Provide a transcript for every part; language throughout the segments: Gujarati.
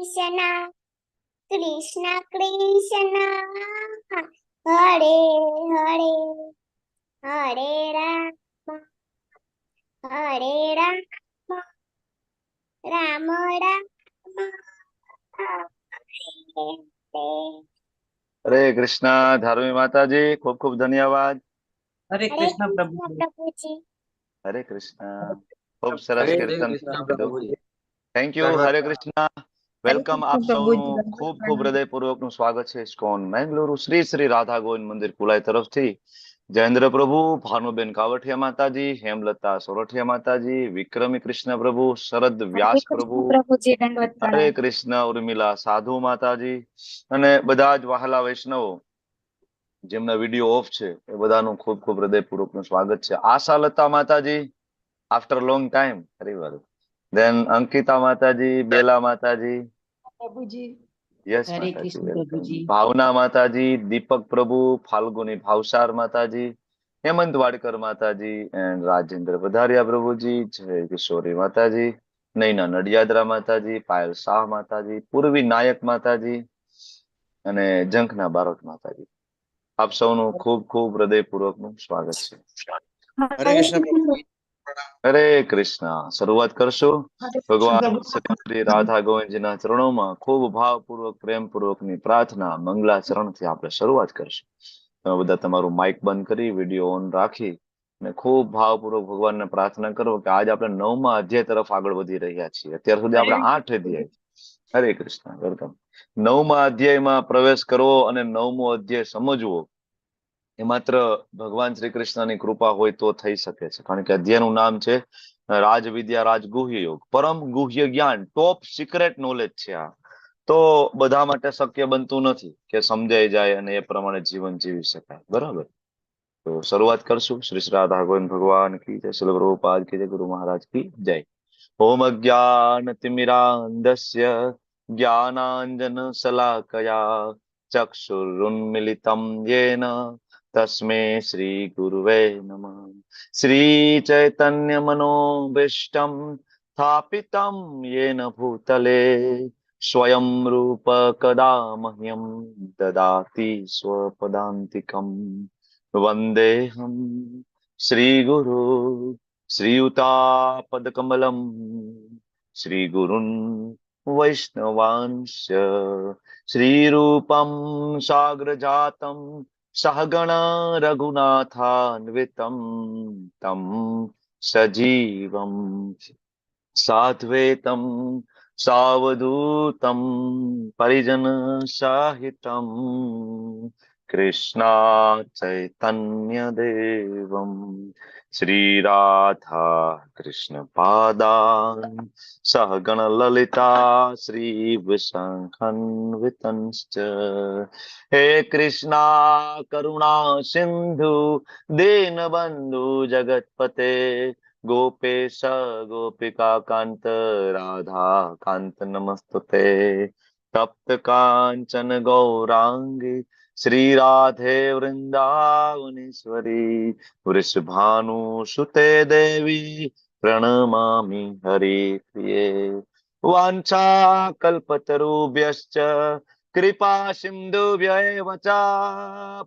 कृष्ण कृष्ण हरे हरे हरे राम राम राम हरे हरे। हरे कृष्णा धार्मी माताजी, खूब खूब धन्यवाद। हरे हरे कृष्ण कृष्ण प्रभु जी। प्रभुजी। हरे कृष्णा। खूब सरस हरे कीर्तन कृष्ण थયું। प्रभुजी। Thank you. Hare Krishna. Welcome आप સૌનું ખૂબ ખૂબ હૃદયપૂર્વકનું સ્વાગત છે ઇસ્કોન મેંગલુરુ શ્રી શ્રી રાધા ગોવિંદ મંદિર કુલાઈ તરફથી જયેન્દ્ર પ્રભુ, ભાનુબેન કાવઠિયા માતાજી, हेमलता સોરઠિયા માતાજી, વિક્રમી કૃષ્ણ પ્રભુ, શરદ વ્યાસ પ્રભુ, હરે કૃષ્ણ ઉર્મિલા સાધુ માતાજી અને બધા જ વહાલા વૈષ્ણવો જેમના વિડીયો ઓફ છે એ બધાનું ખૂબ ખૂબ હૃદયપૂર્વકનું સ્વાગત છે. આશા લતા માતાજી, આફ્ટર લોંગ ટાઈમ, હરિવાર. Then અંકિતા માતાજી, બેલા માતાજી, પ્રભુજી. યસ હરે માતાજી, કૃષ્ણ વેલકમ. પ્રભુજી. ભાવના માતાજી, દીપક પ્રભુ, ફાલ્ગુની ભાવસાર માતાજી, હેમંત વાડકર માતાજી એન્ડ રાજેન્દ્ર પધારિયા પ્રભુજી, જય કિશોરી માતાજી, નૈના નડિયાદરા માતાજી, પાયલ શાહ માતાજી, પૂર્વી નાયક માતાજી અને જંખના બારોટ માતાજી. આપ સૌનું ખૂબ ખૂબ હૃદયપૂર્વકનું સ્વાગત છે. हरे कृष्ण प्रभुजी। હરે કૃષ્ણ. શરૂઆત કરશું ભગવાન શ્રી રાધા ગોવિંદજીના ચરણોમાં ખૂબ ભાવપૂર્વક પ્રેમપૂર્વકની પ્રાર્થના મંગલાચરણથી આપણે શરૂઆત કરશું. તમે બધા તમારું માઇક બંધ કરી વિડીયો ઓન રાખી અને ખૂબ ભાવપૂર્વક ભગવાનને પ્રાર્થના કરો કે આજ આપણે 9મા અધ્યાય તરફ આગળ વધી રહ્યા છીએ. અત્યાર સુધી આપણે 8 અધ્યાય. હરે કૃષ્ણ. વેલકમ. 9મા અધ્યાયમાં પ્રવેશ કરવો અને 9મો અધ્યાય સમજવો એ માત્ર ભગવાન શ્રી કૃષ્ણની કૃપા હોય તો થઈ શકે છે. કારણ કે અધ્યાયનું નામ છે રાજવિદ્યા રાજગુહ્ય યોગ, પરમ ગુહ્ય જ્ઞાન, ટોપ સિક્રેટ નોલેજ છે આ. તો બધા માટે શક્ય બનતું નથી કે સમજાઈ જાય અને એ પ્રમાણે જીવન જીવી શકાય. બરાબર. તો શરૂઆત કરશું. શ્રી શ્રી રાધા ગોવિંદ ભગવાન કી જય, શ્રીલ પ્રભુપાદ કી જય, ગુરુ મહારાજ કી જય. ઓમ અજ્ઞાન તિમિરાંધસ્ય જ્ઞાનાંજન શલાકયા ચક્ષુરુન્મિલિતમ યેન तस्मै श्री गुरुवे नमः। श्री चैतन्य मनोभीष्टं स्थापितं येन भूतले स्वयं रूप कदा मह्यं ददाति स्वपदान्तिकं वन्देऽहं श्रीगुरु श्रीयुतापदकमलं श्रीगुरुन् वैष्णवांश्च श्रीरूपं साग्रजातं सहगण रघुनाथान्वितं तं सजीवं साद्वैतं सावधूतं परिजनसहितं कृष्णा चैतन्यदेवं श्रीराधा कृष्णपादान् सहगण ललिता श्रीविशङ्खन्वितंश्च हे कृष्णा करुणा सिंधु दीनबंधु जगतपते गोपेश गोपिका कांत राधा कांत नमस्तुते तप्त कांचन गौरांगी श्री राधे वृंदावनेश्वरी वृषभानुसुते देवी प्रणमामि हरिप्रिये वाञ्छा कल्पतरुभ्यश्च कृपा सिन्धुभ्य एव च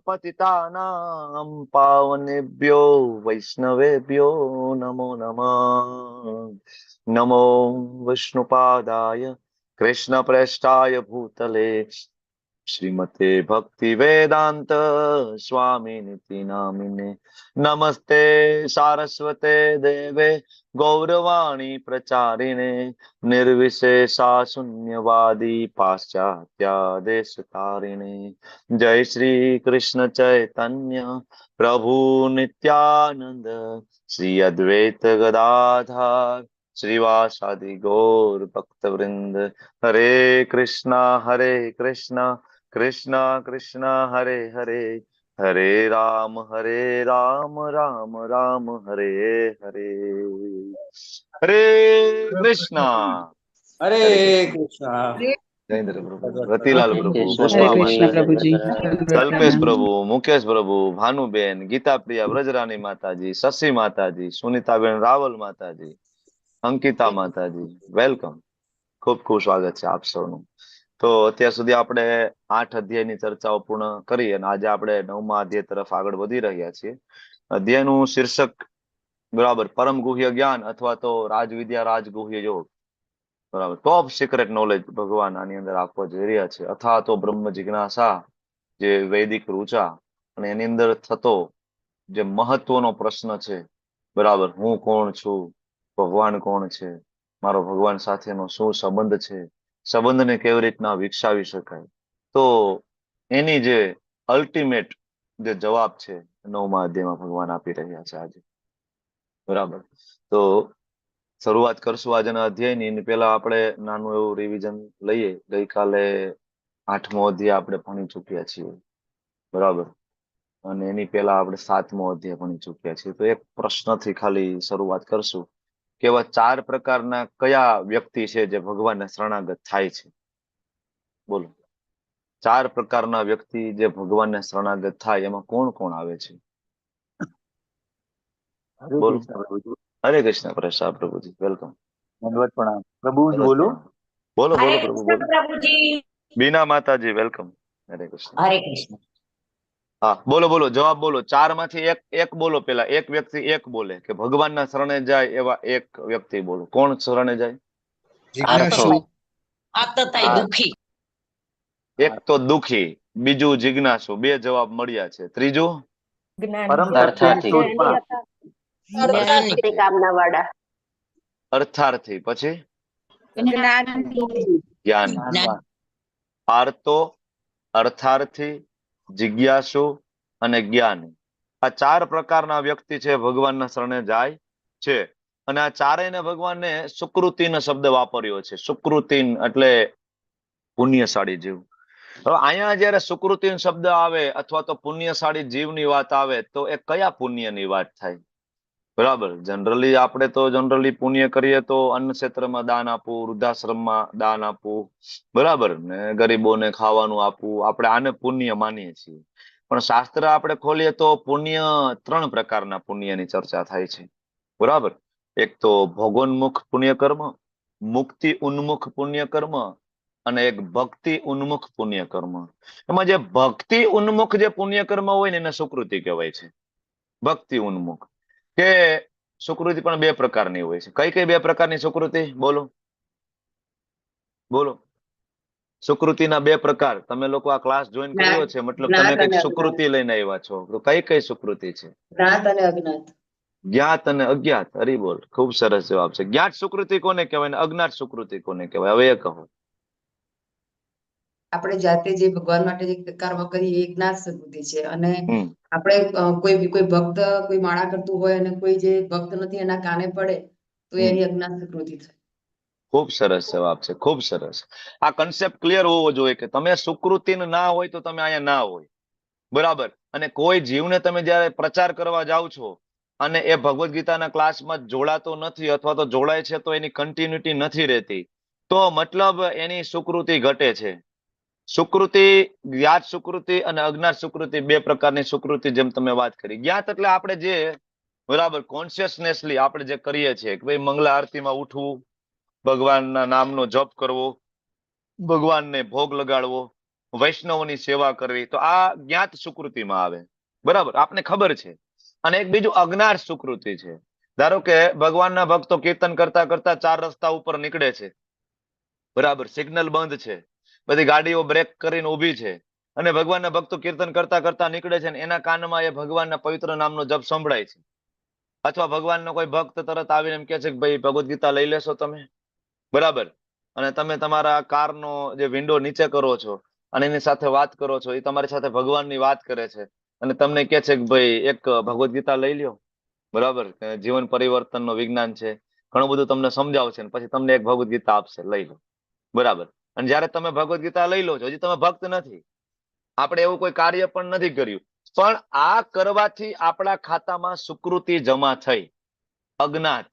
पतितानां पावनेभ्यो वैष्णवेभ्यो नमो नमः। नमो विष्णुपादाय कृष्णप्रेष्ठाय भूतले श्रीमते भक्ति वेदांत स्वामी निति नामिने नमस्ते सारस्वते देवे गौरवाणी प्रचारिणे निर्विशेषा शून्यवादी पाश्चात्य देशतारिणे जय श्री कृष्ण चैतन्य प्रभु नित्यानंद श्री अद्वैत गदाधर श्रीवासादि गौर भक्तवृंद हरे कृष्णा कृष्णा कृष्णा हरे हरे हरे राम राम राम हरे हरे हरे कृष्णा हरे कृष्ण। जयेंद्र प्रभु, रतिलाल प्रभु, पुष्पा हरे कृष्ण माता, प्रभुजी। कल्पेश प्रभु, मुकेश प्रभु, भानुबेन, गीता प्रिया, ब्रजरानी माताजी, शशि माताजी, सुनीताबेन रावल माताजी, अंकिता माताजी, वेलकम. ખૂબ ખૂબ સ્વાગત છે આપ સૌનું. તો અત્યાર સુધી આપણે 8 અધ્યાયની ચર્ચાઓ પૂર્ણ કરી અને આજે આપણે 9મા અધ્યાય તરફ આગળ વધી રહ્યા છીએ. અધ્યાયનું શીર્ષક બરાબર પરમ ગુહ્ય જ્ઞાન અથવા તો રાજવિદ્યા રાજગુહ્ય યોગ. બરાબર, ટોપ સિક્રેટ નોલેજ ભગવાન આની અંદર આપવા જઈ રહ્યા છે. અથવા તો બ્રહ્મ જિજ્ઞાસા, જે વૈદિક ઋચા, અને એની અંદર થતો જે મહત્વનો પ્રશ્ન છે, બરાબર, હું કોણ છું, ભગવાન કોણ છે, મારો ભગવાન સાથેનો શું સંબંધ છે, સંબંધને કેવી રીતના વિકસાવી શકાય, તો એની જે અલ્ટિમેટ જે જવાબ છે 9મા અધ્યાયમાં ભગવાન આપી રહ્યા છે આજે. બરાબર, તો શરૂઆત કરશું આજના અધ્યાયની. એની પહેલા આપણે નાનું એવું રિવિઝન લઈએ. ગઈકાલે 8મો અધ્યાય આપણે ભણી ચૂક્યા છીએ, બરાબર, અને એની પહેલા આપણે 7મો અધ્યાય ભણી ચૂક્યા છીએ. તો એક પ્રશ્નથી ખાલી શરૂઆત કરશું કે એવા 4 પ્રકારના કયા વ્યક્તિ છે જે ભગવાનને શરણાગત થાય છે? બોલો, 4 પ્રકારના વ્યક્તિ જે ભગવાનને શરણાગત થાય એમાં કોણ કોણ આવે છે? હરે બોલો. કૃષ્ણ પ્રભુજી. હરે કૃષ્ણ પ્રસાદ પ્રભુજી, વેલકમ. દંડવત પ્રણામ પ્રભુજી. બોલો. બોલો હરે બોલો પ્રભુ કૃષ્ણ બોલો. પ્રભુજી. બીના માતાજી, વેલકમ. હરે કૃષ્ણ. હરે કૃષ્ણ. હા, બોલો બોલો, જવાબ બોલો. 4 માંથી એક બોલો. પેલા એક વ્યક્તિ એક બોલે કે ભગવાનના શરણે જાય એવા એક વ્યક્તિ બોલો. કોણ શરણે જાય? જિજ્ઞાસુ, આ તો થાય હા. દુખી. એક તો દુખી, બીજું જિજ્ઞાસુ. 2 જવાબ મળ્યા છે. ત્રીજું પરમ સત્યની શોધમાં. જ્ઞાની. કામનાવાળા. અર્થાર્થી, પછી જ્ઞાની. જ્ઞાન. જ્ઞાનવાન. આર્તો, અર્થાર્થી, જિજ્ઞાસુ અને જ્ઞાની. આ 4 પ્રકારના વ્યક્તિ છે ભગવાનના શરણે જાય છે. અને આ ચારેયને ભગવાને સુકૃતિનો શબ્દ વાપર્યો છે. સુકૃતિન એટલે પુણ્યશાળી જીવ. હવે અહીંયા જયારે સુકૃતિન શબ્દ આવે અથવા તો પુણ્યશાળી જીવની વાત આવે તો એ કયા પુણ્યની વાત થાય? બરાબર, જનરલી આપણે તો પુણ્ય કરીએ તો અન્ન ક્ષેત્રમાં દાન આપવું, વૃદ્ધાશ્રમમાં દાન આપવું, બરાબર, ને ગરીબોને ખાવાનું આપવું, આપણે આને પુણ્ય માનીએ છીએ. પણ શાસ્ત્ર આપણે ખોલીએ તો પુણ્ય 3 પ્રકારના પુણ્યની ચર્ચા થાય છે, બરાબર. એક તો ભોગોન્મુખ પુણ્યકર્મ, મુક્તિ ઉન્મુખ પુણ્યકર્મ અને એક ભક્તિ ઉન્મુખ પુણ્યકર્મ. એમાં જે ભક્તિ ઉન્મુખ જે પુણ્યકર્મ હોય ને એને સુકૃતિ કહેવાય છે. ભક્તિ ઉન્મુખ કે સુકૃતિ પણ 2 પ્રકારની હોય છે. કઈ કઈ 2 પ્રકારની સુકૃતિ? બોલો બોલો. સુકૃતિના 2 પ્રકાર. તમે લોકો આ ક્લાસ જોઈન કર્યો છે, મતલબ તમે કઈક સુકૃતિ લઈને આવ્યા છો. તો કઈ કઈ સુકૃતિ છે? જ્ઞાત અને અજ્ઞાત. જ્ઞાત અને અજ્ઞાત. હરી બોલ, ખૂબ સરસ જવાબ છે. જ્ઞાત સુકૃતિ કોને કહેવાય ને અજ્ઞાત સુકૃતિ કોને કહેવાય? હવે એ કહો. આપણે જાતે જે ભગવાન માટે જે કર્મ કરીએ એ જ્ઞાત સમૃદ્ધિ છે. અને હમ આપણે કોઈ ભક્ત કોઈ માળા કરતું હોય અને કોઈ જે ભક્ત નથી એના કાને પડે તો હમ. એની અજ્ઞાત સમૃદ્ધિ થાય. ખૂબ સરસ જવાબ છે, ખૂબ સરસ. આ કન્સેપ્ટ ક્લિયર હોવો જોઈએ કે તમે સુકૃતિ ના હોય તો તમે અહીંયા ના હોય, બરાબર. અને કોઈ જીવને તમે જયારે પ્રચાર કરવા જાઓ છો અને એ ભગવદ્ ગીતાના ક્લાસમાં જોડાતો નથી અથવા તો જોડાય છે તો એની કન્ટિન્યુટી નથી રહેતી, તો મતલબ એની સુકૃતિ ઘટે છે. સુકૃતિ, જ્ઞાત સુકૃતિ અને અજ્ઞાત સુકૃતિ, 2 પ્રકારની સુકૃતિ જેમ તમે વાત કરી. જ્ઞાત એટલે આપણે જે બરાબર કોન્શિયસનેસલી આપણે જે કરીએ છીએ કે ભાઈ મંગલા આરતીમાં ઉઠવું, ભગવાનના નામનો જપ કરવો, ભગવાનને ભોગ લગાડવો, વૈષ્ણવની સેવા કરવી, તો આ જ્ઞાત સુકૃતિમાં આવે, બરાબર, આપને ખબર છે. અને એક બીજું અજ્ઞાત સુકૃતિ છે. ધારો કે ભગવાનના ભક્તો કીર્તન કરતા કરતા 4 રસ્તા ઉપર નીકળે છે, બરાબર, સિગ્નલ બંધ છે, બધી ગાડીઓ બ્રેક કરીને ઊભી છે અને ભગવાનના ભક્તો કીર્તન કરતા કરતા નીકળે છે, એના કાનમાં એ ભગવાનના પવિત્ર નામનો જપ સંભળાય છે. અથવા ભગવાનનો કોઈ ભક્ત તરત આવીને એમ કે છે કે ભાઈ ભગવદ્ ગીતા લઈ લેશો તમે, બરાબર, અને તમે તમારા કારનો જે વિન્ડો નીચે કરો છો અને એની સાથે વાત કરો છો, એ તમારી સાથે ભગવાનની વાત કરે છે અને તમને કહે છે કે ભાઈ એક ભગવદ્ ગીતા લઈ લ્યો, બરાબર, જીવન પરિવર્તનનો વિજ્ઞાન છે, ઘણું બધું તમને સમજાવશે ને પછી તમને એક ભગવદ્ ગીતા આપશે, લઈ લો, બરાબર. અને જયારે તમે ભગવદ્ ગીતા લઈ લો છો, હજી તમે ભક્ત નથી, આપણે એવું કોઈ કાર્ય પણ નથી કર્યું, પણ આ કરવાથી આપણા ખાતામાં સુકૃતિ જમા થઈ. અજ્ઞાત,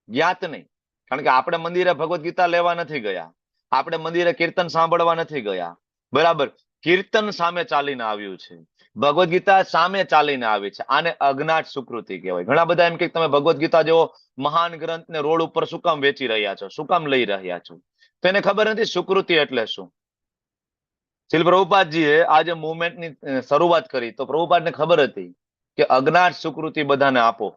જ્ઞાત નહીં. કારણ કે આપણે મંદિરે ભગવદ્ ગીતા લેવા નથી ગયા, આપણે મંદિરે કીર્તન સાંભળવા નથી ગયા, બરાબર. કીર્તન સામે ચાલીને આવ્યું છે, ભગવદ્ ગીતા સામે ચાલીને આવી છે. આને અજ્ઞાત સુકૃતિ કહેવાય. ઘણા બધા એમ કે તમે ભગવદ્ ગીતા જેવો મહાન ગ્રંથને રોડ ઉપર શું કામ વેચી રહ્યા છો, શું કામ લઈ રહ્યા છો? તો એને ખબર નથી સુકૃતિ એટલે શું. શ્રીલ પ્રભુપાદજીએ આ જે મુવમેન્ટની શરૂઆત કરી તો પ્રભુપાદને ખબર હતી કે અજ્ઞાત સુકૃતિ બધાને આપો.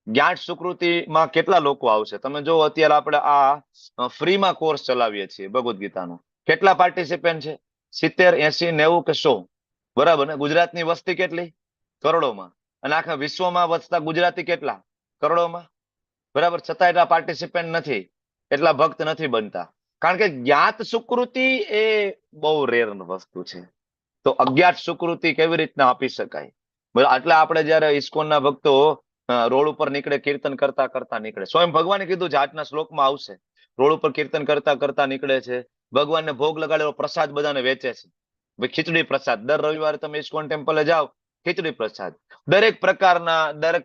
જ્ઞાત સુકૃતિમાં કેટલા લોકો આવશે? તમે જો અત્યારે આપણે આ ફ્રીમાં કોર્સ ચલાવીએ છીએ ભગવદ્ ગીતાનો. કેટલા પાર્ટિસિપેન્ટ છે? 70, 80, 90 કે 100? બરાબર ને? ગુજરાતની વસ્તી કેટલી? કરોડોમાં. અને આખા વિશ્વમાં વસતા ગુજરાતી કેટલા? કરોડોમાં. બરાબર, છતાં એટલા પાર્ટિસિપેન્ટ નથી, એટલા ભક્ત નથી બનતા. કારણ કે જ્ઞાત સુકૃતિ એ બહુ રેર વસ્તુ છે. તો અજ્ઞાત સુકૃતિ કેવી રીતના આપી શકાય? એટલે આપણે જયારે ઇસ્કોનના ભક્તો રોડ ઉપર નીકળે, કીર્તન કરતા કરતા નીકળે. સ્વયં ભગવાને કીધું છે, આજના શ્લોકમાં આવશે, રોડ ઉપર કીર્તન કરતા કરતા નીકળે છે, ભગવાનને ભોગ લગાડેલો પ્રસાદ બધાને વેચે છે. ભાઈ ખીચડી પ્રસાદ, દર રવિવારે તમે ઇસ્કોન ટેમ્પલે જાઓ, ખીચડી પ્રસાદ. દરેક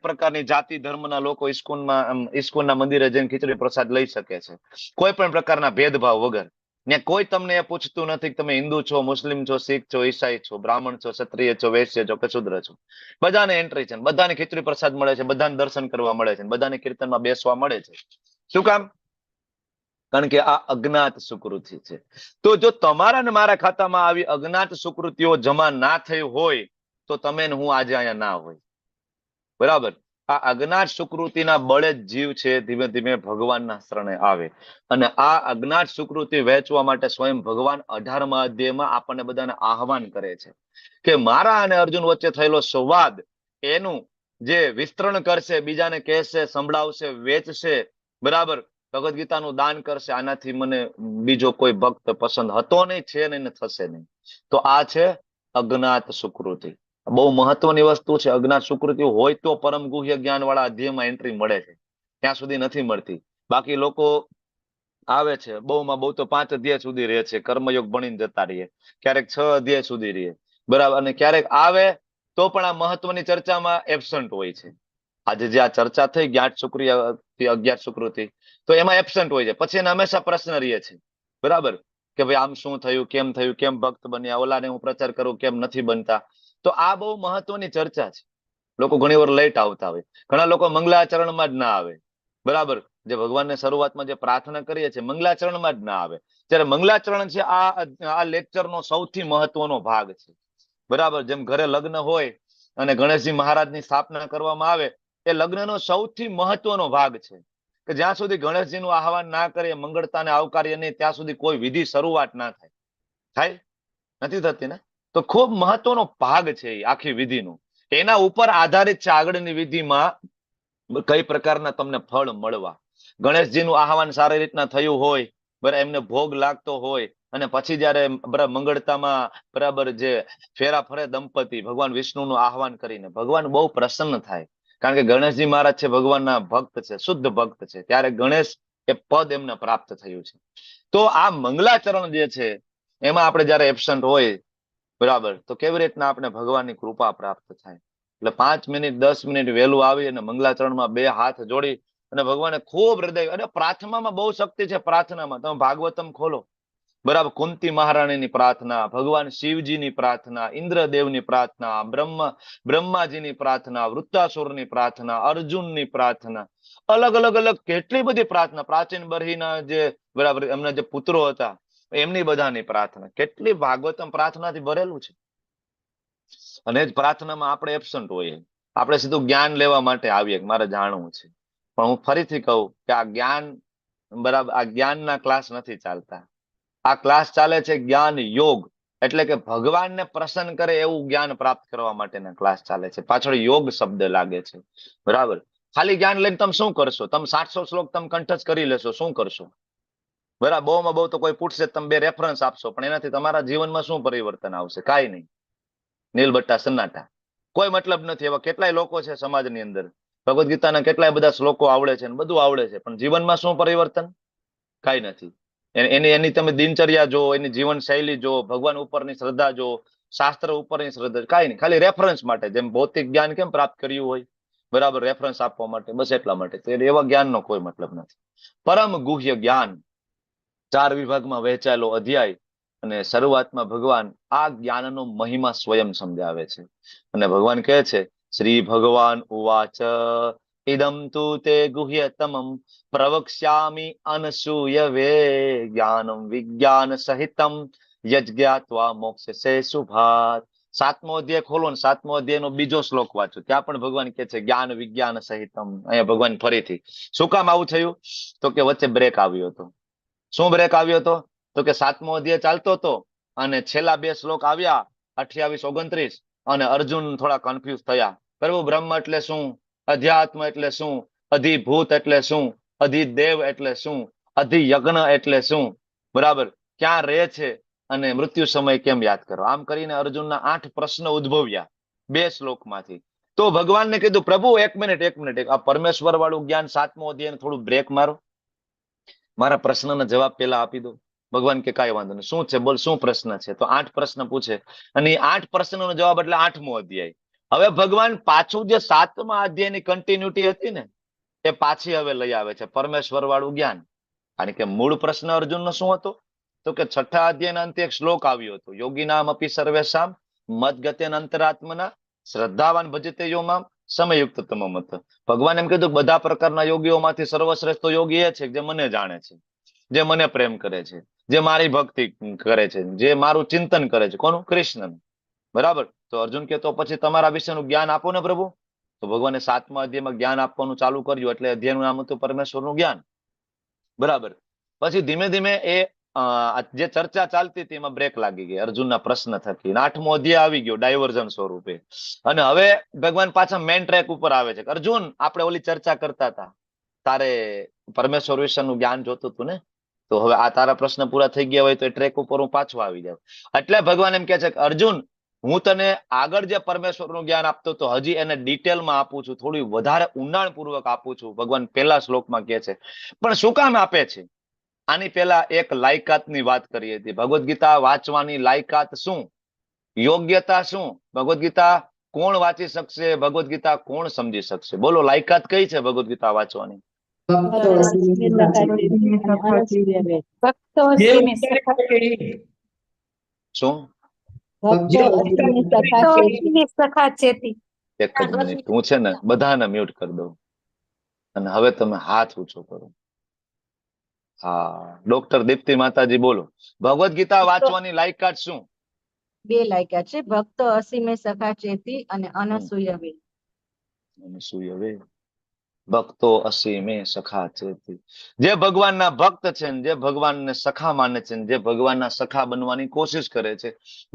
પ્રકારની જાતિ ધર્મના લોકો ઇસ્કોનના મંદિરે જઈને ખીચડી પ્રસાદ લઈ શકે છે, કોઈ પણ પ્રકારના ભેદભાવ વગર. ને કોઈ તમને એ પૂછતું નથી કે તમે હિન્દુ છો, મુસ્લિમ છો, શીખ છો, ઈસાઈ છો, બ્રાહ્મણ છો, ક્ષત્રિય છો, વૈશ્ય છો કે શુદ્ર છો. બધાને એન્ટ્રી છે, બધાને ખીચડી પ્રસાદ મળે છે, બધાને દર્શન કરવા મળે છે, બધાને કીર્તનમાં બેસવા મળે છે. શું કામ? કારણ કે આ અજ્ઞાત સુકૃતિ છે. તો જો તમારા ને મારા ખાતામાં આવી અજ્ઞાત સુકૃતિઓ જમા ના થઈ હોય તો તમે ને હું આજે અહીંયા ના હોય. બરાબર, આ અજ્ઞાત સુકૃતિના બળે જ જીવ છે ધીમે ધીમે ભગવાનના શરણે આવે. અને આ અજ્ઞાત સુકૃતિ વહેંચવા માટે સ્વયં ભગવાન 18મા અધ્યાયમાં આપણને બધાને આહવાન કરે છે કે મારા અને અર્જુન વચ્ચે થયેલો સંવાદ એનું જે વિસ્તરણ કરશે, બીજાને કહેશે, સંભળાવશે, વેચશે, બરાબર, ભગવદ ગીતાનું દાન કરશે, આનાથી મને બીજો કોઈ ભક્ત પસંદ હતો નહીં, છે નહીં, થશે નહીં. તો આ છે અજ્ઞાત સુકૃતિ. બહુ મહત્વની વસ્તુ છે. અજ્ઞાત સુકૃતિ હોય તો પરમ ગુહ્ય જ્ઞાન વાળા અધ્યાયમાં એન્ટ્રી મળે છે, ત્યાં સુધી નથી મળતી. બાકી લોકો આવે છે બહુમાં બહુ તો 5 અધ્યાય સુધી રહે છે, કર્મયોગ ભણીને જતા રહીએ, ક્યારેક 6 અધ્યાય સુધી રહીએ, બરાબર, અને ક્યારેક આવે તો પણ આ મહત્વની ચર્ચામાં એબસન્ટ હોય છે. આજે જે આ ચર્ચા થઈ જ્ઞાત સુકૃતિ અજ્ઞાત સુકૃતિ, તો એમાં એબસન્ટ હોય છે. પછી એને હંમેશા પ્રશ્ન રહે છે, બરાબર, કે ભાઈ આમ શું થયું, કેમ ભક્ત બન્યા, ઓલાને હું પ્રચાર કરું કેમ નથી બનતા. તો આ બહુ મહત્વની ચર્ચા છે. લોકો ઘણી વાર લેટ આવતા હોય, ઘણા લોકો મંગલાચરણમાં જ ના આવે, બરાબર, જે ભગવાનને શરૂઆતમાં જે પ્રાર્થના કરીએ છીએ મંગલાચરણમાં જ ના આવે. જ્યારે મંગલાચરણ છે આ લેક્ચરનો સૌથી મહત્વનો ભાગ છે, બરાબર. જેમ ઘરે લગ્ન હોય અને ગણેશજી મહારાજની સ્થાપના કરવામાં આવે, એ લગ્નનો સૌથી મહત્વનો ભાગ છે કે જ્યાં સુધી ગણેશજીનું આહવાન ના કરીએ, મંગળતાને આવકારીએ નહીં, ત્યાં સુધી કોઈ વિધિ શરૂઆત ના થાય. નથી થતી ને? તો ખૂબ મહત્વનો ભાગ છે એ આખી વિધિનો. એના ઉપર આધારિત છે આગળની વિધિમાં કઈ પ્રકારના તમને ફળ મળવા. ગણેશજીનું આહવાન સારી રીતના થયું હોય, બરાબર, એમને ભોગ લાગતો હોય, અને પછી જયારે બરાબર મંગળતામાં બરાબર જે ફેરા ફરે દંપતી ભગવાન વિષ્ણુનું આહવાન કરીને ભગવાન બહુ પ્રસન્ન થાય. કારણ કે ગણેશજી મહારાજ છે ભગવાનના ભક્ત છે, શુદ્ધ ભક્ત છે, ત્યારે ગણેશ એ પદ એમને પ્રાપ્ત થયું છે. તો આ મંગલાચરણ જે છે એમાં આપણે જયારે એબસન્ટ હોય, બરાબર, તો કેવી રીતના આપણે ભગવાનની કૃપા પ્રાપ્ત થાય? એટલે 5 મિનિટ 10 મિનિટ વહેલું આવી અને મંગલાચરણમાં 2 હાથ જોડી અને ભગવાને ખૂબ હૃદય, અને પ્રાર્થનામાં બહુ શક્તિ છે. પ્રાર્થનામાં તમે ભાગવતમ ખોલો, બરાબર, કુંતી મહારાણીની પ્રાર્થના, ભગવાન શિવજીની પ્રાર્થના, ઇન્દ્રદેવની પ્રાર્થના, બ્રહ્માજીની પ્રાર્થના, વૃત્તાસુરની પ્રાર્થના, અર્જુનની પ્રાર્થના, અલગ અલગ કેટલી બધી પ્રાર્થના. પ્રાચીન બરહીના જે બરાબર એમના જે પુત્રો હતા એમની બધાની પ્રાર્થના, કેટલી ભાગવતમ પ્રાર્થનાથી ભરેલું છે. અને જ પ્રાર્થનામાં આપણે એબસન્ટ હોઈએ. આપણે સીધું જ્ઞાન લેવા માટે આવીએ, મારે જાણવું છે. પણ હું ફરીથી કહું કે આ જ્ઞાન, બરાબર, આ જ્ઞાનના ક્લાસ નથી ચાલતા. આ ક્લાસ ચાલે છે જ્ઞાન યોગ, એટલે કે ભગવાનને પ્રસન્ન કરે એવું જ્ઞાન પ્રાપ્ત કરવા માટેના ક્લાસ ચાલે છે. પાછળ યોગ શબ્દ લાગે છે, બરાબર. ખાલી જ્ઞાન લઈને તમે શું કરશો? તમે 700 શ્લોક તમે કંઠસ્થ કરી લેશો, શું કરશો? બરાબર, બહુમાં બહુ તો કોઈ પૂછશે, તમે 2 રેફરન્સ આપશો, પણ એનાથી તમારા જીવનમાં શું પરિવર્તન આવશે? કાંઈ નહીં, નીલબટ્ટા સન્નાટા, કોઈ મતલબ નથી. એવા કેટલાય લોકો છે સમાજની અંદર, ભગવદ ગીતાના કેટલાય બધા શ્લોકો આવડે છે, બધું આવડે છે, પણ જીવનમાં શું પરિવર્તન? કાંઈ નથી. એની તમે દિનચર્યા જો, એની જીવન શૈલી જો, ભગવાન ઉપરની શ્રદ્ધા જો, શાસ્ત્ર ઉપરની શ્રદ્ધા, કાંઈ નહીં, ખાલી રેફરન્સ માટે. જેમ ભૌતિક જ્ઞાન કેમ પ્રાપ્ત કર્યું હોય, બરાબર, રેફરન્સ આપવા માટે, બસ એટલા માટે. તો એવા જ્ઞાનનો કોઈ મતલબ નથી. પરમ ગુહ્ય જ્ઞાન 4 વિભાગમાં વહેંચાયેલો અધ્યાય, અને શરૂઆતમાં ભગવાન આ જ્ઞાનનો મહિમા સ્વયં સમજાવે છે. અને ભગવાન કહે છે, શ્રી ભગવાન ઉવાચ ઇદમ તુ તે ગુહ્યતમમ પ્રવક્ષ્યામિ અનસૂયવે જ્ઞાનમ વિજ્ઞાન સહિતમ યજ્ઞાત્વા મોક્ષસે શુભાત. 7મો અધ્યાય ખોલો ને 7મો અધ્યાયનો બીજો શ્લોક વાંચો. ત્યાં પણ ભગવાન કહે છે જ્ઞાન વિજ્ઞાન સહિતમ. અહીંયા ભગવાન ફરીથી શું કામ આવું થયું? તો કે વચ્ચે બ્રેક આવ્યો હતો. શું બ્રેક આવ્યો હતો? તો કે 7મો અધ્યાય ચાલતો હતો અને છેલ્લા 2 શ્લોક આવ્યા 28, 29 અને અર્જુન થોડા કન્ફ્યુઝ થયા. પ્રભુ બ્રહ્મ એટલે શું? અધ્યાત્મ એટલે શું? અધિભૂત એટલે શું? અધિદેવ એટલે શું? અધિયજ્ઞ એટલે શું? બરાબર, ક્યાં રહે છે અને મૃત્યુ સમય કેમ યાદ કરો? આમ કરીને અર્જુનના 8 પ્રશ્ન ઉદ્ભવ્યા 2 શ્લોકમાંથી. તો ભગવાનને કીધું પ્રભુ એક મિનિટ, આ પરમેશ્વર વાળું જ્ઞાન 7મો અધ્યાય થોડું બ્રેક મારો, મારા પ્રશ્નનો જવાબ પેલા આપી દો. ભગવાન કે કાંઈ વાંધો નહીં. શું છે બોલ, શું પ્રશ્ન છે? તો 8 પ્રશ્ન પૂછે અને એ 8 પ્રશ્નનો જવાબ એટલે 8મો અધ્યાય. હવે ભગવાન પાછું જે 7મા અધ્યાયની કન્ટિન્યુટી હતી ને એ પાછી હવે લઈ આવે છે, પરમેશ્વર વાળું જ્ઞાન. કારણ કે મૂળ પ્રશ્ન અર્જુનનો શું હતો? તો કે 6થા અધ્યાયના અંતે એક શ્લોક આવ્યો હતો, યોગીનામ અપી સર્વેશામ મદગતેન અંતરાત્મના શ્રદ્ધાવાન ભજતે યો મામ સમયુક્ત તમમત. ભગવાન એમ કીધું બધા પ્રકારના યોગીઓમાંથી સર્વશ્રેષ્ઠ યોગી એ છે જે મને જાણે છે, જે મને પ્રેમ કરે છે, જે મારી ભક્તિ કરે છે, જે મારું ચિંતન કરે છે. કોનું? કૃષ્ણ. બરાબર. તો અર્જુન કે તો પછી તમારા વિશેનું જ્ઞાન આપો ને પ્રભુ. તો ભગવાને 7મા અધ્યાયમાં જ્ઞાન આપવાનું ચાલુ કર્યું, એટલે અધ્યાયનું નામ હતું પરમેશ્વરનું જ્ઞાન. બરાબર. પછી ધીમે ધીમે એ જે ચર્ચા ચાલતી હતી એમાં બ્રેક લાગી ગઈ અર્જુનના પ્રશ્ન થકી. 8મો અધ્યાય આવી ગયો ડાયવર્ઝન સ્વરૂપે અને હવે ભગવાન પાછા મેઇન ટ્રેક ઉપર આવે છે. અર્જુન, આપણે ઓલી ચર્ચા કરતા હતા, તારે પરમેશ્વર વિશેનું જ્ઞાન જોતું હતું ને, તો હવે આ તારા પ્રશ્ન પૂરા થઈ ગયા હોય તો એ ટ્રેક ઉપર હું પાછો આવી જાઉં. એટલે ભગવાન એમ કહે છે કે અર્જુન, હું તને આગળ જે પરમેશ્વરનું જ્ઞાન આપતો તો હજી એને ડિટેલમાં આપું છું, થોડી વધારે ઊંડાણપૂર્વક આપું છું. ભગવાન પહેલા શ્લોકમાં કહે છે. પણ શું કામ આપે છે? આની પહેલા એક લાયકાતની વાત કરી હતી. ભગવદ્ ગીતા વાંચવાની લાયકાત શું? યોગ્યતા શું? ભગવદ્ ગીતા કોણ વાંચી શકશે? ભગવદ્ ગીતા કોણ સમજી શકશે? બોલો, લાયકાત કઈ છે ભગવદ્ ગીતા વાંચવાની? ભક્તો શું? એક જ મિનિટ, હું છે ને બધાને મ્યુટ કરી દઉં અને હવે તમે હાથ ઊંચો કરો. હા, ડોક્ટર દીપ્તિ માતાજી બોલો, ભગવદ્ ગીતા વાંચવાની લાયકાત શું? 2 લાયકાત છે, ભક્તો અસીમે સખા ચેતી અને અનસૂયવે. અનસૂયવે. ભક્તો અસીમે સખા ચેતી. જે ભગવાનના ભક્ત છે ને જે ભગવાનને સખા માને છે ને જે ભગવાનના સખા બનવાની કોશિશ કરે છે,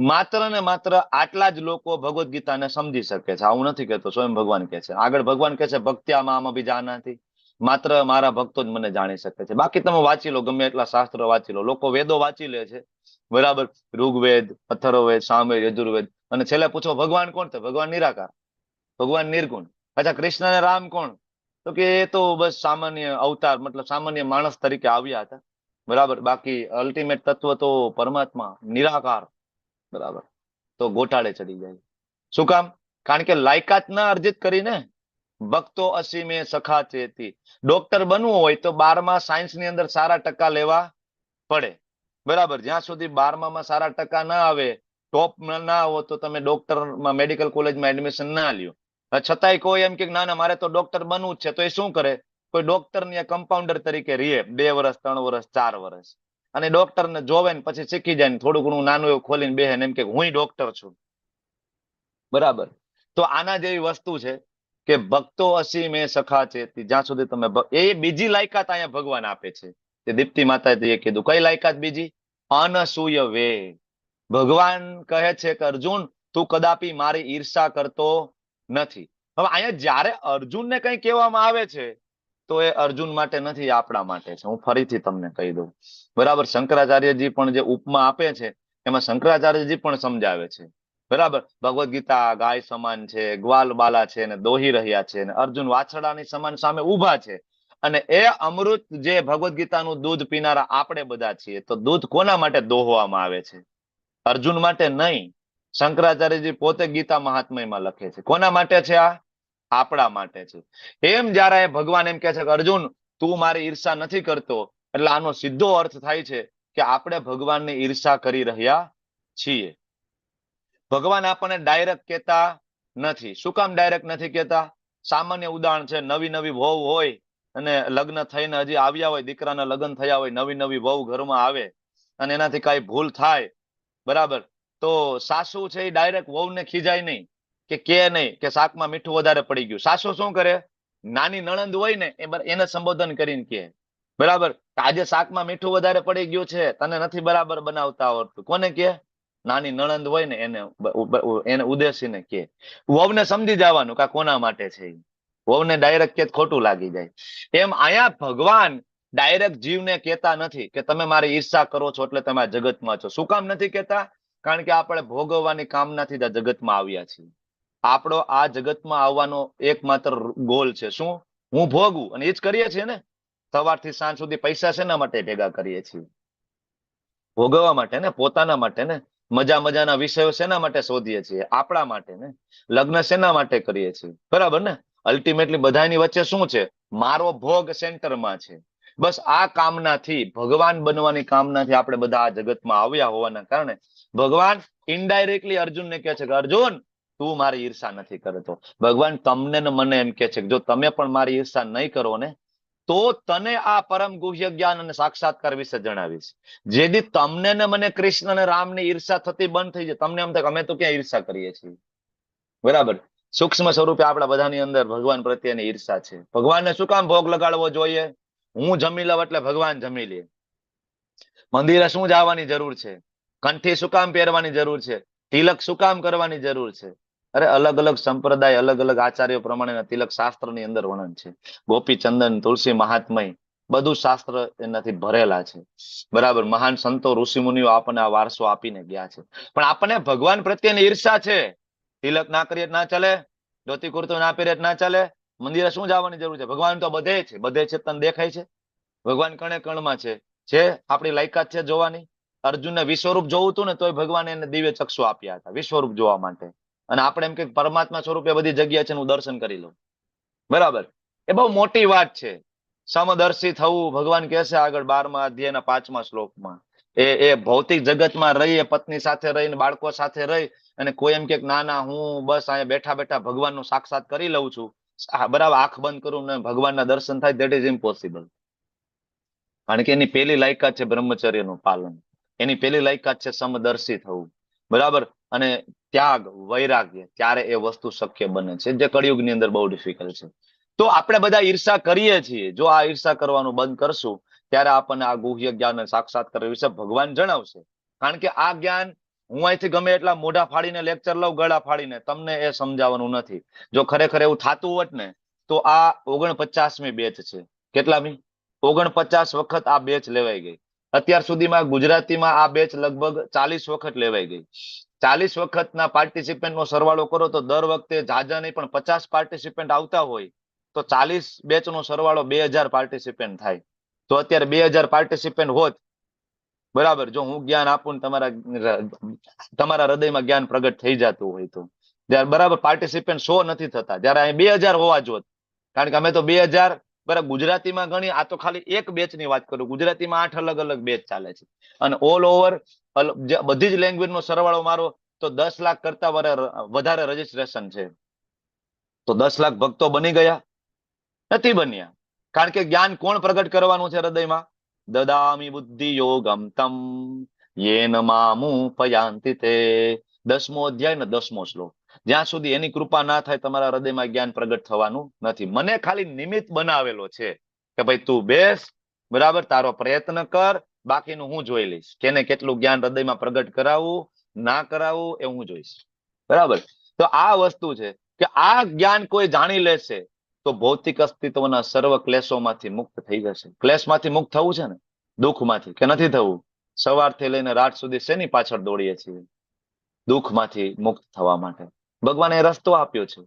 માત્ર ને માત્ર આટલા જ લોકો ભગવદ્ ગીતાને સમજી શકે છે. આવું નથી કહેતો, સ્વયં ભગવાન કહે છે. આગળ ભગવાન કહે છે ભક્ત્યા મામ અભિજાનાતિ, માત્ર મારા ભક્તો જ મને જાણી શકે છે. બાકી તમે વાંચી લો, ગમે એટલા શાસ્ત્રો વાંચી લો, લોકો વેદો વાંચી લે છે, બરાબર, ઋગ્વેદ, અથર્વવેદ, સામવેદ, યજુર્વેદ, અને છેલ્લે પૂછો ભગવાન કોણ? તો ભગવાન નિરાકાર, ભગવાન નિર્ગુણ. અચ્છા, કૃષ્ણ અને રામ કોણ? તો કે એ તો બસ સામાન્ય અવતાર, મતલબ સામાન્ય માણસ તરીકે આવ્યા હતા, બરાબર. બાકી અલ્ટિમેટ તત્વ તો પરમાત્મા નિરાકાર, બરાબર. તો ગોટાળે ચડી જાય. શું કામ? કારણ કે લાયકાત ના અર્જિત કરીને. ભક્તો અસીમે સખા ચેતી. ડોક્ટર બનવું હોય તો 12મા સાયન્સ ની અંદર સારા ટકા લેવા પડે, બરાબર. જ્યાં સુધી 12મામાં સારા ટકા ના આવે, ટોપ ના આવો, તો તમે ડોક્ટરમાં મેડિકલ કોલેજમાં એડમિશન ના લ્યો. છતાંય કોઈ એમ કે ના ના મારે તો ડોક્ટર બનવું જ છે, તો એ શું કરે? કોઈ ડોક્ટર ની કમ્પાઉન્ડર તરીકે રહે 2 વર્ષ, 3 વર્ષ, 4 વર્ષ, અને ડોક્ટર ને જોવે ને પછી શીખી જાય ને થોડું ઘણું નાનું એવું ખોલીને બેહે ને એમ કે હું ડોક્ટર છું, બરાબર. તો આના જેવી વસ્તુ છે કે ભક્તો અસીમે સખા ચેતી. જ્યાં સુધી તમે એ બીજી લાયકાત અહીંયા ભગવાન આપે છે, તે દીપ્તિ માતાજીએ કીધું. કઈ લાયકાત બીજી? અનસૂયવે. ભગવાન કહે છે કે અર્જુન, તું કદાપી મારી ઈર્ષા કરતો નથી. હવે અહીંયા જ્યારે અર્જુનને કંઈ કહેવામાં આવે છે તો એ અર્જુન માટે નથી, આપણા માટે છે. હું ફરીથી તમને કહી દઉં, બરાબર. શંકરાચાર્યજી પણ જે ઉપમા આપે છે એમાં શંકરાચાર્યજી પણ સમજાવે છે, બરાબર. ભગવદ્ ગીતા ગાય સમાન છે, ગ્વાલ બાલા છે અને દોહી રહ્યા છે, અને અર્જુન વાછરડાની સમાન સામે ઊભા છે. અને એ અમૃત જે ભગવદ્ ગીતાનું દૂધ પીનારા આપણે બધા છીએ, તો દૂધ કોના માટે દોહવામાં આવે છે? અર્જુન માટે નહીં. શંકરાચાર્યજી પોતે ગીતા મહાત્મ્યમાં લખે છે. કોના માટે છે? આ આપણા માટે છે. એમ જયારે ભગવાન એમ કહે છે કે અર્જુન, તું મારી ઈર્ષા નથી કરતો, એટલે આનો સીધો અર્થ થાય છે કે આપણે ભગવાનની ઈર્ષા કરી રહ્યા છીએ. ભગવાન આપણને ડાયરેક્ટ કહેતા નથી. શું કામ ડાયરેક્ટ નથી કહેતા? સામાન્ય ઉદાહરણ છે. નવી નવી વહુ હોય અને લગ્ન થઈને હજી આવ્યા હોય, દીકરાના લગ્ન થયા હોય, નવી નવી વહુ ઘરમાં આવે અને એનાથી કઈ ભૂલ થાય, બરાબર, તો સાસુ છે એ ડાયરેક્ટ વહુને ખીજાય નહીં કે નહીં કે શાકમાં મીઠું વધારે પડી ગયું. સાસુ શું કરે? નાની નણંદ હોય ને એને સંબોધન કરીને કહે, બરાબર, આજે શાકમાં મીઠું વધારે પડી ગયું છે, તને નથી બરાબર બનાવતા આવડતું. કોને કહે? નાની નણંદ હોય ને એને ઉદ્દેશીને કહે. વહુને સમજી જવાનું કે કોના માટે છે. વહુને ડાયરેક્ટ કે ખોટું લાગી જાય. એમ અહીંયા ભગવાન ડાયરેક્ટ જીવને કહેતા નથી કે તમે મારી ઈર્ષા કરો છો એટલે તમે આ જગતમાં છો. શું કામ નથી કહેતા? કારણ કે આપણે ભોગવવાની કામનાથી જ આ જગતમાં આવ્યા છીએ. આપણો આ જગતમાં આવવાનો એકમાત્ર ગોલ છે શું? હું ભોગવું. અને એ જ કરીએ છીએ ને. સવારથી સાંજ સુધી પૈસા શેના માટે ભેગા કરીએ છીએ? ભોગવવા માટે ને, પોતાના માટે ને. મજાના વિષયો શેના માટે શોધીએ છીએ? આપણા માટે ને. લગ્ન શેના માટે કરીએ છીએ? બરાબર ને. અલ્ટિમેટલી બધાની વચ્ચે શું છે? મારો ભોગ સેન્ટરમાં છે. બસ આ કામનાથી, ભગવાન બનવાની કામનાથી આપણે બધા આ જગતમાં આવ્યા હોવાના કારણે ભગવાન ઇનડાયરેક્ટલી અર્જુનને કહે છે કે અર્જુન, તું મારી ઈર્ષા નથી કરતો. ભગવાન તમને ને મને એમ કહે છે કે જો તમે પણ મારી ઈર્ષા નહીં કરો ને, તો તને આ પરમ ગુહ્ય જ્ઞાન અને સાક્ષાત્કાર વિશે જણાવીશ. જેથી તમને ને મને કૃષ્ણ અને રામની ઈર્ષા થતી બંધ થઈ જાય. તમને એમ થાય કે અમે તો ક્યાં ઈર્ષા કરીએ છીએ? બરાબર. સૂક્ષ્મ સ્વરૂપે આપણા બધાની અંદર ભગવાન પ્રત્યેની ઈર્ષા છે. ભગવાનને શું કામ ભોગ લગાડવો જોઈએ? હું જમી લઉં એટલે ભગવાન જમી લે. મંદિરે શું જવાની જરૂર છે? કંઠી શું કામ પહેરવાની જરૂર છે? તિલક શું કામ કરવાની જરૂર છે? અરે અલગ અલગ સંપ્રદાય, અલગ અલગ આચાર્યો પ્રમાણેના તિલક શાસ્ત્રની અંદર વર્ણન છે. ગોપી ચંદન, તુલસી મહાત્મય, બધું શાસ્ત્ર એનાથી ભરેલા છે. બરાબર. મહાન સંતો ઋષિ મુનિઓ આપણને આ વારસો આપીને ગયા છે. પણ આપણને ભગવાન પ્રત્યેની ઈર્ષા છે. તિલક ના કરીએ ના ચાલે, ધોતી કુર્તો ના પહેરે ના ચાલે, મંદિરે શું જવાની જરૂર છે? ભગવાન તો બધે છે. બધે છે તને દેખાય છે? ભગવાન કણે કણમાં છે. આપણી લાયકાત છે જોવાની? અર્જુનને વિશ્વરૂપ જોવું હતું ને તોય ભગવાને એને દિવ્ય ચક્ષુ આપ્યા હતા વિશ્વરૂપ જોવા માટે. અને આપણે એમ કે પરમાત્મા સ્વરૂપે બધી જગ્યા છે, હું દર્શન કરી લઉં. બરાબર. એ બહુ મોટી વાત છે. સમદર્શી થવું ભગવાન કહે છે આગળ 12મા અધ્યાયના 5મા શ્લોકમાં. એ ભૌતિક જગતમાં રહી, એ પત્ની સાથે રહીને બાળકો સાથે રહી અને કોઈ એમ કે ના હું બસ અહીંયા બેઠા બેઠા ભગવાનનું સાક્ષાત કરી લઉં છું, બરાબર, આંખ બંધ કરું ને ભગવાનના દર્શન થાય, ધેટ ઇઝ ઇમ્પોસિબલ. કારણ કે એની પેલી લાયકાત છે બ્રહ્મચર્યનું પાલન. એની પેલી લાયકાત છે સમદર્શી થવું. બરાબર. અને ત્યાગ, વૈરાગ્ય, ત્યારે એ વસ્તુ શક્ય બને છે, જે કળિયુગની અંદર બહુ ડિફિકલ્ટ છે. તો આપણે બધા ઈર્ષા કરીએ છીએ. જો આ ઈર્ષા કરવાનું બંધ કરશું ત્યારે આપણને આ ગુહ્ય જ્ઞાન અને સાક્ષાત્કાર વિશે ભગવાન જણાવશે. કારણ કે આ જ્ઞાન હું અહીંથી ગમે એટલા મોઢા ફાડીને લેક્ચર લઉં, ગળા ફાડીને, તમને એ સમજાવવાનું નથી. જો ખરેખર એવું થતું હોત ને તો આ 49મી બેચ છે. કેટલામી? 49 વખત આ બેચ લેવાઈ ગઈ. અત્યાર સુધીમાં ગુજરાતીમાં આ બેચ લગભગ 40 વખત લેવાઈ ગઈ. 40 વખતના પાર્ટિસિપન્ટનો સરવાળો કરો તો દર વખતે જાજા નહીં પણ 50 પાર્ટિસિપન્ટ આવતા હોય તો 40 બેચનો સરવાળો 2000 પાર્ટિસિપન્ટ થાય. તો અત્યારે 2000 પાર્ટિસિપન્ટ હોત, બરાબર, જો હું જ્ઞાન આપું ને તમારા હૃદયમાં જ્ઞાન પ્રગટ થઈ જતું હોય તો, જ્યારે બરાબર પાર્ટિસિપન્ટ 100 નથી થતા, જ્યારે અહીં 2000 હોવા જોત. કારણ કે અમે તો 2000 બરાબર ગુજરાતીમાં ગણી, આ તો ખાલી એક બેચની વાત કરું. ગુજરાતીમાં 8 અલગ અલગ બેચ ચાલે છે અને ઓલ ઓવર બધી જ લેંગ્વેજનો સરવાળો મારો તો 10 લાખ કરતા વધારે રજીસ્ટ્રેશન છે. તો 10 લાખ ભક્તો બની ગયા? નથી બન્યા. કારણ કે જ્ઞાન કોણ પ્રગટ કરવાનું છે હૃદયમાં? દદામી બુદ્ધિ યોગમ તમ યેન મામુપયાન્તિ તે. 10મો અધ્યાય ને 10મો શ્લોક. જ્યાં સુધી એની કૃપા ના થાય તમારા હૃદયમાં જ્ઞાન પ્રગટ થવાનું નથી. મને ખાલી નિમિત્ત બનાવેલો છે કે ભાઈ તું બેસ, બરાબર, તારો પ્રયત્ન કર, બાકીનું હું જોઈ લઈશ. કેને કેટલું જ્ઞાન હૃદયમાં પ્રગટ કરાવવું ના કરાવવું એ હું જોઈશ. બરાબર. તો આ વસ્તુ છે કે આ જ્ઞાન કોઈ જાણી લેશે તો ભૌતિક અસ્તિત્વના સર્વ ક્લેશોમાંથી મુક્ત થઈ જશે. ક્લેશમાંથી મુક્ત થવું છે ને, દુઃખમાંથી, કે નથી થવું? સવારથી લઈને રાત સુધી શેની પાછળ દોડીએ છીએ? દુઃખમાંથી મુક્ત થવા માટે. ભગવાને રસ્તો આપ્યો છે.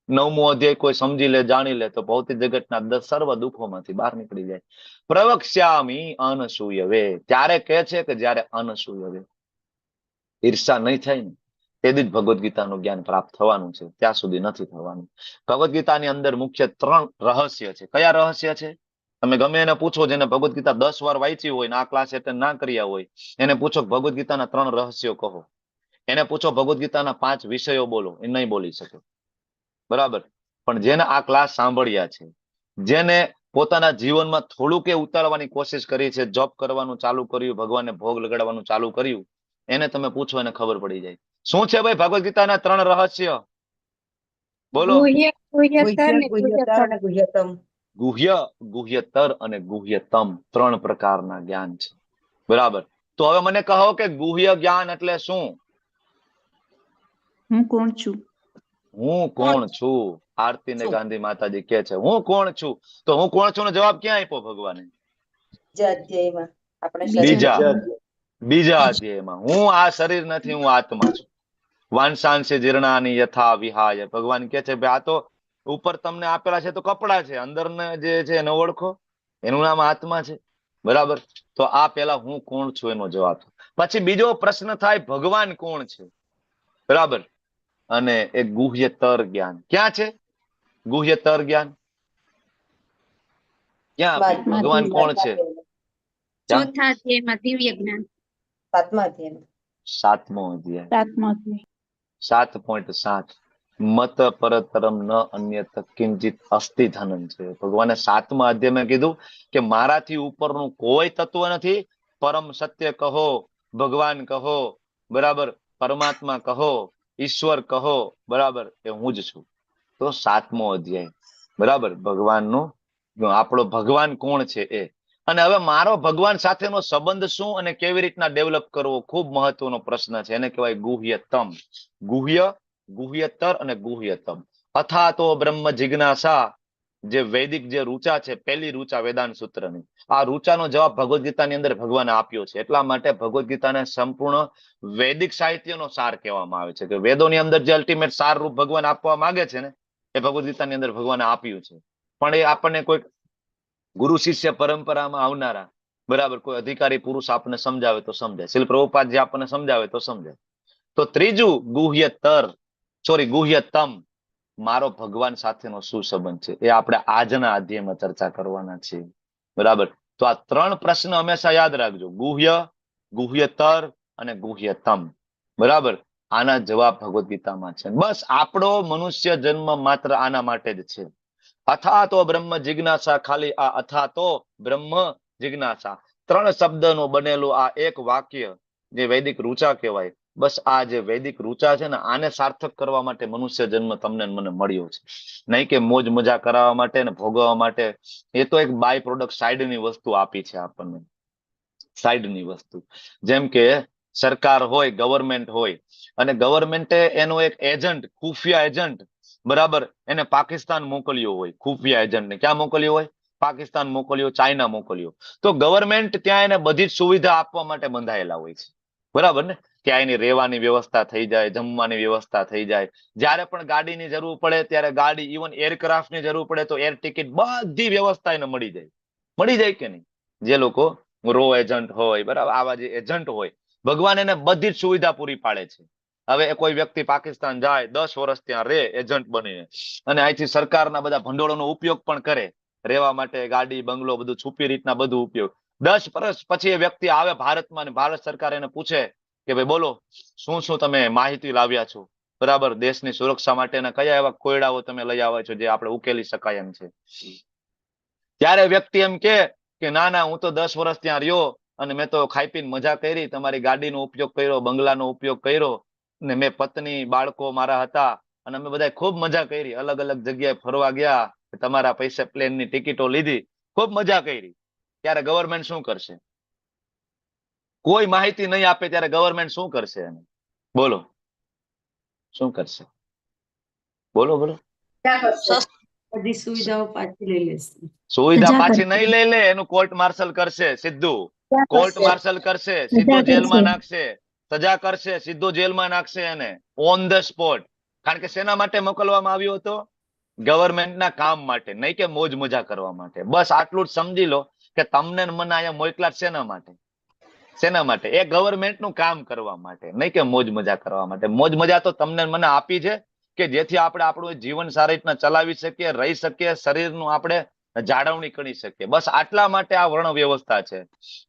9મો અધ્યાય કોઈ સમજી લે, જાણી લે તો ભૌતિક જગતના સર્વ દુઃખોમાંથી બહાર નીકળી જાય. પ્રવક્ષ્યામિ અનસૂયવે. ત્યારે કહે છે કે જ્યારે અનસૂયવે, ઈર્ષા નહીં થાય ને તેથી જ ભગવદ્ ગીતાનું જ્ઞાન પ્રાપ્ત થવાનું છે. ત્યાં સુધી નથી થવાનું. ભગવદ્ ગીતાની અંદર મુખ્ય 3 રહસ્ય છે. કયા રહસ્ય છે? તમે ગમે એને પૂછો જેને ભગવદ્ ગીતા 10 વાર વાંચી હોય ને આ ક્લાસ એટેન્ડ ના કર્યા હોય, એને પૂછો ભગવદ્ ગીતાના 3 રહસ્યો કહો. એને પૂછો ભગવદ્ ગીતાના 5 વિષયો બોલો, એ નહીં બોલી શકે. બરાબર. પણ જેને આ ક્લાસ સાંભળ્યા છે, જેને પોતાના જીવનમાં થોડુંક એ ઉતારવાની કોશિશ કરી છે, જોબ કરવાનું ચાલુ કર્યું, ભગવાનને ભોગ લગાડવાનું ચાલુ કર્યું, એને તમે પૂછો એને ખબર પડી જાય. શું છે ભાઈ ભગવદ ગીતાના 3 રહસ્ય? બોલો. ગુહ્ય, ગુહ્યતર અને ગુહ્યતમ. ગુહ્ય, ગુહ્યતર અને ગુહ્યતમ 3 પ્રકારના જ્ઞાન છે. બરાબર. તો હવે મને કહો કે ગુહ્ય જ્ઞાન એટલે શું? હું કોણ છું? હું કોણ છું? આરતી ને ગાંધી માતાજી કે છે હું કોણ છું. તો હું કોણ છું નો જવાબ ક્યાં આપ્યો ભગવાને? બીજા અધ્યાયમાં આપણે બીજા અધ્યાયમાં. હું આ શરીર નથી, હું આત્મા છું. વાંસાંશે જીર્ણાની યથા વિહાય. ભગવાન કે છે ભાઈ આ તો ઉપર તમને આપેલા છે તો કપડા છે, અંદર જે છે એને ઓળખો, એનું નામ આત્મા છે. બરાબર. તો આ પેલા હું કોણ છું એનો જવાબ. પછી બીજો પ્રશ્ન થાય ભગવાન કોણ છે? બરાબર. અને એ ગુહ્યતર જ્ઞાન ક્યાં છે? ગુહ્યતર જ્ઞાન ક્યાં આપ્યું? ભગવાન કોણ છે? ચોથા અધ્યાયમાં દિવ્ય જ્ઞાન. 7મા અધ્યાયમાં. 7મો અધ્યાય 7મો અધ્યાય. 7.7 મત પરતરમ ન અન્યત કિંચિત અસ્તિ ધનમ છે. ભગવાને 7મા અધ્યાયમાં કીધું કે મારાથી ઉપરનું કોઈ તત્વ નથી. પરમ સત્ય કહો, ભગવાન કહો, બરાબર, પરમાત્મા કહો, ઈશ્વર કહો, બરાબર, એ હું જ છું. તો 7મો અધ્યાય, બરાબર, ભગવાનનો આપણો ભગવાન કોણ છે એ. અને હવે મારો ભગવાન સાથેનો સંબંધ શું અને કેવી રીતના ડેવલપ કરવો, ખૂબ મહત્વનો પ્રશ્ન છે. એને કહેવાય ગુહ્યતમ. ગુહ્ય, ગુહ્યતર અને ગુહ્યતમ. અથા તો બ્રહ્મ જિજ્ઞાસા, જે વૈદિક જે રૂચા છે, પહેલી રૂચા વેદાંત સૂત્રની, આ રૂચાનો જવાબ ભગવદ ગીતાની અંદર ભગવાને આપ્યો છે. એટલા માટે ભગવદ ગીતાને સંપૂર્ણ વૈદિક સાહિત્યનો સાર કહેવામાં આવે છે, કે વેદોની અંદર જે અલ્ટિમેટ સાર રૂપ ભગવાન આપવા માંગે છે ને, એ ભગવદ ગીતાની અંદર ભગવાને આપ્યું છે. પણ એ આપણને કોઈ ગુરુ શિષ્ય પરંપરામાં આવનારા, બરાબર, કોઈ અધિકારી પુરુષ આપણને સમજાવે તો સમજાય, શીલ પ્રભુપાદ જે આપણને સમજાવે તો સમજાય. તો ત્રીજું ગુહ્યતમ, મારો ભગવાન સાથેનો શું સંબંધ છે, એ આપણે આજના અધ્યાયમાં ચર્ચા કરવાના છીએ. બરાબર. તો આ 3 પ્રશ્ન હંમેશા યાદ રાખજો. ગુહ્ય, ગુહ્યતર અને ગુહ્યતમ. બરાબર. આના જવાબ ભગવદ ગીતામાં છે. બસ આપણો મનુષ્ય જન્મ માત્ર આના માટે જ છે. અથા તો બ્રહ્મ જિજ્ઞાસા, ખાલી આ અથા તો બ્રહ્મ જિજ્ઞાસા 3 શબ્દનું બનેલું આ એક વાક્ય જે વૈદિક રૂચા કહેવાય. બસ આ જે વૈદિક રૂચા છે ને, આને સાર્થક કરવા માટે મનુષ્ય જન્મ તમને મને મળ્યો છે. નહીં કે મોજ મજા કરાવવા માટે ને ભોગવવા માટે. એ તો એક બાય પ્રોડક્ટ સાઈડની વસ્તુ આપી છે આપણને, સાઈડની વસ્તુ. જેમ કે સરકાર હોય, ગવર્મેન્ટ હોય, અને ગવર્મેન્ટે એનો એક એજન્ટ, ખુફિયા એજન્ટ, બરાબર, એને પાકિસ્તાન મોકલ્યો હોય. ખુફિયા એજન્ટને ક્યાં મોકલ્યો હોય? પાકિસ્તાન મોકલ્યો, ચાઇના મોકલ્યો. તો ગવર્મેન્ટ ત્યાં એને બધી જ સુવિધા આપવા માટે બંધાયેલા હોય છે. બરાબર ને? ત્યાં એની રહેવાની વ્યવસ્થા થઈ જાય, જમવાની વ્યવસ્થા થઈ જાય. જ્યારે પણ ગાડીની જરૂર પડે ત્યારે ગાડી, ઇવન એરક્રાફ્ટની જરૂર પડે તો એર ટિકિટ, બધી વ્યવસ્થા એને મળી જાય. મળી જાય કે નહીં? જે લોકો રો એજન્ટ હોય, બરાબર, આવા જે એજન્ટ હોય, ભગવાન એને બધી જ સુવિધા પૂરી પાડે છે. હવે કોઈ વ્યક્તિ પાકિસ્તાન જાય, 10 વર્ષ ત્યાં રહે એજન્ટ બનીને, અને અહીંથી સરકારના બધા ભંડોળનો ઉપયોગ પણ કરે, રહેવા માટે ગાડી, બંગલો, બધું છુપી રીતના બધું ઉપયોગ. 10 વર્ષ પછી એ વ્યક્તિ આવે ભારતમાં, અને ભારત સરકાર એને પૂછે કે ભાઈ બોલો, શું શું તમે માહિતી લાવ્યા છો, બરાબર, દેશની સુરક્ષા માટેના કયા એવા કોયડાઓ તમે લઈ આવ્યા છો જે આપણે ઉકેલી શકાય એમ છે. ત્યારે વ્યક્તિ એમ કે ના, હું તો 10 વર્ષ ત્યાં રહ્યો અને મેં તો ખાઈ પીને મજા કરી, તમારી ગાડીનો ઉપયોગ કર્યો, બંગલાનો ઉપયોગ કર્યો, ને મેં પત્ની, બાળકો મારા હતા, અને અમે બધા ખૂબ મજા કરી, અલગ અલગ જગ્યાએ ફરવા ગયા, તમારા પૈસે પ્લેનની ટિકિટો લીધી, ખૂબ મજા કરી. ત્યારે ગવર્મેન્ટ શું કરશે? કોઈ માહિતી નહીં આપે ત્યારે ગવર્મેન્ટ શું કરશે? બોલો, શું કરશે? બોલો બોલો. બધી સુવિધાઓ પાછી લઈ લેશે. સુવિધા પાછી નહીં લઈ લે, એનું કોર્ટ માર્શલ કરશે સીધું. કોર્ટ માર્શલ કરશે, સીધો જેલમાં નાખશે, સજા કરશે, સીધો જેલમાં નાખશે એને ઓન ધ સ્પોટ. કારણ કે શેના માટે મોકલવામાં આવ્યો હતો? ગવર્મેન્ટના કામ માટે, નહીં કે મોજ મજા કરવા માટે. બસ આટલું જ સમજી લો કે તમને મને અહીંયા મોકલા શેના માટે? શેના માટે? એ ગવર્મેન્ટનું કામ કરવા માટે, નહીં કે મોજ મજા કરવા માટે. મોજ મજા તો તમને મને આપી છે કે જેથી આપણે આપણું જીવન સારી રીતના ચલાવી શકીએ, રહી શકીએ, શરીરનું આપણે જાળવણી કરી શકીએ. બસ આટલા માટે આ વર્ણ વ્યવસ્થા છે.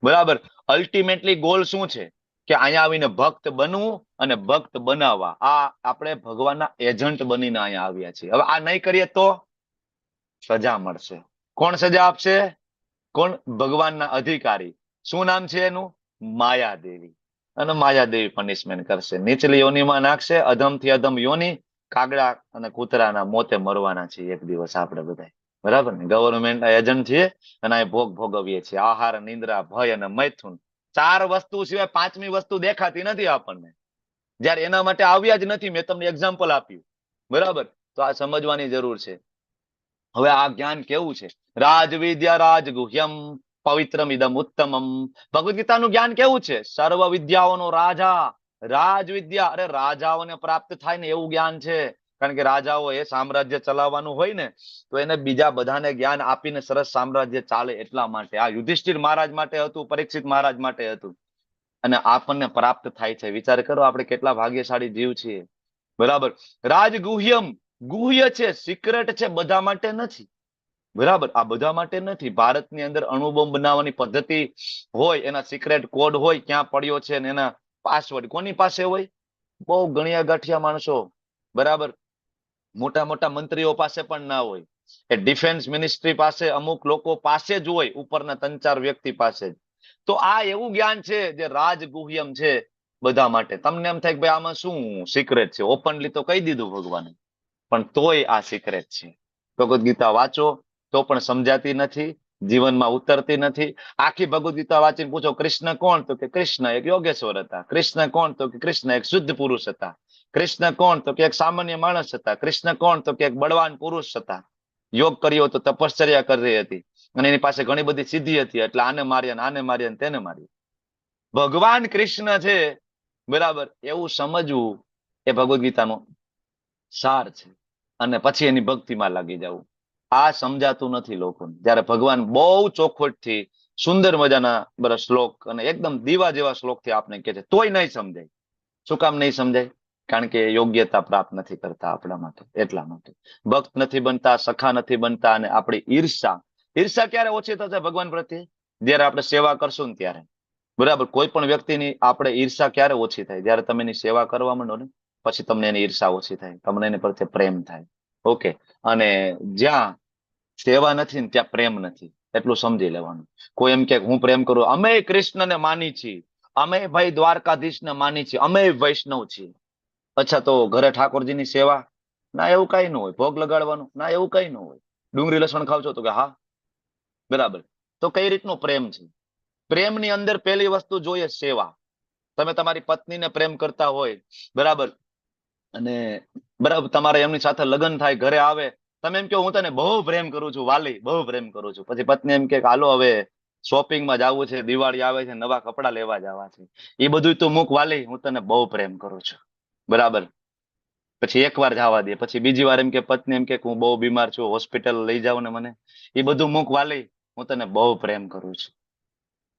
બરાબર. અલ્ટિમેટલી ગોલ શું છે? કે અહીંયા આવીને ભક્ત બનવું અને ભક્ત બનાવવા, આ આપણે ભગવાનના એજન્ટ બનીને અહીંયા આવ્યા છીએ. હવે આ નહીં કરીએ તો સજા મળશે. કોણ સજા આપશે? કોણ? ભગવાનના અધિકારી. શું નામ છે એનું? માયાદેવી. અને માયાદેવી પનિશમેન્ટ કરશે, નીચલી યોનિમાં નાખશે, અધમથી અધમ યોની. કાગડા અને કૂતરાના મોતે મરવાના છે એક દિવસ આપણે બધા, બરાબર ને? ગવર્મેન્ટ એજન્ટ છીએ અને આ ભોગ ભોગવીએ છીએ. આહાર, નિંદ્રા, ભય અને મૈથુન, 4 વસ્તુ સિવાય 5મી વસ્તુ દેખાતી નથી આપણને. જયારે એના માટે આવ્યા જ નથી. મેં તમને એક્ઝામ્પલ આપ્યું, બરાબર? તો આ સમજવાની જરૂર છે. હવે આ જ્ઞાન કેવું છે? રાજવિદ્યા રાજગુહ્યમ પવિત્રમ ઇદમ ઉત્તમમ. ભગવદ ગીતાનું જ્ઞાન કેવું છે? સર્વ વિદ્યાઓનો રાજા. રાજવિદ્યા, અરે રાજાઓને પ્રાપ્ત થાય ને એવું જ્ઞાન છે. કારણ કે રાજાઓ એ સામ્રાજ્ય ચલાવવાનું હોય ને, તો એને બીજા બધાને જ્ઞાન આપીને સરસ સામ્રાજ્ય ચાલે એટલા માટે. આ યુધિષ્ઠિર મહારાજ માટે હતું, પરીક્ષિત મહારાજ માટે હતું, અને આપણને પ્રાપ્ત થાય છે. વિચાર કરો આપણે કેટલા ભાગ્યશાળી જીવ છીએ, બરાબર? રાજગુહ્યમ, ગુહ્ય છે, સિક્રેટ છે, બધા માટે નથી, બરાબર? આ બધા માટે નથી. ભારતની અંદર અણુબોમ્બ બનાવવાની પદ્ધતિ હોય, એના સિક્રેટ કોડ હોય, ક્યાં પડ્યો છે, અને એના પાસવર્ડ કોની પાસે હોય? બહુ ગણ્યા ગાંઠિયા માણસો, બરાબર? મોટા મોટા મંત્રીઓ પાસે પણ ના હોય. એ ડિફેન્સ મિનિસ્ટ્રી પાસે, અમુક લોકો પાસે જ હોય, ઉપરના 3-4 વ્યક્તિ પાસે જ. તો આ એવું જ્ઞાન છે જે રાજગુહ્યમ છે બધા માટે. તમને એમ થાય કે ભાઈ આમાં શું સિક્રેટ છે? ઓપનલી તો કહી દીધું ભગવાને, પણ તોય આ સિક્રેટ છે. ભગવદ ગીતા વાંચો તો પણ સમજાતી નથી, જીવનમાં ઉતરતી નથી. આખી ભગવદ ગીતા વાંચીને પૂછો કૃષ્ણ કોણ? તો કે કૃષ્ણ એક યોગેશ્વર હતા. કૃષ્ણ કોણ? તો કે કૃષ્ણ એક શુદ્ધ પુરુષ હતા. કૃષ્ણ કોણ? તો કે એક સામાન્ય માણસ હતા. કૃષ્ણ કોણ? તો કે એક બળવાન પુરુષ હતા. યોગ કર્યો તો તપશ્ચર્યા કરી હતી, અને એની પાસે ઘણી બધી સિદ્ધિ હતી, એટલે આને માર્યા, આને માર્યા, તેને માર્યા. ભગવાન કૃષ્ણ છે, બરાબર? એવું સમજવું એ ભગવદ ગીતાનો સાર છે. અને પછી એની ભક્તિમાં લાગી જવું. આ સમજાતું નથી લોકોને. જયારે ભગવાન બહુ ચોખવટથી સુંદર મજાના શ્લોક અને એકદમ દીવા જેવા શ્લોકથી આપણે કહે છે, તોય નહીં સમજાય. શું કામ નહીં સમજાય? કારણ કે યોગ્યતા પ્રાપ્ત નથી કરતા આપણા માટે, એટલા માટે. ભક્ત નથી બનતા, સખા નથી બનતા. અને આપણી ઈર્ષા, ઈર્ષા ક્યારે ઓછી થશે ભગવાન પ્રત્યે? જયારે આપણે સેવા કરશું ને ત્યારે, બરાબર? કોઈ પણ વ્યક્તિની આપણે ઈર્ષા ક્યારે ઓછી થાય? જયારે તમે એની સેવા કરવા માંડો ને, પછી તમને એની ઈર્ષા ઓછી થાય, તમને એની પ્રત્યે પ્રેમ થાય. ઓકે? અને જ્યાં સેવા નથી ને ત્યાં પ્રેમ નથી, એટલું સમજી લેવાનું. કોઈ એમ કે હું પ્રેમ કરું, અમે કૃષ્ણને માની છીએ, અમે ભાઈ દ્વારકાધીશને માની છીએ, અમે વૈષ્ણવ છીએ. અચ્છા, તો ઘરે ઠાકોરજીની સેવા? ના, એવું કઈ ન હોય. ભોગ લગાડવાનું? ના, એવું કઈ ન હોય. ડુંગળી લસણ ખાવ છો? તો કે હા. બરાબર. તો કઈ રીતનો પ્રેમ છે? પ્રેમની અંદર પહેલી વસ્તુ જોઈએ સેવા. તમે તમારી પત્નીને પ્રેમ કરતા હોય, બરાબર, અને બરાબર તમારે એમની સાથે લગ્ન થાય, ઘરે આવે, તમે એમ કહો હું તને બહુ પ્રેમ કરું છું વાલી, બહુ પ્રેમ કરું છું. પછી પત્ની એમ કે હાલો હવે શોપિંગમાં જવું છે, દિવાળી આવે છે, નવા કપડા લેવા જવા છે, એ બધું તું મૂક વાલી, હું તને બહુ પ્રેમ કરું છું, બરાબર. પછી એકવાર જવા દે, પછી બીજી વાર એમ કે પત્ની એમ કે હું બહુ બીમાર છું, હોસ્પિટલ લઈ જાવ ને મને, એ બધું મૂક વાલી, હું તને બહુ પ્રેમ કરું છું.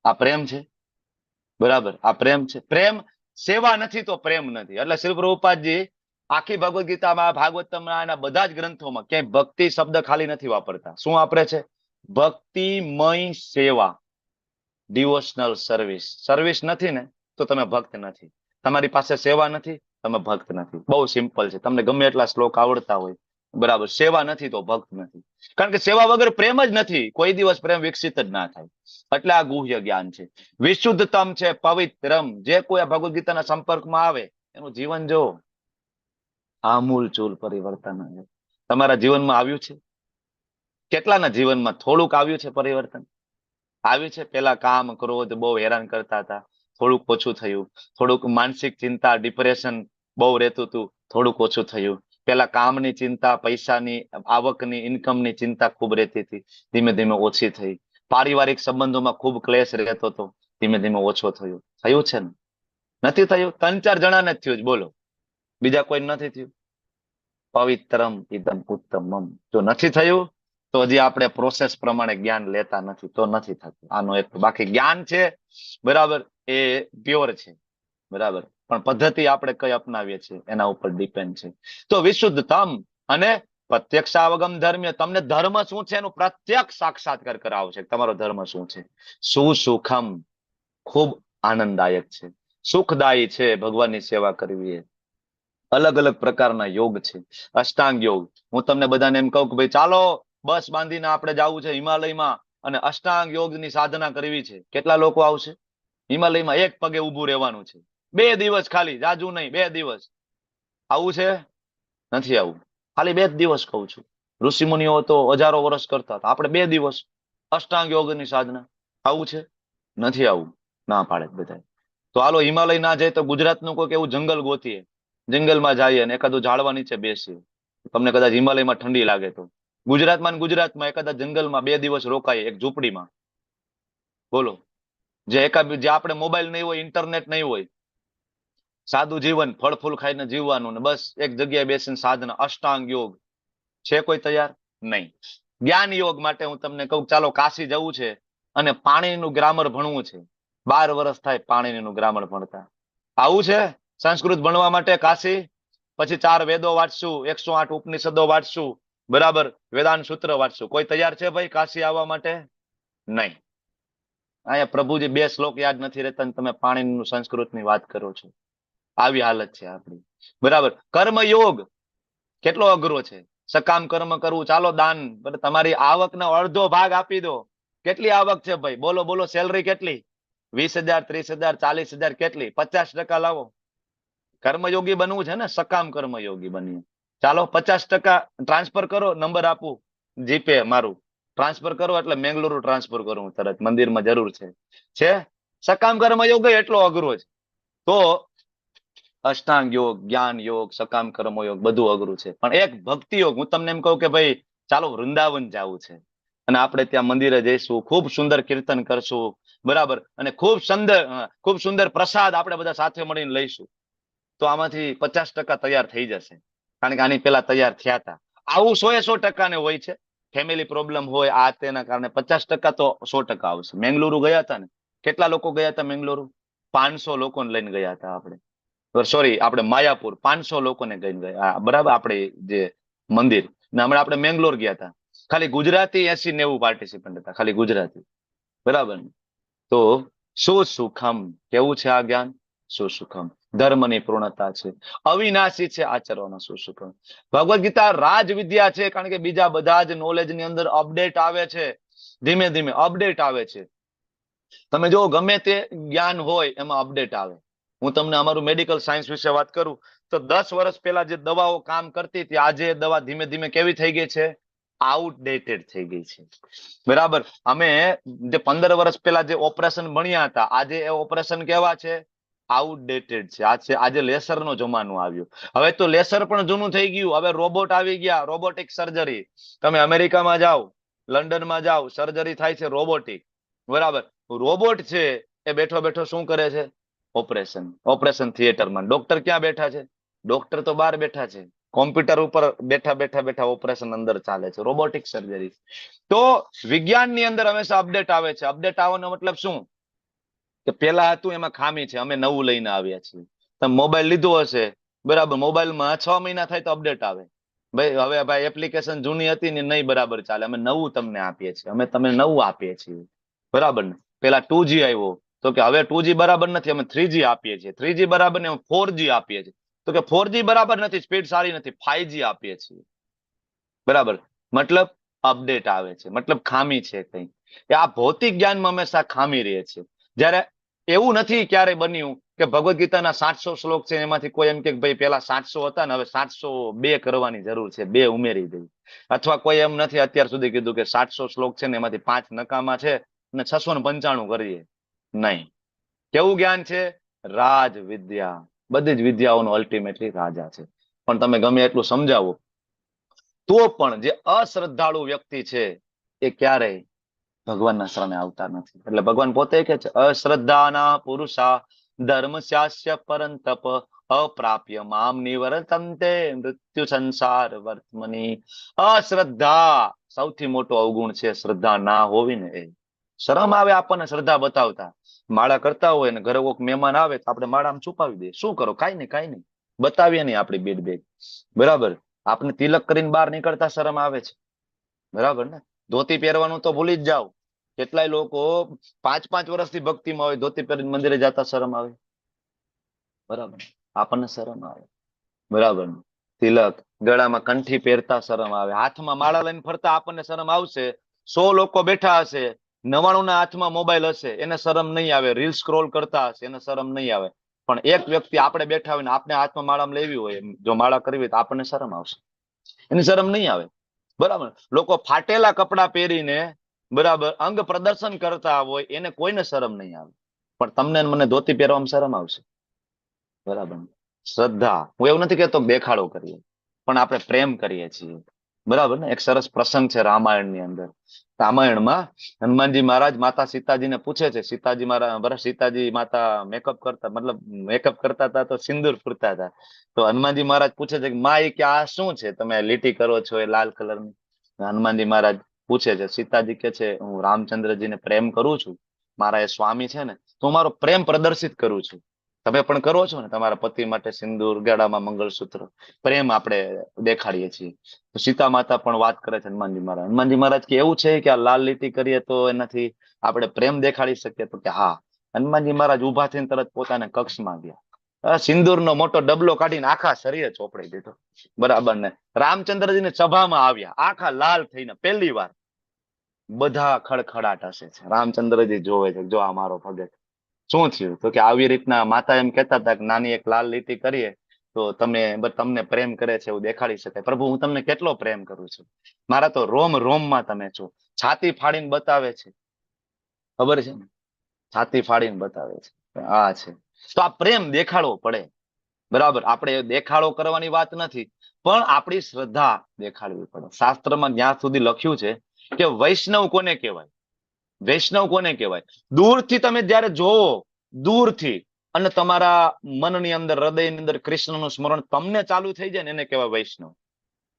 આ પ્રેમ છે? બરાબર, આ પ્રેમ છે. પ્રેમ સેવા નથી તો પ્રેમ નથી. એટલે શ્રી પ્રભુપાદજી આખી ભગવદ ગીતામાં, ભાગવતમાં, એના બધા જ ગ્રંથોમાં ક્યાંય ભક્તિ શબ્દ ખાલી નથી વાપરતા. શું વાપરે છે? ભક્તિમય સેવા, ડિવોશનલ સર્વિસ. સર્વિસ નથી ને તો તમે ભક્ત નથી. તમારી પાસે સેવા નથી, તમે ભક્ત નથી. બહુ સિમ્પલ છે. તમને ગમે એટલા શ્લોક આવડતા હોય, બરાબર, સેવા નથી તો ભક્ત નથી. કારણ કે સેવા વગર પ્રેમ જ નથી. કોઈ દિવસ પ્રેમ વિકસિત જ ના થાય. એટલે આ ગુહ્ય જ્ઞાન છે. વિશુદ્ધતમ છે, પવિત્રમ. જે કોઈ આ ભગવદ ગીતાના સંપર્કમાં આવે એનું જીવન જો આમૂલ ચૂલ પરિવર્તન આવે. તમારા જીવનમાં આવ્યું છે? કેટલાના જીવનમાં થોડુંક આવ્યું છે પરિવર્તન? આવ્યું છે? પેલા કામ ક્રોધ બહુ હેરાન કરતા હતા, થોડુંક ઓછું થયું. થોડુંક માનસિક ચિંતા, ડિપ્રેશન બહુ રહેતું હતું, થોડુંક ઓછું થયું. પેલા કામની ચિંતા, પૈસાની, આવકની, ઇન્કમની ચિંતા ખૂબ રહેતી હતી, ધીમે ધીમે ઓછી થઈ. પારિવારિક સંબંધોમાં ખૂબ ક્લેશ રહેતો હતો, ધીમે ધીમે ઓછો થયો. થયું છે ને? નથી થયું? 3-4 જણાને જ થયું જ, બોલો, બીજા કોઈ નથી થયું? પવિત્રમ ઇદમ ઉત્તમમ. જો નથી થયું તો હજી આપણે પ્રોસેસ પ્રમાણે જ્ઞાન લેતા નથી, તો નથી થતું. આનો એક બાકી જ્ઞાન છે, બરાબર, એ પ્યોર છે, બરાબર, પણ પદ્ધતિ આપણે કઈ અપનાવીએ છીએ એના ઉપર ડિપેન્ડ છે. તો વિશુદ્ધતમ અને પ્રત્યક્ષાવગમ ધર્મ્ય. તમને ધર્મ શું છે એનું પ્રત્યક્ષ સાક્ષાત્કાર કરાવશે. તમારો ધર્મ શું છે? સુસુખમ, ખૂબ આનંદદાયક છે. સુખદાયી છે ભગવાનની સેવા કરવી. એ અલગ અલગ પ્રકારના યોગ છે. અષ્ટાંગ યોગ, હું તમને બધાને એમ કહું કે ભાઈ ચાલો બસ બાંધીને આપણે જવું છે હિમાલયમાં અને અષ્ટાંગ યોગની સાધના કરવી છે. કેટલા લોકો આવશે? હિમાલયમાં એક પગે ઊભું રહેવાનું છે 2 દિવસ, ખાલી જાજુ નહીં, 2 દિવસ. આવું છે? નથી આવું. ખાલી 2 જ દિવસ કહું છું. ઋષિ મુનિઓ તો હજારો વર્ષ કરતા હતા, આપણે 2 દિવસ અષ્ટાંગ યોગની સાધના. આવું છે? નથી આવું. ના પાડે બધા. તો હાલો હિમાલય ના જાય તો ગુજરાતનું કોઈક એવું જંગલ ગોતીએ, જંગલમાં જઈએ અને એકાદું ઝાડવા નીચે બેસીએ. તમને કદાચ હિમાલયમાં ઠંડી લાગે તો ગુજરાતમાં ને ગુજરાતમાં એકાદા જંગલમાં 2 દિવસ રોકાઈએ, એક ઝૂંપડીમાં. બોલો, જે જે આપણે મોબાઈલ નહીં હોય, ઇન્ટરનેટ નહીં હોય, સાદું જીવન, ફળ ફૂલ ખાઈને જીવવાનું ને બસ એક જગ્યાએ બેસીને સાધના. અષ્ટાંગ યોગ. છે કોઈ તૈયાર? નહીં. જ્ઞાન યોગ માટે હું તમને કહું, ચાલો કાશી જવું છે અને પાણીનું ગ્રામર ભણવું છે. 12 વર્ષ થાય પાણીનું ગ્રામર ભણતા. આવું છે? સંસ્કૃત ભણવા માટે કાશી, પછી 4 વેદો વાંચશું, 108 ઉપનિષદો વાંચશું, બરાબર, વેદાંત સૂત્ર વાંચશું. કોઈ તૈયાર છે ભાઈ કાશી આવવા માટે? નહીં. અહીંયા પ્રભુજી 2 શ્લોક યાદ નથી રહેતા ને તમે પાણીનું સંસ્કૃતની વાત કરો છો. આવી હાલત છે આપણી. બરાબર. કર્મયોગ કેટલો અઘરો છે. સકામ કર્મ કરવું. ચાલો દાન, તમારી આવકનો અડધો ભાગ આપી દો. કેટલી આવક છે ભાઈ? બોલો બોલો. સેલરી કેટલી? 20,000, 30,000, 40,000, કેટલી? 50% લાવો. કર્મયોગી બનવું છે ને, સકામ કર્મયોગી બનીએ. ચાલો 50% ટ્રાન્સફર કરો. નંબર આપું, જીપે મારું ટ્રાન્સફર કરો એટલે મેંગલુરુ ટ્રાન્સફર કરું તરત. મંદિરમાં જરૂર છે. સકામ કર્મયોગ એટલો અઘરો છે. તો અષ્ટાંગ યોગ, જ્ઞાન યોગ, સકામ કર્મયોગ બધું અઘરું છે. પણ એક ભક્તિ યોગ, હું તમને એમ કહું કે ભાઈ ચાલો વૃંદાવન જવું છે અને આપણે ત્યાં મંદિરે જઈશું, ખૂબ સુંદર કીર્તન કરશું, બરાબર, અને ખૂબ સુંદર પ્રસાદ આપણે બધા સાથે મળીને લઈશું, તો આમાંથી 50% તૈયાર થઈ જશે. કારણ કે આની પેલા તૈયાર થયા હતા. આવું 100% ને હોય છે. ફેમિલી પ્રોબ્લેમ હોય, આ તેના કારણે 50% તો 100% આવશે. મેંગલુરુ ગયા હતા ને, કેટલા લોકો ગયા હતા મેંગલુરુ? 500 લોકોને લઈને ગયા હતા આપણે. સોરી, આપણે માયાપુર 500 લોકોને લઈને ગયા, બરાબર, આપણે જે મંદિર. હમણાં આપણે મેંગલોર ગયા હતા, ખાલી ગુજરાતી 80-90 પાર્ટિસિપન્ટ હતા, ખાલી ગુજરાતી. બરાબર. તો શું સુખમ, કેવું છે આ જ્ઞાન? શું સુખમ. ધર્મની પૂર્ણતા છે, અવિનાશી છે, આચરવાનો શું સુખમ. ભગવદ ગીતા રાજ વિદ્યા છે, કારણ કે બીજા બધા જ નોલેજની અંદર અપડેટ આવે છે, ધીમે ધીમે અપડેટ આવે છે. તમે જો ગમે તે જ્ઞાન હોય એમાં અપડેટ આવે. હું તમને અમારું મેડિકલ સાયન્સ વિશે વાત કરું તો 10 વર્ષ પહેલા જે દવાઓ કામ કરતી હતી, આજે દવા ધીમે ધીમે કેવી થઈ ગઈ છે? આઉટડેટેડ થઈ ગઈ છે. બરાબર. અમે જે 15 વર્ષ પહેલા જે ઓપરેશન ભણ્યા હતા, આજે એ ઓપરેશન કેવા છે? આઉટડેટેડ છે. આજે લેસરનો જમાનો આવ્યો. હવે તો લેસર પણ જૂનું થઈ ગયું. હવે રોબોટ આવી ગયા, રોબોટિક સર્જરી. તમે અમેરિકામાં જાઓ, લંડનમાં જાઓ, સર્જરી થાય છે રોબોટિક. બરાબર. રોબોટ છે એ બેઠો બેઠો શું કરે છે? ઓપરેશન થિયેટરમાં. ડોક્ટર ક્યાં બેઠા છે? ડોક્ટર તો બહાર બેઠા છે, કોમ્પ્યુટર ઉપર બેઠા ઓપરેશન અંદર ચાલે છે, રોબોટિક સર્જરી. તો વિજ્ઞાનની અંદર હંમેશા અપડેટ આવે છે. અપડેટ આવવાનો મતલબ શું? કે પેલા હતું એમાં ખામી છે, અમે નવું લઈને આવ્યા છીએ. તમે મોબાઈલ લીધો હશે, બરાબર, મોબાઈલમાં 6 મહિના થાય તો અપડેટ આવે. ભાઈ હવે ભાઈ એપ્લિકેશન જૂની હતી ને નહીં બરાબર ચાલે, અમે નવું તમને આપીએ છીએ, અમે તમને નવું આપીએ છીએ. બરાબર ને? પેલા 2G આવ્યો તો કે હવે 2G બરાબર નથી, અમે 3G આપીએ છીએ. 3G બરાબર ને, અમે 4G આપીએ છીએ. તો કે 4G બરાબર નથી, સ્પીડ સારી નથી, 5G આપીએ છીએ. બરાબર. મતલબ અપડેટ આવે છે, મતલબ ખામી છે કઈ. આ ભૌતિક જ્ઞાનમાં હંમેશા ખામી રહે છે. જ્યારે એવું નથી ક્યારે બન્યું કે ભગવદ ગીતાના 700 શ્લોક છે એમાંથી કોઈ એમ કે ભાઈ પેલા 700 હતા ને હવે 702 કરવાની જરૂર છે, 2 ઉમેરી દઈ. અથવા કોઈ એમ નથી અત્યાર સુધી કીધું કે 700 શ્લોક છે ને એમાંથી 5 નકામા છે અને 695 કરીએ. નહીં. કેવું જ્ઞાન છે? રાજ વિદ્યા. બધી જ વિદ્યાઓનો અલ્ટિમેટલી રાજા છે. પણ તમે ગમે એટલું સમજાવો તો પણ જે અશ્રદ્ધાળુ વ્યક્તિ છે એ ક્યારેય ભગવાનના શરણે આવતા નથી. એટલે ભગવાન પોતે કહે છે, અશ્રદ્ધાના પુરુષા ધર્મસ્યાસ્ય પરંતપ અપ્રાપ્ય મામ નિવર્તન્તે મૃત્યુ સંસાર વર્તમની. અશ્રદ્ધા સૌથી મોટો અવગુણ છે. શ્રદ્ધા ના હોવી ને એ. શરમ આવે આપણને શ્રદ્ધા બતાવતા. માળા કરતા હોય ને ઘરે કોઈક મહેમાન આવે તો આપણે માળામાં છુપાવી દઈએ. શું કરો? કાંઈ નહીં. બતાવીએ નહીં આપણી બેડ બેગ. બરાબર. આપણે તિલક કરીને બહાર નીકળતા શરમ આવે છે. બરાબર ને? ધોતી પહેરવાનું તો ભૂલી જ જાઓ. કેટલાય લોકો 5-5 વર્ષથી ભક્તિમાં હોય, ધોતી પહેરીને મંદિરે જતા શરમ આવે. બરાબર, આપણને શરમ આવે. બરાબર, તિલક, ગળામાં કંઠી પહેરતા શરમ આવે, હાથમાં માળા લઈને ફરતા આપણને શરમ આવશે. 100 લોકો બેઠા હશે, 99 ના હાથમાં મોબાઈલ હશે, એને શરમ નહીં આવે. રીલ સ્ક્રોલ કરતા હશે, એને શરમ નહીં આવે. પણ એક વ્યક્તિ આપણે બેઠા હોય ને આપણે હાથમાં માળામાં લેવી હોય, જો માળા કરવી હોય તો આપણને શરમ આવશે, એની શરમ નહીં આવે. બરાબર, લોકો ફાટેલા કપડા પહેરીને બરાબર અંગ પ્રદર્શન કરતા હોય, એને કોઈને શરમ નહીં આવે. પણ તમને ને મને ધોતી પહેરવામાં શરમ આવશે. બરાબર, શ્રદ્ધા, હું એવું નથી કહેતો દેખાડો કરીએ, પણ આપણે પ્રેમ કરીએ છીએ. બરાબર ને. એક સરસ પ્રસંગ છે રામાયણની અંદર. રામાયણમાં હનુમાનજી મહારાજ માતા સીતાજીને પૂછે છે, સીતાજી મારા સીતાજી માતા મેકઅપ કરતા હતા તો સિંદૂર પૂરતા હતા. તો હનુમાનજી મહારાજ પૂછે છે કે માં એ કે આ શું છે તમે લીટી કરો છો એ લાલ કલરની? હનુમાનજી મહારાજ પૂછે છે, સીતાજી કે છે હું રામચંદ્રજીને પ્રેમ કરું છું, મારા એ સ્વામી છે ને, તો હું મારો પ્રેમ પ્રદર્શિત કરું છું. તમે પણ કરો છો ને તમારા પતિ માટે સિંદૂર, ગળામાં મંગળસૂત્ર, પ્રેમ આપણે દેખાડીએ છીએ. તો સીતા માતા પણ વાત કરે છે હનુમાનજી મહારાજ. હનુમાનજી મહારાજ કે એવું છે કે આ લાલ લીટી કરીએ તો એનાથી આપણે પ્રેમ દેખાડી શકીએ? તો કે હા. હનુમાનજી મહારાજ ઉભા થઈને તરત પોતાના કક્ષમાં ગયા, સિંદૂરનો મોટો ડબલો કાઢીને આખા શરીરે ચોપડી દીધો. બરાબર ને. રામચંદ્રજીને સભામાં આવ્યા આખા લાલ થઈને પહેલી વાર. બધા ખડખડાટ હશે છે. રામચંદ્રજી જોવે છે, જો આ મારો ભગત. શું થયું? તો કે આવી રીતના માતા એમ કહેતા હતા કે નાની એક લાલ લીટી કરીએ તો તમને પ્રેમ કરે છે એવું દેખાડી શકાય. પ્રભુ, હું તમને કેટલો પ્રેમ કરું છું, મારા તો રોમ રોમમાં તમે છો. છાતી ફાડીને બતાવે છે, ખબર છે ને, છાતી ફાડીને બતાવે છે આ છે. તો આ પ્રેમ દેખાડવો પડે. બરાબર, આપણે દેખાડો કરવાની વાત નથી, પણ આપણી શ્રદ્ધા દેખાડવી પડે. શાસ્ત્રમાં જ્યાં સુધી લખ્યું છે કે વૈષ્ણવ કોને કહેવાય, વૈષ્ણવ કોને કહેવાય? દૂરથી તમે જયારે જોવો, દૂરથી, અને તમારા મનની અંદર, હૃદયની અંદર કૃષ્ણનું સ્મરણ તમને ચાલુ થઈ જાય ને, એને કહેવાય વૈષ્ણવ.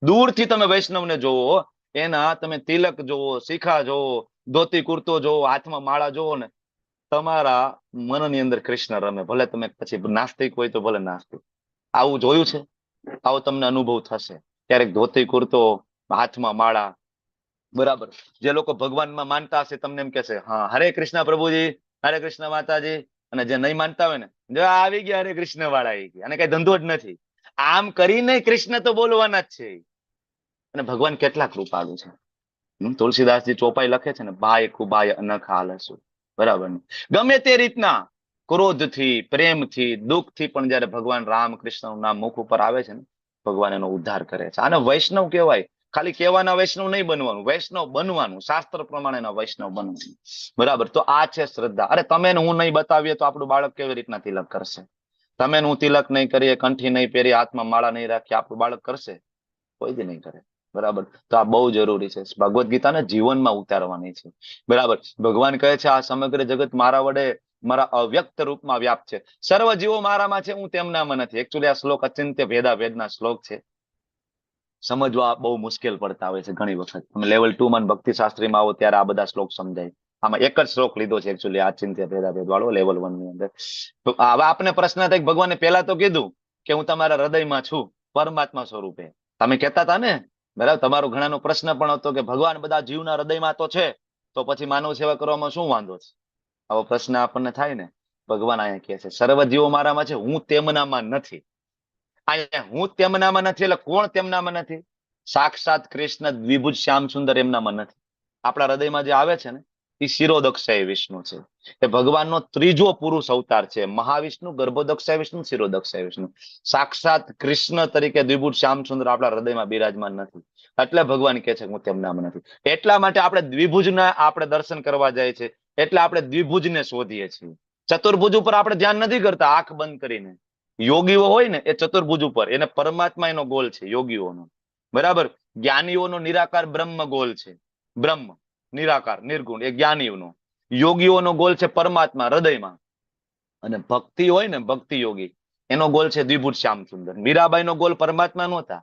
દૂરથી તમે વૈષ્ણવને જોવો, એના તમે તિલક જોવો, શિખા જોવો, ધોતી કુર્તો જોવો, હાથમાં માળા જોવો ને, તમારા મનની અંદર કૃષ્ણ રમે. ભલે તમે પછી નાસ્તિક હોય તો ભલે નાસ્તિક. આવું જોયું છે? આવો તમને અનુભવ થશે ક્યારેક. ધોતી કુર્તો, હાથમાં માળા. બરાબર, જે લોકો ભગવાનમાં માનતા હશે તમને એમ કહેશે હા હરે કૃષ્ણ પ્રભુજી, હરે કૃષ્ણ માતાજી. અને જે નહીં માનતા હોય ને, જો આવી ગયા હરે કૃષ્ણ વાળા આવી ગયા, અને કઈ ધંધો જ નથી. આમ કરીને કૃષ્ણ તો બોલવાના જ છે. અને ભગવાન કેટલા કૃપાળુ છે. તુલસીદાસજી ચોપાઈ લખે છે ને, ભાઈ કુબાય અનખ આલસુ. બરાબર ને. ગમે તે રીતના ક્રોધથી, પ્રેમથી, દુઃખથી પણ જયારે ભગવાન રામ કૃષ્ણનું નામ મુખ ઉપર આવે છે ને, ભગવાન એનો ઉદ્ધાર કરે છે. આને વૈષ્ણવ કહેવાય. ખાલી કહેવાના વૈષ્ણવ નહીં બનવાનું, વૈષ્ણવ બનવાનું, શાસ્ત્ર પ્રમાણેના વૈષ્ણવ બનવાનું. બરાબર, તો આ છે શ્રદ્ધા. અરે તમે ને હું નહીં બતાવીએ તો આપણું બાળક કેવી રીતના તિલક કરશે? તમે હું તિલક નહીં કરીએ, કંઠી નહીં પહેરીએ, હાથમાં માળા નહીં રાખીએ, આપણું બાળક કરશે? કોઈ જ નહીં કરે. બરાબર, તો આ બહુ જરૂરી છે. ભગવદ્ ગીતાને જીવનમાં ઉતારવાની છે. બરાબર, ભગવાન કહે છે આ સમગ્ર જગત મારા વડે, મારા અવ્યક્ત રૂપમાં વ્યાપ્ત છે. સર્વ જીવો મારામાં છે, હું તેમનામાં નથી. એકચ્યુઅલી આ શ્લોક અચિંત્ય ભેદા ભેદના શ્લોક છે. સમજવા બહુ મુશ્કેલ પડતા હોય છે ઘણી વખત. તમે લેવલ 2 માં ભક્તિ શાસ્ત્રીમાં આવો ત્યારે આ બધા શ્લોક સમજાય. આમાં એક જ શ્લોક લીધો છે એકચ્યુઅલી અચિંત્ય ભેદા ભેદ વાળો, લેવલ 1 ની અંદર. તો હવે આપને પ્રશ્ન થાય કે ભગવાને પહેલા તો કીધું કે હું તમારા હૃદયમાં છું, પરમાત્મા સ્વરૂપે. તમે કહેતા હતા ને, બરાબર, તમારો ઘણાનો પ્રશ્ન પણ હતો કે ભગવાન બધા જીવના હૃદયમાં તો છે, તો પછી માનવ સેવા કરવામાં શું વાંધો છે? આવો પ્રશ્ન આપણને થાય ને. ભગવાન અહીંયા કહે છે સર્વ જીવો મારામાં છે, હું તેમનામાં નથી. અહીંયા હું તેમનામાં નથી એટલે કોણ તેમનામાં નથી? સાક્ષાત કૃષ્ણ દ્વિભુજ શ્યામ સુંદર એમનામાં નથી. આપણા હૃદયમાં જે આવે છે ને, એ શિરોદક્ષય વિષ્ણુ છે. એ ભગવાનનો ત્રીજો પુરુષ અવતાર છે. મહાવિષ્ણુ, ગર્ભોદક્ષય વિષ્ણુ, શિરોદક્ષય વિષ્ણુ. સાક્ષાત કૃષ્ણ તરીકે દ્વિભુજ શ્યામ સુંદર આપણા હૃદયમાં બિરાજમાન નથી. એટલે ભગવાન કહે છે હું તેમનામાં નથી. એટલા માટે આપણે દ્વિભુજના આપણે દર્શન કરવા જાય છે, એટલે આપણે દ્વિભુજને શોધીએ છીએ. ચતુર્ભુજ ઉપર આપણે ધ્યાન નથી કરતા આંખ બંધ કરીને. યોગીઓ હોય ને એ ચતુર્ભુજ ઉપર, એને પરમાત્મા એનો ગોલ છે યોગીઓનો. બરાબર, જ્ઞાનીઓનો નિરાકાર બ્રહ્મ ગોલ છે. બ્રહ્મ નિરાકાર નિર્ગુણ એ જ્ઞાનીઓનો. યોગીઓનો ગોલ છે પરમાત્મા હૃદયમાં. અને ભક્તિ હોય ને, ભક્તિ યોગી, એનો ગોલ છે દ્વિભુજ શ્યામ સુંદર. મીરાબાઈ નો ગોલ પરમાત્મા નહોતા,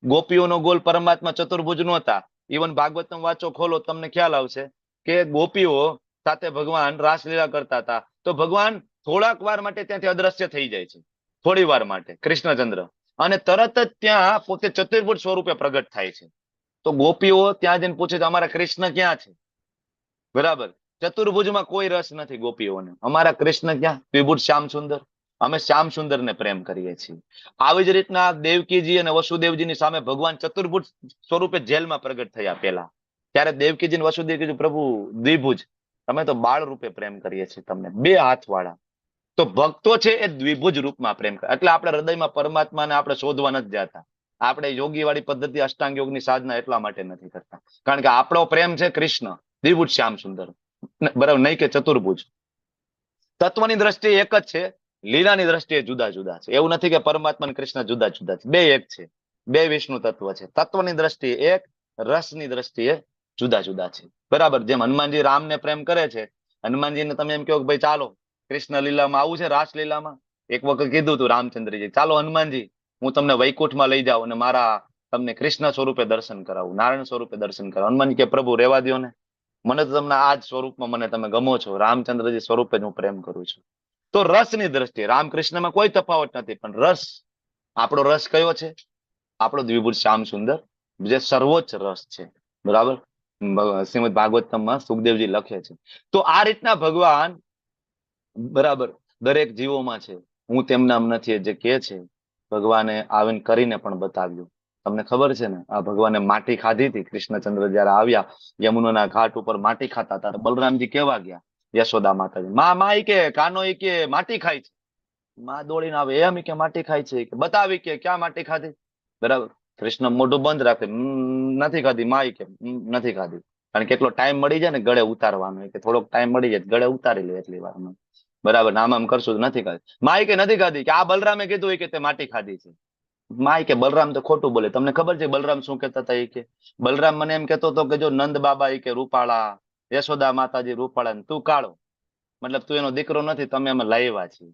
ગોપીઓનો ગોલ પરમાત્મા ચતુર્ભુજ નહોતા. ઇવન ભાગવતમ વાંચો ખોલો તમને ખ્યાલ આવશે કે ગોપીઓ સાથે ભગવાન રાસલીલા કરતા હતા, તો ભગવાન થોડાક વાર માટે ત્યાંથી અદ્રશ્ય થઈ જાય છે, થોડી વાર માટે, કૃષ્ણચંદ્ર, અને તરત જ ત્યાં પોતે ચતુર્ભુજ સ્વરૂપે પ્રગટ થાય છે. તો ગોપીઓ ત્યાં જઈને પૂછે છે અમારા કૃષ્ણ ક્યાં છે? બરાબર, ચતુર્ભુજમાં કોઈ રસ નથી ગોપીઓને. અમારા કૃષ્ણ ક્યાં? દ્વિભુજ શ્યામ સુંદર. અમે શ્યામ સુંદરને પ્રેમ કરીએ છીએ. આવી જ રીતના દેવકીજી અને વસુદેવજીની સામે ભગવાન ચતુર્ભુજ સ્વરૂપે જેલમાં પ્રગટ થયા પહેલા, ત્યારે દેવકીજી અને વસુદેવ કીધું પ્રભુ દ્વિભુજ તમે તો બાળ રૂપે પ્રેમ કરીએ છીએ તમને, 2 હાથ વાળા. તો ભક્તો છે એ દ્વિભુજ રૂપમાં પ્રેમ કરે. એટલે આપણે હૃદયમાં પરમાત્માને આપણે શોધવા નથી જતા. આપણે યોગી વાળી પદ્ધતિ અષ્ટાંગ યોગની સાધના એટલા માટે નથી કરતા, કારણ કે આપણો પ્રેમ છે કૃષ્ણ, દ્વિભુજ શ્યામ સુંદર, બરાબર, નહીં કે ચતુર્ભુજ. તત્વની દ્રષ્ટિએ એક જ છે, લીલાની દ્રષ્ટિએ જુદા જુદા છે. એવું નથી કે પરમાત્મા અને કૃષ્ણ જુદા જુદા છે, 2 એક છે, 2 વિષ્ણુ તત્વ છે. તત્વની દ્રષ્ટિએ એક, રસની દ્રષ્ટિએ જુદા જુદા છે. બરાબર. જેમ હનુમાનજી રામને પ્રેમ કરે છે, હનુમાનજીને તમે એમ કહો કે ભાઈ ચાલો કૃષ્ણ લીલામાં આવું છે, રાસલીલામાં. એક વખત કીધું હતું રામચંદ્રજી, ચાલો હનુમાનજી હું તમને વૈકુંઠમાં લઈ જાઉં અને મારા તમને કૃષ્ણ સ્વરૂપે દર્શન કરાવું, નારાયણ સ્વરૂપે દર્શન કરાવું. હનુમાનજી કે પ્રભુ રેવા દો ને, મને તો તમને આ જ સ્વરૂપમાં મને તમે ગમો છો, રામચંદ્રજી સ્વરૂપે જ હું પ્રેમ કરું છું. તો રસની દ્રષ્ટિએ રામકૃષ્ણમાં કોઈ તફાવત નથી, પણ રસ, આપણો રસ કયો છે? આપણો દ્વિભુજ શ્યામ સુંદર, જે સર્વોચ્ચ રસ છે. બરાબર. શ્રીમદ ભાગવતમમાં સુખદેવજી લખે છે. તો આ રીતના ભગવાન, બરાબર, દરેક જીવોમાં છે. હું તેમનામ નથી જે કે છે, ભગવાને આવીને કરીને પણ બતાવ્યું. તમને ખબર છે ને, આ ભગવાને માટી ખાધી હતી. કૃષ્ણચંદ્ર જયારે આવ્યા યમુનાના ઘાટ ઉપર માટી ખાતા હતા, બલરામજી કેવા ગયા યશોદા માતાજી, માં ઈ કે કાનો ઈ કે માટી ખાય છે. માં દોડીને આવે, એમ કે માટી ખાય છે, કે બતાવી કે ક્યાં માટી ખાધી. બરાબર. કૃષ્ણ મોઢું બંધ રાખે, નથી ખાધી. માં કે નથી ખાધી. કારણ કે એટલો ટાઈમ મળી જાય ને ગળે ઉતારવાનો, કે થોડોક ટાઈમ મળી જાય ગળે ઉતારી લે એટલી વારમાં. બરાબર. આમ કરશું તો નથી ખાધી. માં કે નથી ખાધી, કે આ બલરામે કીધું કે તે માટી ખાધી છે. માં કે બલરામ તો ખોટું બોલે. તમને ખબર છે બલરામ શું કહેતા હતા? એ કે બલરામ મને એમ કહેતો હતો કે જો નંદ બાબા એ કે રૂપાળા, યશોદા માતાજી રૂપાળા, તું કાળો, મતલબ તું એનો દીકરો નથી, તમે અમે લાવ્યા છીએ,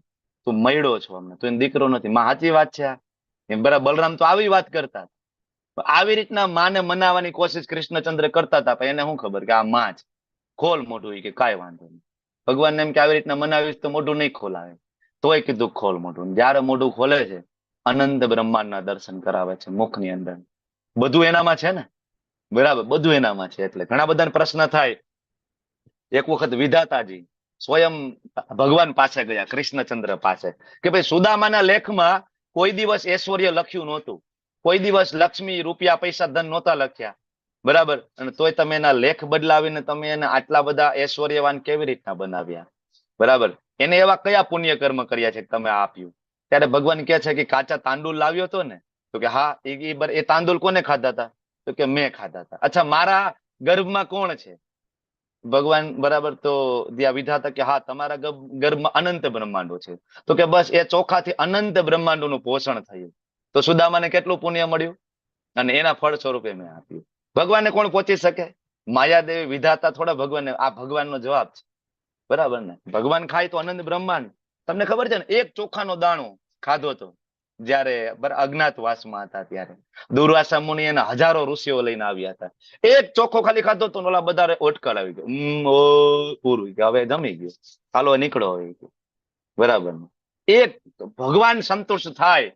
તું મયડો છો અમને, તું એનો દીકરો નથી. માં સાચી વાત છે આ. એમ બરાબર. બલરામ તો આવી વાત કરતા. આવી રીતના માને મનાવવાની કોશિશ કૃષ્ણચંદ્ર કરતા હતા, પણ એને શું ખબર કે આ માં જ ખોલ મોઢું, કે કાંઈ વાંધો નહીં. ભગવાનને એમ કે આવી રીતના મનાવીશ તો મોઢું નહીં ખોલાવે, તોય કીધું ખોલ મોઢું. જયારે મોઢું ખોલે છે, અનંત બ્રહ્માંડના દર્શન કરાવે છે મુખની અંદર. બધું એનામાં છે ને. બરાબર. બધું એનામાં છે. એટલે ઘણા બધાને પ્રશ્ન થાય. એક વખત વિધાતાજી સ્વયં ભગવાન પાસે ગયા, કૃષ્ણચંદ્ર પાસે, કે ભાઈ સુદામાના લેખમાં કોઈ દિવસ ઐશ્વર્ય લખ્યું નહોતું, કોઈ દિવસ લક્ષ્મી, રૂપિયા, પૈસા, ધન નહોતા લખ્યા. બરાબર. અને તોય તમે એના લેખ બદલાવીને તમે એને આટલા બધા ઐશ્વર્યવાન કેવી રીતના બનાવ્યા? બરાબર. એને એવા કયા પુણ્ય કર્મ કર્યા છે કે તમે આપ્યું? ત્યારે ભગવાન કહે છે કે કાચા તાંદુલ લાવ્યો હતો ને, તો કે હા. એ તાંદુલ કોને ખાધા હતા? તો કે મેં ખાધા હતા. અચ્છા, મારા ગર્ભમાં કોણ છે? ભગવાન, બરાબર. તો ત્યાં વિધાતા કે હા, તમારા ગર્ભમાં અનંત બ્રહ્માંડો છે. તો કે બસ એ ચોખાથી અનંત બ્રહ્માંડોનું પોષણ થયું. તો સુદામાને કેટલું પુણ્ય મળ્યું? અને એના ફળ સ્વરૂપે મેં આપ્યું. ભગવાનને કોણ પહોંચી શકે? માયાદેવી, વિધાતા થોડા ભગવાનને. આ ભગવાનનો જવાબ છે. બરાબર ને. ભગવાન ખાય તો અનંત બ્રહ્માંડ. તમને ખબર છે ને, એક ચોખાનો દાણો ખાધો તો જયારે અજ્ઞાતવાસમાં હતા ત્યારે દુર્વાસા મુનિ એના હજારો ઋષિઓ લઈને આવ્યા હતા. એક ચોખ્ખો ખાલી ખાધો તો ઓલા બધા ઓટકળ આવી ગયો, પૂરું, કે હવે જમી ગયું, હાલો નીકળો હવે. બરાબર. એક ભગવાન સંતુષ્ટ થાય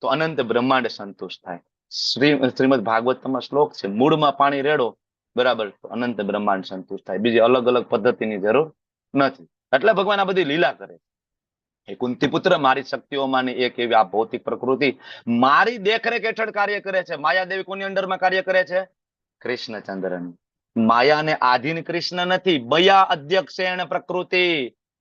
તો અનંત બ્રહ્માંડ સંતુષ્ટ થાય. શ્રીમદ ભાગવતમાં શ્લોક છે, મૂળમાં પાણી રેડો, બરાબર, તો અનંત બ્રહ્માંડ સંતુષ્ટ થાય. બીજી અલગ અલગ પદ્ધતિની જરૂર નથી. એટલે ભગવાન આ બધી લીલા કરે. એ કુંતી પુત્ર, મારી શક્તિઓમાંની એક એવી આ ભૌતિક પ્રકૃતિ મારી દેખરેખ હેઠળ કાર્ય કરે છે. માયાદેવી કોની અંડરમાં કાર્ય કરે છે? કૃષ્ણચંદ્રની. માયાને આધીન કૃષ્ણ નથી, બયા અધ્યક્ષેણ પ્રકૃતિ.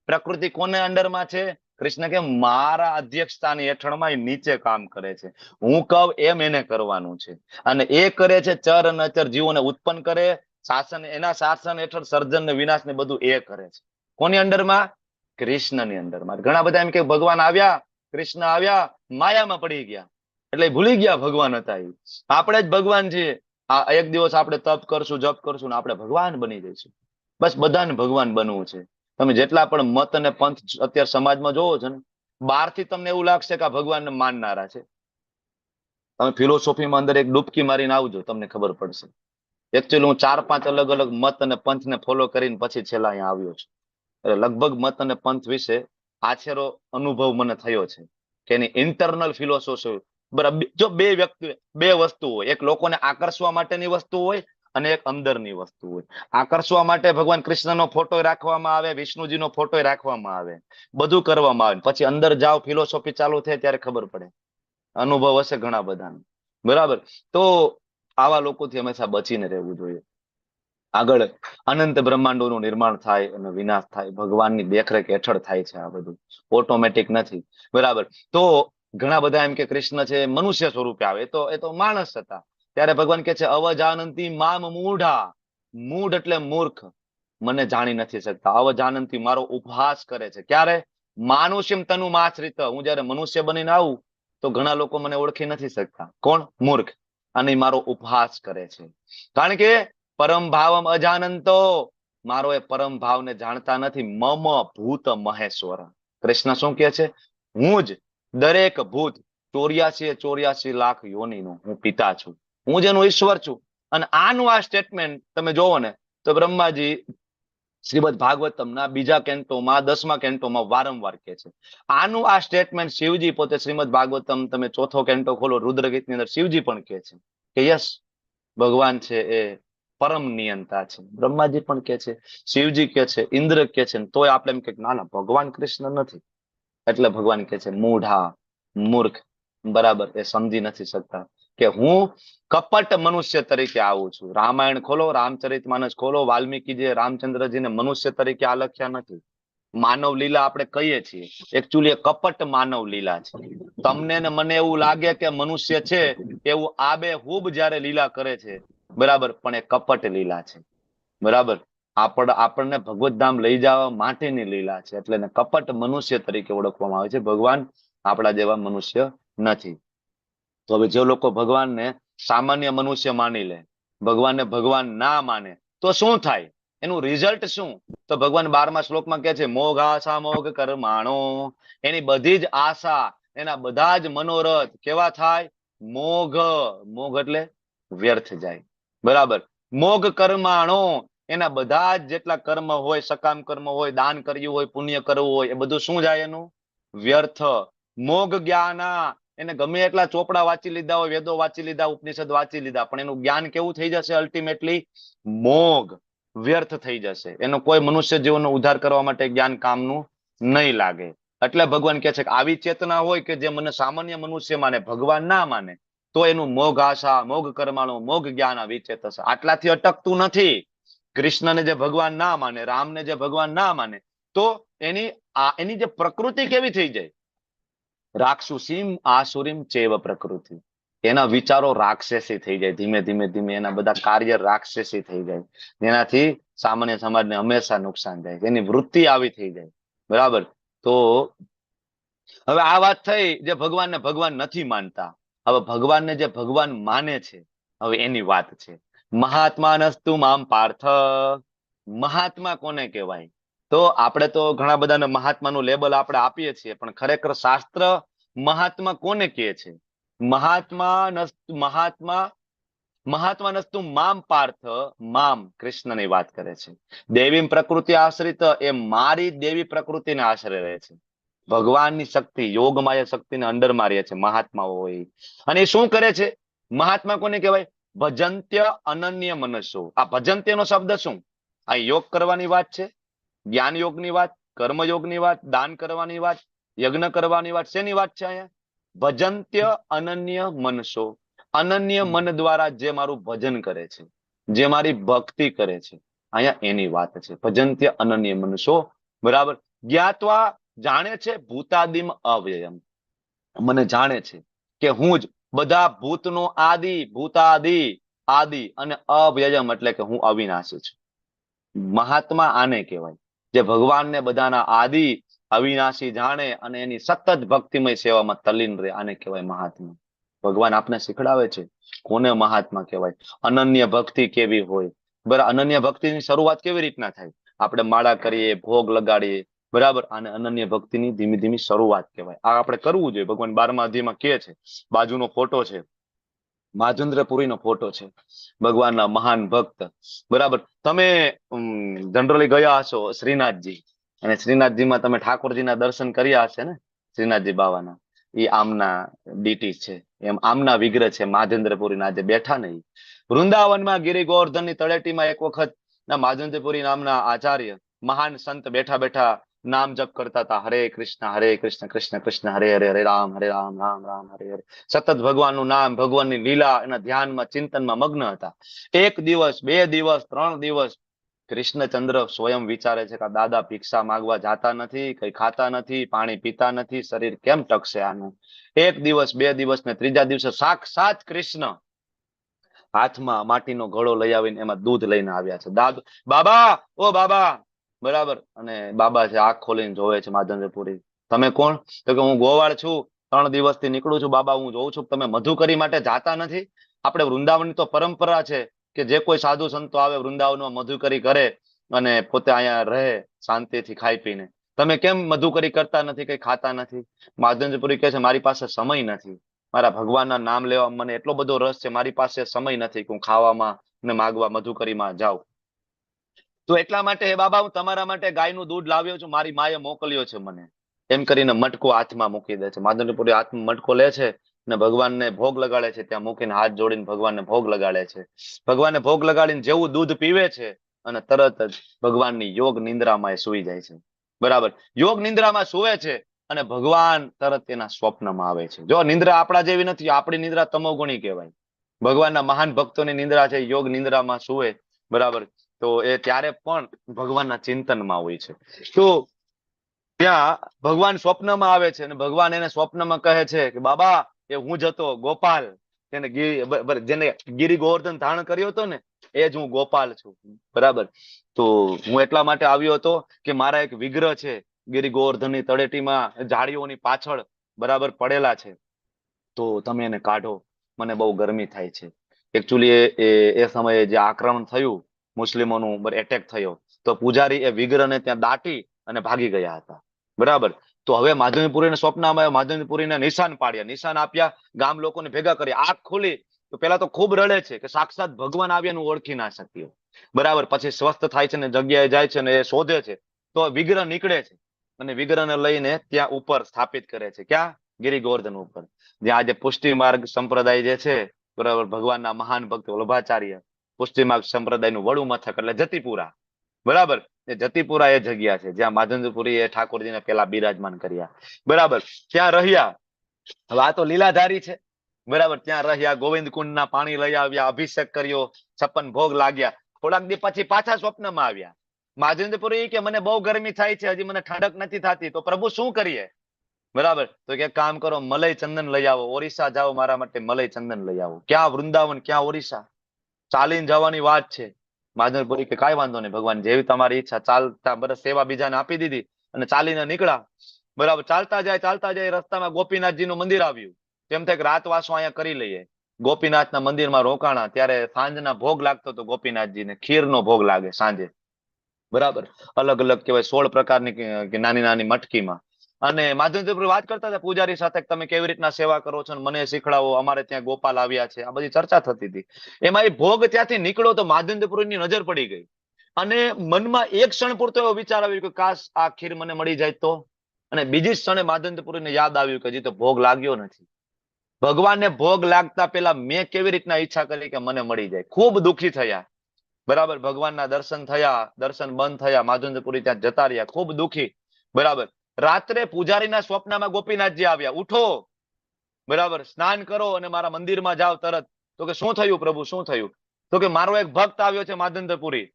પ્રકૃતિ કોને અંડરમાં છે? કૃષ્ણ કે મારા અધ્યક્ષતાની હેઠળમાં એ નીચે કામ કરે છે. હું કહું એમ એને કરવાનું છે. અને એ કરે છે ચર અને અચર જીવોને ઉત્પન્ન કરે, શાસન, એના શાસન હેઠળ સર્જન ને વિનાશ ને બધું એ કરે છે. કોની અંડરમાં? કૃષ્ણની અંદરમાં. ઘણા બધા એમ કે ભગવાન આવ્યા, કૃષ્ણ આવ્યા, માયામાં પડી ગયા, એટલે ભૂલી ગયા ભગવાન હતા. આપણે જ ભગવાન છીએ. આ એક દિવસ આપણે તપ કરશું, જપ કરશું ને આપણે ભગવાન બની જઈશું. બસ બધાને ભગવાન બનવું છે. તમે જેટલા પણ મત અને પંથ અત્યારે સમાજમાં જોવો છો ને, બહારથી તમને એવું લાગશે કે આ ભગવાનને માનનારા છે. તમે ફિલોસોફીમાં અંદર એક ડૂબકી મારીને આવજો, તમને ખબર પડશે. એકચ્યુઅલી હું 4-5 અલગ અલગ મત અને પંથને ફોલો કરીને પછી છેલ્લા અહીંયા આવ્યો છું. એટલે લગભગ મત અને પંથ વિશે આછેરો અનુભવ મને થયો છે કે એની ઇન્ટરનલ ફિલોસોફી, બરાબર. જો બે વસ્તુ હોય, એક લોકોને આકર્ષવા માટેની વસ્તુ હોય અને એક અંદરની વસ્તુ હોય. આકર્ષવા માટે ભગવાન કૃષ્ણનો ફોટો રાખવામાં આવે, વિષ્ણુજીનો ફોટો રાખવામાં આવે, બધું કરવામાં આવે. પછી અંદર જાઓ, ફિલોસોફી ચાલુ થાય ત્યારે ખબર પડે. અનુભવ હશે ઘણા બધાને, બરાબર. તો આવા લોકોથી હંમેશા બચીને રહેવું જોઈએ. આગળ અનંત બ્રહ્માંડોનું નિર્માણ થાય અને વિનાશ થાય, ભગવાનની દેખરેખ હેઠળ થાય છે. આ બધું ઓટોમેટિક નથી, બરાબર. તો ઘણા બધા એમ કે કૃષ્ણ છે મનુષ્ય સ્વરૂપે આવે, એ તો માણસ હતા. ત્યારે ભગવાન કે છે અવજાનંતી મામ મૂઢા. મૂઢ એટલે મૂર્ખ, મને જાણી નથી શકતા. અવજાનંતી મારો ઉપહાસ કરે છે. ક્યારે? માનુષ્યમ તનુ માશ્રિત, હું જયારે મનુષ્ય બનીને આવું તો ઘણા લોકો મને ઓળખી નથી શકતા. કોણ? મૂર્ખ. અને મારો ઉપહાસ કરે છે. કારણ કે પરમ ભાવમ અજાનંતો, મારો એ પરમ ભાવને જાણતા નથી. મમ ભૂત મહેશ્વર. કૃષ્ણ શું કહે છે? હું જ દરેક ભૂત 84 લાખ યોનીનો હું પિતા છું, હું જ એનો ઈશ્વર છું. અને આનું આ સ્ટેટમેન્ટ તમે જોવો ને તો બ્રહ્માજી શ્રીમદ ભાગવતમના બીજા કેન્ટોમાં 10મા કેન્ટોમાં વારંવાર કહે છે. આનું આ સ્ટેટમેન્ટ શિવજી પોતે શ્રીમદ ભાગવતમ તમે ચોથો કેન્ટો ખોલો, રુદ્રગીતની અંદર શિવજી પણ કહે છે કે યસ, ભગવાન છે એ પરમ નિયંતા છે. બ્રહ્માજી પણ કહે છે, શિવજી કહે છે, ઇન્દ્ર કહે છે. તોય આપણે એમ કે ના ના, ભગવાન કૃષ્ણ નથી. એટલે ભગવાન કહે છે મૂઢા, મૂર્ખ, બરાબર. એ સમજી નથી શકતા કે હું કપટ મનુષ્ય તરીકે આવું છું. રામાયણ ખોલો, રામચરિતમાનસ ખોલો, વાલ્મીકીજીએ રામચંદ્રજીને મનુષ્ય તરીકે આલખ્યા નથી. માનવ લીલા આપણે કહીએ છીએ, એકચ્યુઅલી કપટ માનવ લીલા છે. તમને ને મને એવું લાગે કે મનુષ્ય છે એવું આબેહૂબ જ્યારે લીલા કરે છે, બરાબર, પણ એ કપટ લીલા છે, બરાબર. આપણને ભગવત ધામ લઈ જવા માટેની લીલા છે. એટલે કપટ મનુષ્ય તરીકે ઓળખવામાં આવે છે. ભગવાન આપણા જેવા મનુષ્ય નથી. તો હવે જે લોકો ભગવાનને સામાન્ય મનુષ્ય માની લે, ભગવાનને ભગવાન ના માને, તો શું થાય? એનું રિઝલ્ટ શું? તો ભગવાન 12મા શ્લોકમાં કહે છે મોઘ આશા મોઘ કર્માણો. એની બધી જ આશા, એના બધા જ મનોરથ કેવા થાય? મોઘ. મોઘ એટલે વ્યર્થ જાય, બરાબર. મોઘ કર્માણો, એના બધા જ જેટલા કર્મ હોય, સકામ કર્મ હોય, દાન કર્યું હોય, પુણ્ય કરવું હોય, એ બધું શું જાય? એનું વ્યર્થ. મોઘ જ્ઞાના, એને ગમે એટલા ચોપડા વાંચી લીધા હોય, વેદો વાંચી લીધા, ઉપનિષદ વાંચી લીધા, પણ એનું જ્ઞાન કેવું થઈ જશે? અલ્ટિમેટલી મોઘ, વ્યર્થ થઈ જશે. એનો કોઈ મનુષ્ય જીવનનો ઉદ્ધાર કરવા માટે જ્ઞાન કામનું નહીં લાગે. એટલે ભગવાન કહે છે કે આવી ચેતના હોય કે જે મને સામાન્ય મનુષ્ય માને, ભગવાન ના માને, તો એનું મોઘ આશા, મોઘ કર્માણો, મોઘ જ્ઞાન વિચેત હશે. આટલાથી અટકતું નથી. કૃષ્ણને જે ભગવાન ના માને, રામને જે ભગવાન ના માને, તો એની જે પ્રકૃતિ કેવી થઈ જાય? રાક્ષસીમ આસુરીમ ચેવ પ્રકૃતિ. એના વિચારો રાક્ષસી થઈ જાય. ધીમે ધીમે ધીમે એના બધા કાર્ય રાક્ષસી થઈ જાય, જેનાથી સામાન્ય સમાજને હંમેશા નુકસાન થાય. એની વૃત્તિ આવી થઈ જાય, બરાબર. તો હવે આ વાત થઈ જે ભગવાનને ભગવાન નથી માનતા. હવે ભગવાનને જે ભગવાન માને છે, હવે એની વાત છે. મહાત્મા નસ્તુ મામ પાર્થ. મહાત્મા કોને કહેવાય? તો આપણે તો ઘણા બધાને મહાત્માનું લેબલ આપણે આપીએ છીએ, પણ ખરેખર શાસ્ત્ર મહાત્મા કોને કહે છે? મહાત્મા નસ્તુ મામ પાર્થ. મામ કૃષ્ણની વાત કરે છે. દેવી પ્રકૃતિ આશ્રિત, એ મારી દેવી પ્રકૃતિને આશરે રહે છે. ભગવાનની શક્તિ, યોગમાય શક્તિને અંડરમાં રહે છે મહાત્માઓ હોય. અને એ શું કરે છે? મહાત્મા કોને કહેવાય? ભજંત્ય અનન્ય મનસો. આ ભજંત્યનો શબ્દ શું? આ યોગ કરવાની વાત છે, જ્ઞાન યોગની વાત, કર્મયોગની વાત, દાન કરવાની વાત, યજ્ઞ કરવાની વાત. શેની વાત છે અહીંયા? ભજંત્ય અનન્ય મનસો. અનન્ય મન દ્વારા જે મારું ભજન કરે છે, જે મારી ભક્તિ કરે છે, અહીંયા એની વાત છે. ભજંત્ય અનન્ય મનસો, બરાબર. જ્ઞાત્વા, જાણે છે, ભૂતાદિમ અવ્યયમ, મને જાણે છે કે હું જ બધા ભૂતનો આદિ, ભૂતાદિ આદિ, અને અવ્યયમ એટલે કે હું અવિનાશી છું. મહાત્મા આને કહેવાય, જે ભગવાનને બધાના આદિ અવિનાશી જાણે અને એની સતત ભક્તિમય સેવામાં તલ્લીન રહે, આને કહેવાય મહાત્મા. ભગવાન આપને શીખડાવે છે કોને મહાત્મા કહેવાય, અનન્ય ભક્તિ કેવી હોય. બરાબર. અનન્ય ભક્તિની શરૂઆત કેવી રીતના થાય? આપણે માળા કરીએ, ભોગ લગાડીએ, બરાબર. અને અનન્ય ભક્તિની ધીમી ધીમી શરૂઆત કહેવાય. આ આપણે કરવું જોઈએ. ભગવાન 12મા અધ્યાયમાં કહે છે, બાજુનો ફોટો છે, માધુંદ્રપુરીનો ફોટો છે, ભગવાનના મહાન ભક્ત, બરાબર. તમે જનરલી ગયા હશો શ્રીનાથજી, અને શ્રીનાથજીમાં તમે ઠાકોરજીના દર્શન કર્યા હશે ને, શ્રીનાથજી બાવાના. એ આમના ડીટી છે, એમ આમના વિગ્રહ છે માધેન્દ્રપુરીના આજે બેઠા નહીં. વૃંદાવનમાં ગિરી ગોવર્ધનની તળેટીમાં એક વખત માધેન્દ્રપુરી નામના આચાર્ય મહાન સંત બેઠા બેઠા નામ જપ કરતા હતા. હરે કૃષ્ણ કૃષ્ણ કૃષ્ણ હરે હરે, હરે રામ રામ રામ હરે હરે. સતત ભગવાનનું નામ, ભગવાનની લીલા એના ધ્યાનમાં, ચિંતનમાં મગ્ન હતા. 1 દિવસ, 2 દિવસ, 3 દિવસ કૃષ્ણચંદ્ર સ્વયં વિચારે છે કે દાદા ભિક્ષા માંગવા જાતા નથી, કઈ ખાતા નથી, પાણી પીતા નથી, શરીર કેમ ટકશે આનું. 1 દિવસ, 2 દિવસ ને 3જા દિવસે સાક્ષાત કૃષ્ણ હાથમાં માટીનો ઘડો લઈ આવીને એમાં દૂધ લઈને આવ્યા છે. બાબા, ઓ બાબા, બરાબર. અને બાબા છે આંખ ખોલીને જોવે છે માધેન્દ્રપુરી. તમે કોણ? તો કે હું ગોવાળ છું, 3 દિવસથી નીકળું છું. બાબા, હું જોઉં છું તમે મધુકરી માટે જાતા નથી. આપણે વૃંદાવનની તો પરંપરા છે કે જે કોઈ સાધુ સંતો આવે વૃંદાવનમાં મધુકરી કરે અને પોતે અહીંયા રહે શાંતિથી ખાઈ પીને. તમે કેમ મધુકરી કરતા નથી, કઈ ખાતા નથી? માધેન્દ્રપુરી કહે છે મારી પાસે સમય નથી. મારા ભગવાનના નામ લેવા મને એટલો બધો રસ છે, મારી પાસે સમય નથી કે હું ખાવામાં ને માગવા મધુકરીમાં જાઉં. તો એટલા માટે હે બાબા, હું તમારા માટે ગાયનું દૂધ લાવ્યો છું, મારી માએ મોકલ્યો છે મને. એમ કરીને મટકો હાથમાં મૂકી દે છે. માધેન્દ્રપુરી હાથમાં મટકો લે છે ને ભગવાનને ભોગ લગાડે છે. ત્યાં મૂકીને હાથ જોડીને ભગવાનને ભોગ લગાડે છે. ભગવાનને ભોગ લગાડીને જેવું દૂધ પીવે છે અને તરત જ ભગવાનની યોગ નિંદ્રામાં એ સુઈ જાય છે. બરાબર. યોગ નિંદ્રામાં સુવે છે અને ભગવાન તરત એના સ્વપ્નમાં આવે છે. જો નિંદ્રા આપણા જેવી નથી, આપણી નિંદ્રા તમોગુણી કહેવાય. ભગવાનના મહાન ભક્તોની નિંદ્રા છે યોગ નિંદ્રામાં સુવે. બરાબર. તો એ ત્યારે પણ ભગવાનના ચિંતનમાં હોય છે. તો ત્યાં ભગવાન સ્વપ્નમાં આવે છે અને ભગવાન એને સ્વપ્નમાં કહે છે કે બાબા, એ હું જ હતો ગોપાલ, જેને ગિરી ગોવર્ધન ધારણ કર્યો હતો ને, એ જ હું ગોપાલ છું. બરાબર. તો હું એટલા માટે આવ્યો હતો કે મારા એક વિગ્રહ છે ગિરી ગોવર્ધનની તળેટીમાં ઝાડીઓની પાછળ બરાબર પડેલા છે, તો તમે એને કાઢો, મને બહુ ગરમી થાય છે. એકચ્યુઅલી એ સમયે જે આક્રમણ થયું મુસ્લિમોનું, એટેક થયો, તો પૂજારી એ વિગ્રહને ત્યાં દાટી અને ભાગી ગયા હતા. બરાબર. તો હવે માધેન્દ્રપુરીને સ્વપ્નમાં આવ્યા, માધેન્દ્રપુરીને નિશાન પાડ્યા, નિશાન આપ્યા, ગામ લોકોને ભેગા કર્યા. આંખ ખુલી તો પેલા તો ખૂબ રડે છે કે સાક્ષાત ભગવાન આવ્યાનું ઓળખી ના શક્યો. બરાબર. પછી સ્વસ્થ થાય છે ને જગ્યાએ જાય છે ને એ શોધે છે તો વિગ્રહ નીકળે છે અને વિગ્રહને લઈને ત્યાં ઉપર સ્થાપિત કરે છે. ક્યાં? ગિરી ગોવર્ધન ઉપર. જ્યાં આજે પુષ્ટિ માર્ગ સંપ્રદાય જે છે, બરાબર, ભગવાનના મહાન ભક્ત વલ્લભાચાર્ય પુષ્ટિ માર્ગ સંપ્રદાયનું વડું મથક એટલે જતીપુરા. બરાબર. એ જતીપુરા એ જગ્યા છે જ્યાં માધેન્દ્રપુરી એ ઠાકોરજીને પેલા બિરાજમાન કર્યા. બરાબર. ત્યાં રહ્યા. હવે આ તો લીલાધારી છે. બરાબર. ત્યાં રહ્યા, ગોવિંદ કુંડના પાણી લઈ આવ્યા, અભિષેક કર્યો, 56 ભોગ લાગ્યા. થોડાક દી પછી પાછા સ્વપ્નમાં આવ્યા. માધેન્દ્રપુરી કે મને બહુ ગરમી થાય છે, હજી મને ઠંડક નથી થતી, તો પ્રભુ શું કરીએ? બરાબર. તો કે કામ કરો, મલય ચંદન લઈ આવો, ઓરિસ્સા જાઓ, મારા માટે મલય ચંદન લઈ આવો. ક્યાં વૃંદાવન, ક્યાં ઓરિસ્સા? ચાલીને જવાની વાત છે. માધેન્દ્રપુરી કે કાંઈ વાંધો નહીં ભગવાન, જેવી તમારી ઈચ્છા. ચાલતા બરસ સેવા બીજાને આપી દીધી અને ચાલીને નીકળ્યા. બરાબર. ચાલતા જાય રસ્તામાં ગોપીનાથજીનું મંદિર આવ્યું. તેમ થાય કે રાતવાસો અહીંયા કરી લઈએ. ગોપીનાથના મંદિરમાં રોકાણા. ત્યારે સાંજના ભોગ લાગતો હતો ગોપીનાથજીને, ખીરનો ભોગ લાગે સાંજે. બરાબર. અલગ અલગ કહેવાય 16 પ્રકારની નાની નાની મટકીમાં. અને માધેન્દ્રપુરી વાત કરતા હતા પૂજારી સાથે, તમે કેવી રીતના સેવા કરો છો, મને શીખડાવો, અમારે ત્યાં ગોપાલ આવ્યા છે, આ બધી ચર્ચા થતી હતી. એમાં એ ભોગ ત્યાંથી નીકળ્યો તો માધેન્દ્રપુરીની નજર પડી ગઈ અને મનમાં એક ક્ષણ પૂરતો એવો વિચાર આવ્યો કે કાશ આ ખીર મને મળી જાય તો. અને બીજી ક્ષણે માધેન્દ્રપુરીને યાદ આવ્યું કે હજી તો ભોગ લાગ્યો નથી. ભગવાનને ભોગ લાગતા પહેલા મેં કેવી રીતના ઈચ્છા કરી કે મને મળી જાય. ખૂબ દુઃખી થયા. બરાબર. ભગવાનના દર્શન થયા, દર્શન બંધ થયા, માધેન્દ્રપુરી ત્યાં જતા રહ્યા, ખૂબ દુઃખી. બરાબર. રાત્રે પૂજારીના સ્વપ્નમાં ગોપીનાથજી આવ્યા, ઉઠો, બરાબર, સ્નાન કરો અને મારા મંદિરમાં જાઓ તરત. તો કે શું થયું પ્રભુ, શું થયું? તો કે મારો એક ભક્ત આવ્યો છે માધેન્દ્રપુરી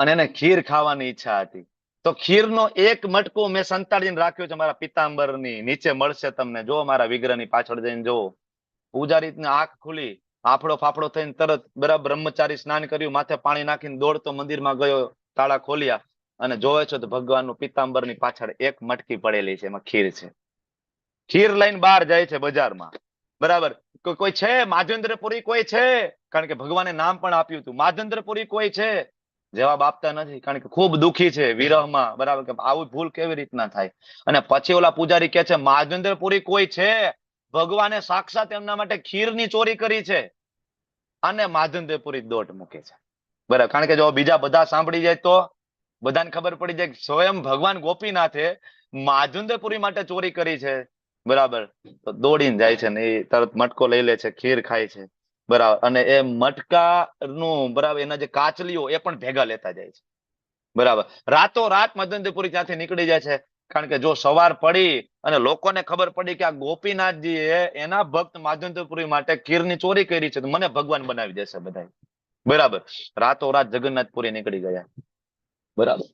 અને એને ખીર ખાવાની ઈચ્છા હતી. તો ખીરનો એક મટકો મેં સંતાડીને રાખ્યો છે મારા પિતાંબરની નીચે, મળશે તમને. જો મારા વિગ્રહની પાછળ જઈને જો. પૂજારીને આંખ ખુલી, આફડો ફાફડો થઈને તરત બરાબર બ્રહ્મચારી સ્નાન કર્યું, માથે પાણી નાખીને દોડતો મંદિરમાં ગયો, તાળા ખોલ્યા અને જોવે છે તો ભગવાનનું પિતાંબરની પાછળ એક મટકી પડેલી છે, એમાં ખીર છે. ખીર લઈને બહાર જાય છે બજારમાં. બરાબર. કોઈ છે માધેન્દ્રપુરી? કોઈ છે? કારણ કે ભગવાને નામ પણ આપ્યું હતું, માધેન્દ્રપુરી કોઈ છે? જવાબ આપતા નથી, કારણ કે ખૂબ દુઃખી છે વિરહમાં. બરાબર. કે આવું ભૂલ કેવી રીતના થાય? અને પછી ઓલા પૂજારી કહે છે માધેન્દ્રપુરી કોઈ છે? ભગવાને સાક્ષાત એમના માટે ખીરની ચોરી કરી છે. અને માધેન્દ્રપુરી દોટ મૂકે છે. બરાબર. કારણ કે જો બીજા બધા સાંભળી જાય તો બધાને ખબર પડી જાય સ્વયં ભગવાન ગોપીનાથે માધેન્દ્રપુરી માટે ચોરી કરી છે. બરાબર, તો દોડીને જાય છે ને એ તરત મટકો લઈ લે છે, ખીર ખાય છે, બરાબર, અને એ મટકા નું બરાબર એના જે કાચલીઓ એ પણ ભેગા લેતા જાય છે, બરાબર. રાતોરાત મદનપુરી ત્યાંથી નીકળી જાય છે, કારણ કે જો સવાર પડી અને લોકોને ખબર પડી કે આ ગોપીનાથજી એ એના ભક્ત માધવપુરી માટે ખીરની ચોરી કરી છે, તો મને ભગવાન બનાવી દેશે બધા, બરાબર. રાતોરાત જગન્નાથપુરી નીકળી ગયા, બરાબર.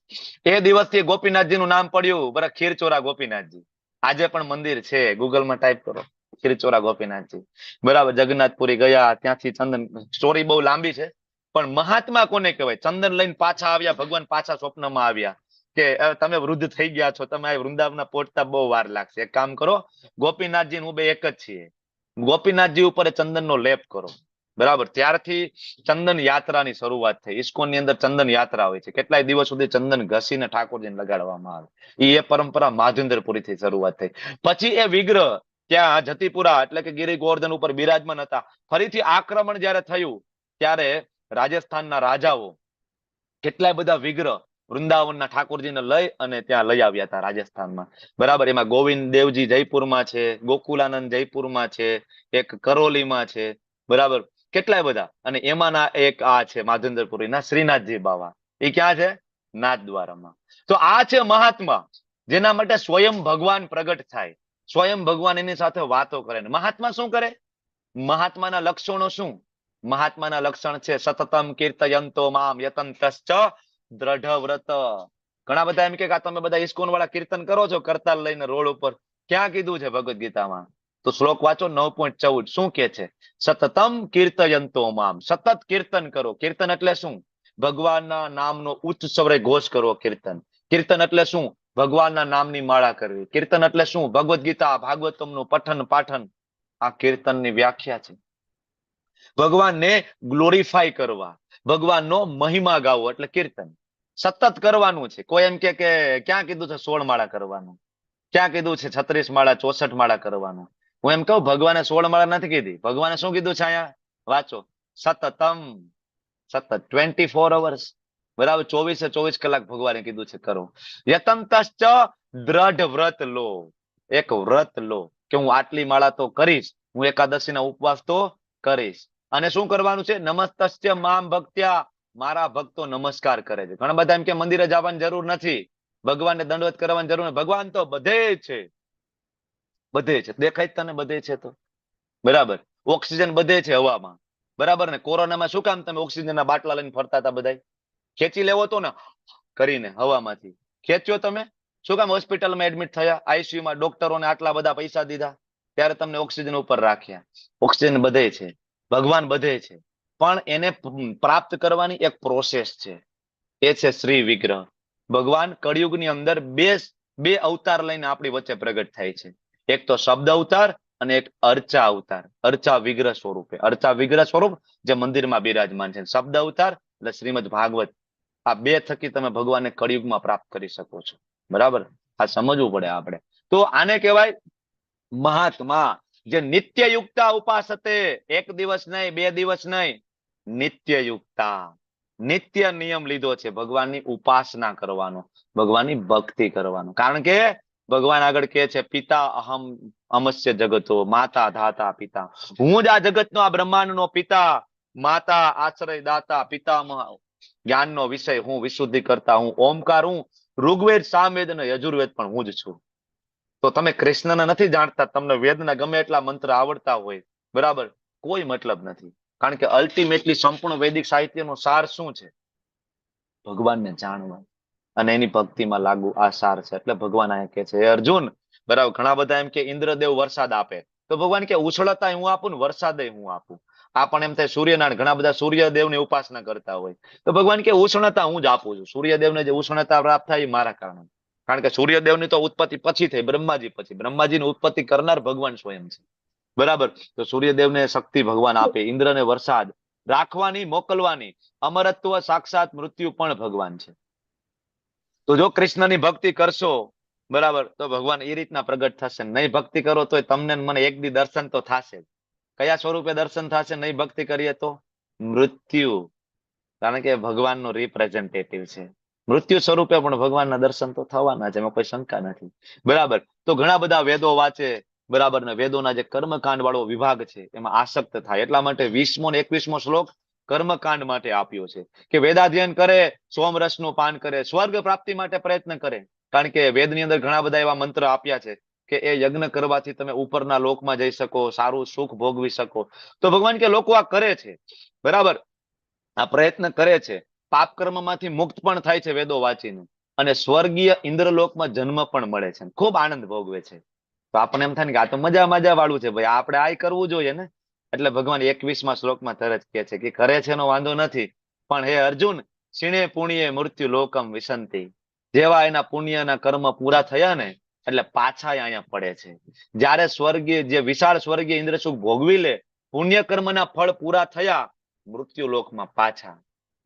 એ દિવસથી ગોપીનાથજી નું નામ પડ્યું, બરાબર, ખીરચોરા ગોપીનાથજી. આજે પણ મંદિર છે, ગૂગલમાં ટાઈપ કરો ખીરચોરા ગોપીનાથજી, બરાબર. જગન્નાથપુરી ગયા, ત્યાંથી ચંદન, સ્ટોરી બહુ લાંબી છે, પણ મહાત્મા કોને કહેવાય? ચંદન લઈને પાછા આવ્યા, ભગવાન પાછા સ્વપ્નમાં આવ્યા કે તમે વૃદ્ધ થઈ ગયા છો, તમે આ વૃંદાવન પહોંચતા બહુ વાર લાગશે, એક કામ કરો, ગોપીનાથજી હું બે એક જ છીએ, ગોપીનાથજી ઉપર ચંદનનો લેપ કરો, બરાબર. ત્યારથી ચંદન યાત્રાની શરૂઆત થઈ. ઇસ્કોનની અંદર ચંદન યાત્રા હોય છે, કેટલાય દિવસ સુધી ચંદન ઘસીને ઠાકોરજીને લગાડવામાં આવે, એ પરંપરા માધવેન્દ્રપુરીથી શરૂઆત થઈ. પછી એ વિગ્રહ ત્યાં જતીપુરા એટલે કે ગિરી ગોવર્ધન ઉપર બિરાજમાન હતા. ફરીથી આક્રમણ જયારે થયું ત્યારે રાજસ્થાનના રાજાઓ કેટલાય બધા વિગ્રહ વૃંદાવનના ઠાકોરજીને લઈ અને ત્યાં લઈ આવ્યા હતા રાજસ્થાનમાં, બરાબર. એમાં ગોવિંદ દેવજી જયપુરમાં છે, ગોકુલાનંદ જયપુરમાં છે, એક કરોલીમાં છે, બરાબર, કેટલાય બધા. અને એમાંના એક આ છે માધવેન્દ્રપુરીના શ્રીનાથજી બાવા, એ ક્યાં છે? નાથદ્વારામાં. તો આ છે મહાત્મા, જેના માટે સ્વયં ભગવાન પ્રગટ થાય, સ્વયં ભગવાન એની સાથે વાતો કરે. મહાત્મા શું કરે? મહાત્માના લક્ષણો શું? મહાત્માના લક્ષણ છે સતતમ કીર્તયંતો મામ યતંતશ્ચ દ્રઢ વ્રત. ઘણા બધા એમ કે તમે બધા ઇસ્કોન વાળા કીર્તન કરો છો કરતાલ લઈને રોડ ઉપર, ક્યાં કીધું છે ભગવદ ગીતામાં? તો શ્લોક વાંચો 9.14. શું કે છે? સતતમ કીર્તયંતો મામ, સતત કીર્તન કરો. કીર્તન એટલે શું? ભગવાનના નામનો ઉચ્ચ સ્વરે ઘોષ કરવો કીર્તન. કીર્તન એટલે શું? ભગવાનના નામની માળા કરવી. કીર્તન એટલે શું? ભગવદ ગીતા ભાગવતમનું પઠન પાઠન, આ કીર્તનની વ્યાખ્યા છે. ભગવાનને ગ્લોરીફાય કરવા, ભગવાનનો મહિમા ગાવો એટલે કીર્તન. સતત કરવાનું છે. કોઈ એમ કે ક્યાં કીધું છે 16 માળા કરવાનું, ક્યાં કીધું છે 36 માળા 64 માળા કરવાનું? હું એમ કહું, ભગવાને 16 માળા નથી કીધી, ભગવાને શું કીધું છે અહીંયા? વાંચો, સતતમ, સતત 24 અવર્સ, બરાબર, 24 કલાક ભગવાને કીધું છે કરો. યતંતશ્ચ દ્રઢ વ્રત લો, એક વ્રત લો કે હું આટલી માળા તો કરીશ, હું એકાદશીના ઉપવાસ તો કરીશ. અને શું કરવાનું છે? નમસ્તસ્ય મામ ભક્ત્યા, મારા ભક્તો નમસ્કાર કરે છે. ઘણા બધા એમ કે મંદિરે જવાની જરૂર નથી, ભગવાનને દંડવત કરવાની જરૂર નથી. ભગવાન તો બધે છે, બધે છે, દેખાય તને બધે છે તો, બરાબર. ઓક્સિજન બધે છે હવામાં, બરાબર ને. કોરોનામાં શું કામ તમે ઓક્સિજનના બાટલા લઈને ફરતા હતા બધા? ખેંચી લેવો તો ને કરીને હવામાંથી, ખેંચ્યો તમે? શું કામ હોસ્પિટલમાં એડમિટ થયા? આઈસીયુમાં ડોક્ટરોને આટલા બધા પૈસા દીધા, ત્યારે તમને ઓક્સિજન ઉપર રાખ્યા. ઓક્સિજન બધે છે, ભગવાન બધે છે, પણ એને પ્રાપ્ત કરવાની એક પ્રોસેસ છે, એ છે શ્રી વિગ્રહ. ભગવાન કળિયુગની અંદર બે અવતાર લઈને આપણી વચ્ચે પ્રગટ થાય છે. એક તો શબ્દ અવતાર અને એક અર્ચા અવતાર, અર્ચા વિગ્રહ સ્વરૂપે. અર્ચા વિગ્રહ સ્વરૂપ જે મંદિરમાં બિરાજમાન છે. શબ્દ અવતાર એટલે શ્રીમદ ભાગવત. આ બે થકી તમે ભગવાનને કળિયુગમાં પ્રાપ્ત કરી શકો છો, બરાબર. આ સમજવું પડે આપણે. તો આને કહેવાય મહાત્મા, જે નિત્ય યુક્તા ઉપાસતે. એક દિવસ નહીં, 2 દિવસ નહીં, નિત્ય યુક્તા, નિત્ય નિયમ લીધો છે ભગવાનની ઉપાસના કરવાનો, ભગવાનની ભક્તિ કરવાનો. કારણ કે ભગવાન આગળ કહે છે પિતા અહમ અમસ્ય જગતો, માતા ધાતા પિતા. હું જ આ જગતનો, આ બ્રહ્માંડનો પિતા, માતા આશ્રય દાતા, પિતામહ જ્ઞાનનો વિષય હું, વિશુદ્ધિ કરતા હું, ઓમકાર હું, ઋગ્વેદ સામવેદ અને યજુર્વેદ પણ હું જ છું. તો તમે કૃષ્ણને નથી જાણતા, તમને વેદના ગમે એટલા મંત્ર આવડતા હોય, બરાબર, કોઈ મતલબ નથી. કારણ કે અલ્ટિમેટલી સંપૂર્ણ વૈદિક સાહિત્યનો સાર શું છે? ભગવાનને જાણવા અને એની ભક્તિમાં લાગુ, આ સાર છે. એટલે ભગવાન આ કહે છે, હે અર્જુન, બરાબર. ઘણા બધા એમ કે ઇન્દ્રદેવ વરસાદ આપે, તો ભગવાન કે ઉછળતા હું આપું ને વરસાદે હું આપું. આ પણ એમ થાય સૂર્યનારાયણ, ઘણા બધા સૂર્યદેવની ઉપાસના કરતા હોય, તો ભગવાન કે ઉષ્ણતા હું જ આપું છું. સૂર્યદેવને જે ઉષ્ણતા પ્રાપ્ત થાય એ મારા કારણે. કારણ કે સૂર્યદેવની તો ઉત્પત્તિ પછી થઈ, બ્રહ્માજી પછી. બ્રહ્માજીની ઉત્પત્તિ કરનાર ભગવાન સ્વયં છે, બરાબર. તો સૂર્યદેવને શક્તિ ભગવાન આપે, ઇન્દ્રને વરસાદ રાખવાની, મોકલવાની. અમરત્વ સાક્ષાત મૃત્યુ પણ ભગવાન છે. તો જો કૃષ્ણની ભક્તિ કરશો, બરાબર, તો ભગવાન એ રીતના પ્રગટ થશે. નહીં ભક્તિ કરો તો તમને મને એક દી દર્શન તો થશે. કયા સ્વરૂપે દર્શન થશે? નહીં ભક્તિ કરીએ તો મૃત્યુ. કારણ કે ભગવાનનો રિપ્રેઝેન્ટેટિવ છે. મૃત્યુ સ્વરૂપે પણ ભગવાનના દર્શન તો થવાના છે, એમાં કોઈ શંકા નથી, બરાબર. તો ઘણા બધા વેદો વાંચે, બરાબર ને વેદોના જે કર્મકાંડ વાળો વિભાગ છે એમાં આસક્ત થાય. એટલા માટે 20મો ને 21મો શ્લોક કર્મકાંડ માટે આપ્યો છે કે વેદાધ્યયન કરે, સોમરસનું પાન કરે, સ્વર્ગ પ્રાપ્તિ માટે પ્રયત્ન કરે. કારણ કે વેદની અંદર ઘણા બધા એવા મંત્ર આપ્યા છે કે એ યજ્ઞ કરવાથી તમે ઉપરના લોકમાં જઈ શકો, સારું સુખ ભોગવી શકો. તો ભગવાન કે લોકો આ કરે છે, બરાબર, આ પ્રયત્ન કરે છે, પાપ કર્મમાંથી મુક્ત પણ થાય છે વેદો વાંચીને, અને સ્વર્ગીય ઇન્દ્રલોકમાં જન્મ પણ મળે છે, ખૂબ આનંદ ભોગવે છે. તો આપણને એમ થાય ને કે આ તો મજા વાળું છે ભાઈ, આપણે આ કરવું જોઈએ ને. એટલે ભગવાન 21મા શ્લોકમાં તરત કહે છે કે કરે છે એનો વાંધો નથી, પણ હે અર્જુન, ક્ષીણે પુણ્યે મૃત્યુ લોકમ વિશંતિ. જેવા એના પુણ્યના કર્મ પૂરા થયા ને એટલે પાછા અહીંયા પડે છે. જ્યારે સ્વર્ગીય જે વિશાળ સ્વર્ગીય ઇન્દ્ર સુખ ભોગવી લે, પુણ્ય કર્મના ફળ પૂરા થયા, મૃત્યુ લોકમાં પાછા.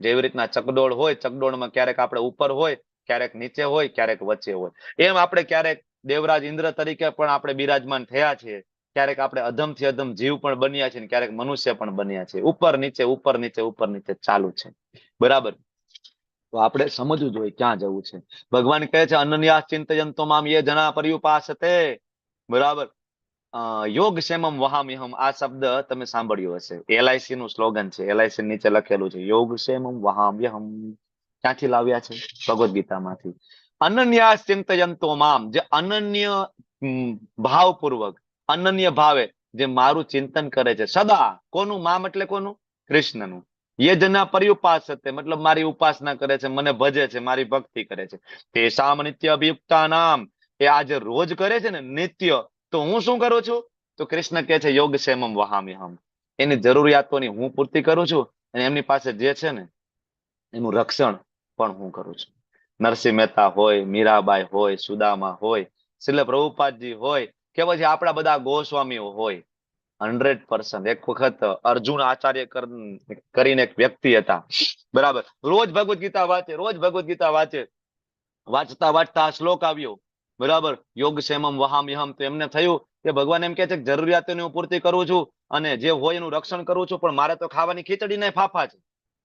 જેવી રીતના ચકડોળ હોય, ચકડોળમાં ક્યારેક આપણે ઉપર હોય, ક્યારેક નીચે હોય, ક્યારેક વચ્ચે હોય, એમ આપણે ક્યારેક દેવરાજ ઇન્દ્ર તરીકે પણ આપણે બિરાજમાન થયા છીએ, ક્યારેક આપણે અધમથી અધમ જીવ પણ બન્યા છે, ક્યારેક મનુષ્ય પણ બન્યા છે. ઉપર નીચે ઉપર નીચે ઉપર નીચે ચાલુ છે, બરાબર. તો આપણે સમજવું જોઈએ ક્યાં જવું છે. ભગવાન કહે છે અનન્યા ચિંતયંતો મામ યે જના પર્યુપાસતે, બરાબર. યોગ ક્ષેમમ વહામ્યહમ, આ શબ્દ તમે સાંભળ્યો હશે, LIC નું સ્લોગન છે, LIC નીચે લખેલું છે યોગ ક્ષેમમ વહામ્યહમ. ક્યાંથી લાવ્યા છે? ભગવદ ગીતામાંથી. અનન્યા ચિંતયંતો મામ, જે અનન્ય ભાવપૂર્વક, અનન્ય ભાવે જે મારું ચિંતન કરે છે સદા. કોનું? મામ એટલે કોનું? કૃષ્ણનું. યે જના પર્યુપાસતે મતલબ મારી ઉપાસના કરે છે, મને ભજે છે, મારી ભક્તિ કરે છે. તેષામ નિત્ય અભિયુક્તા નામ, એ આ જે રોજ કરે છે ને નિત્ય, તો હું શું કરું છું? તો કૃષ્ણ કહે છે યોગ ક્ષેમમ વહામ્યહમ, એની જરૂરિયાતોની હું પૂર્તિ કરું છું, અને એમની પાસે જે છે ને એનું રક્ષણ પણ હું કરું છું. નરસિંહ મહેતા હોય, મીરાબાઈ હોય, સુદામા હોય, શ્રીલ પ્રભુપાદજી હોય, કે પછી આપણા બધા ગોસ્વામીઓ હોય, 100%. એક વખત અર્જુન આચાર્ય કરીને એક વ્યક્તિ હતા, બરાબર, રોજ ભગવદ ગીતા વાંચે, રોજ ભગવદ ગીતા વાંચે. વાંચતા વાંચતા આ શ્લોક આવ્યો, બરાબર, યોગ ક્ષેમમ વહામ્યહમ. તો એમને થયું કે ભગવાન એમ કે છે કે જરૂરિયાતોની હું પૂર્તિ કરું છું અને જે હોય એનું રક્ષણ કરું છું, પણ મારે તો ખાવાની ખીચડી ને ફાફા છે.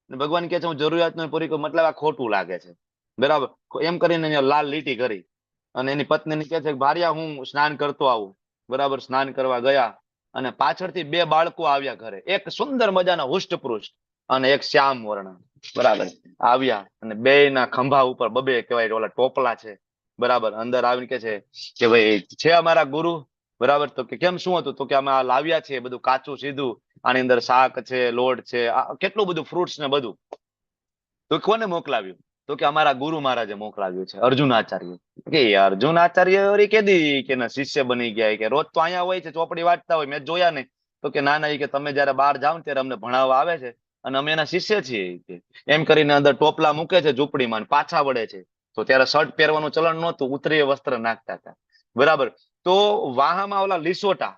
ભગવાન કે છે હું જરૂરિયાત પૂરી કરું, મતલબ આ ખોટું લાગે છે, બરાબર. એમ કરીને લાલ લીટી કરી અને એની પત્નીને કહે છે કે ભાર્યા હું સ્નાન કરતો આવું, બરાબર. સ્નાન કરવા ગયા અને પાછળથી 2 બાળકો આવ્યા ઘરે, એક સુંદર મજાના હુષ્ટપુષ્ટ અને એક શ્યામ વર્ણ, બરાબર, આવ્યા. અને 2 ના ખંભા ઉપર બબે કહેવાય ઓલા ટોપલા છે, બરાબર. અંદર આવીને કે છે કે ભાઈ છે અમારા ગુરુ, બરાબર. તો કે કેમ, શું હતું? તો કે અમે આ લાવ્યા છે બધું કાચું સીધું, આની અંદર શાક છે, લોટ છે, કેટલું બધું ફ્રૂટ્સ ને બધું. તો કોને મોકલાવ્યું? તો કે અમારા ગુરુ મહારાજે મોકલાવ્યું છે, અર્જુન આચાર્ય. કે અર્જુન આચાર્ય કેદી કે શિષ્ય બની ગયા? કે રોજ તો અહીંયા હોય છે, ચોપડી વાંચતા હોય, મેં જોયા નહીં. તો કે ના ના, કે તમે જયારે બહાર જાઓ ને ત્યારે અમને ભણાવવા આવે છે અને અમે એના શિષ્ય છીએ. એમ કરીને અંદર ટોપલા મૂકે છે ઝૂંપડીમાં, પાછા વળે છે. તો ત્યારે શર્ટ પહેરવાનું ચલણ નહોતું, ઉતરીય વસ્ત્ર નાખતા હતા, બરાબર. તો વાહામાં ઓલા લીસોટા,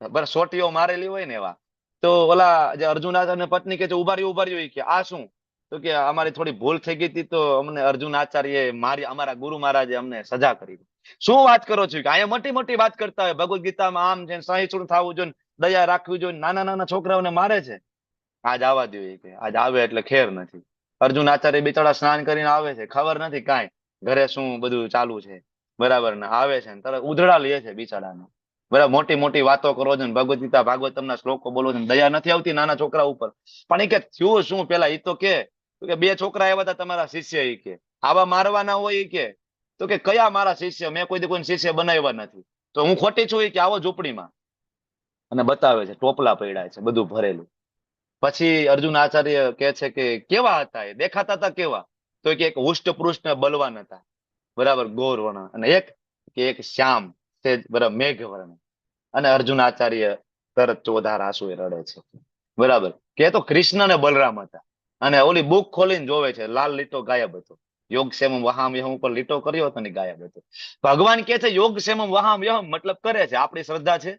બરાબર, સોટીઓ મારેલી હોય ને એવા. તો ઓલા જે અર્જુન આચાર્ય પત્ની કે છે ઉભા રહ્યું, કે આ શું? તો કે અમારી થોડી ભૂલ થઈ ગઈ હતી, તો અમને અર્જુન આચાર્ય મારી, અમારા ગુરુ મહારાજે અમને સજા કરી. શું વાત કરો છો? કે અહીંયા મોટી મોટી વાત કરતા હોય, ભગવદ ગીતામાં આમ છે, સહિષ્ણુ થવું જોઈએ, દયા રાખવી જોઈએ, નાના નાના છોકરાઓને મારે છે. આજ આવવા દો, કે આજ આવે એટલે ખેર નથી. અર્જુન આચાર્ય બિચારા સ્નાન કરીને આવે છે, ખબર નથી કાંઈ ઘરે શું બધું ચાલુ છે, બરાબર. ને આવે છે ને તરત ઉધડા લે છે બિચારાને, બરાબર. મોટી મોટી વાતો કરો છો ને, ભગવદ ગીતા ભાગવતમના શ્લોકો બોલો છો, દયા નથી આવતી નાના છોકરા ઉપર. પણ એ કે થયું શું પેલા એ તો કે 2 છોકરા આવ્યા હતા તમારા શિષ્ય, એ કે આવા મારવાના હોય, એ કે. તો કે કયા મારા શિષ્ય? મેં કોઈ શિષ્ય બનાવ્યા નથી. તો હું ખોટી છું? એ કે આવો ઝૂંપડીમાં. અને બતાવે છે ટોપલા પડ્યા છે બધું ભરેલું. પછી અર્જુન આચાર્ય કે છે કે કેવા હતા એ? દેખાતા હતા કેવા? તો કે એક હુષ્ટપુષ્ટ ને બલવાન હતા, બરાબર, ગોર વર્ણ, અને એક શ્યામ તે, બરાબર, મેઘ વર્ણ. અને અર્જુન આચાર્ય તરત ચોધાર આંસુએ રડે છે, બરાબર. કે તો કૃષ્ણ ને બલરામ હતા. અને ઓલી બુક ખોલીને જોવે છે, લાલ લીટો ગાયબ હતો. યોગ ક્ષેમમ વહામ્યહમ ઉપર લીટો કર્યો હતો ને ગાયબ હતો. ભગવાન કે છે યોગ ક્ષેમમ વહામ્યહમ મતલબ કરે છે, આપણી શ્રદ્ધા છે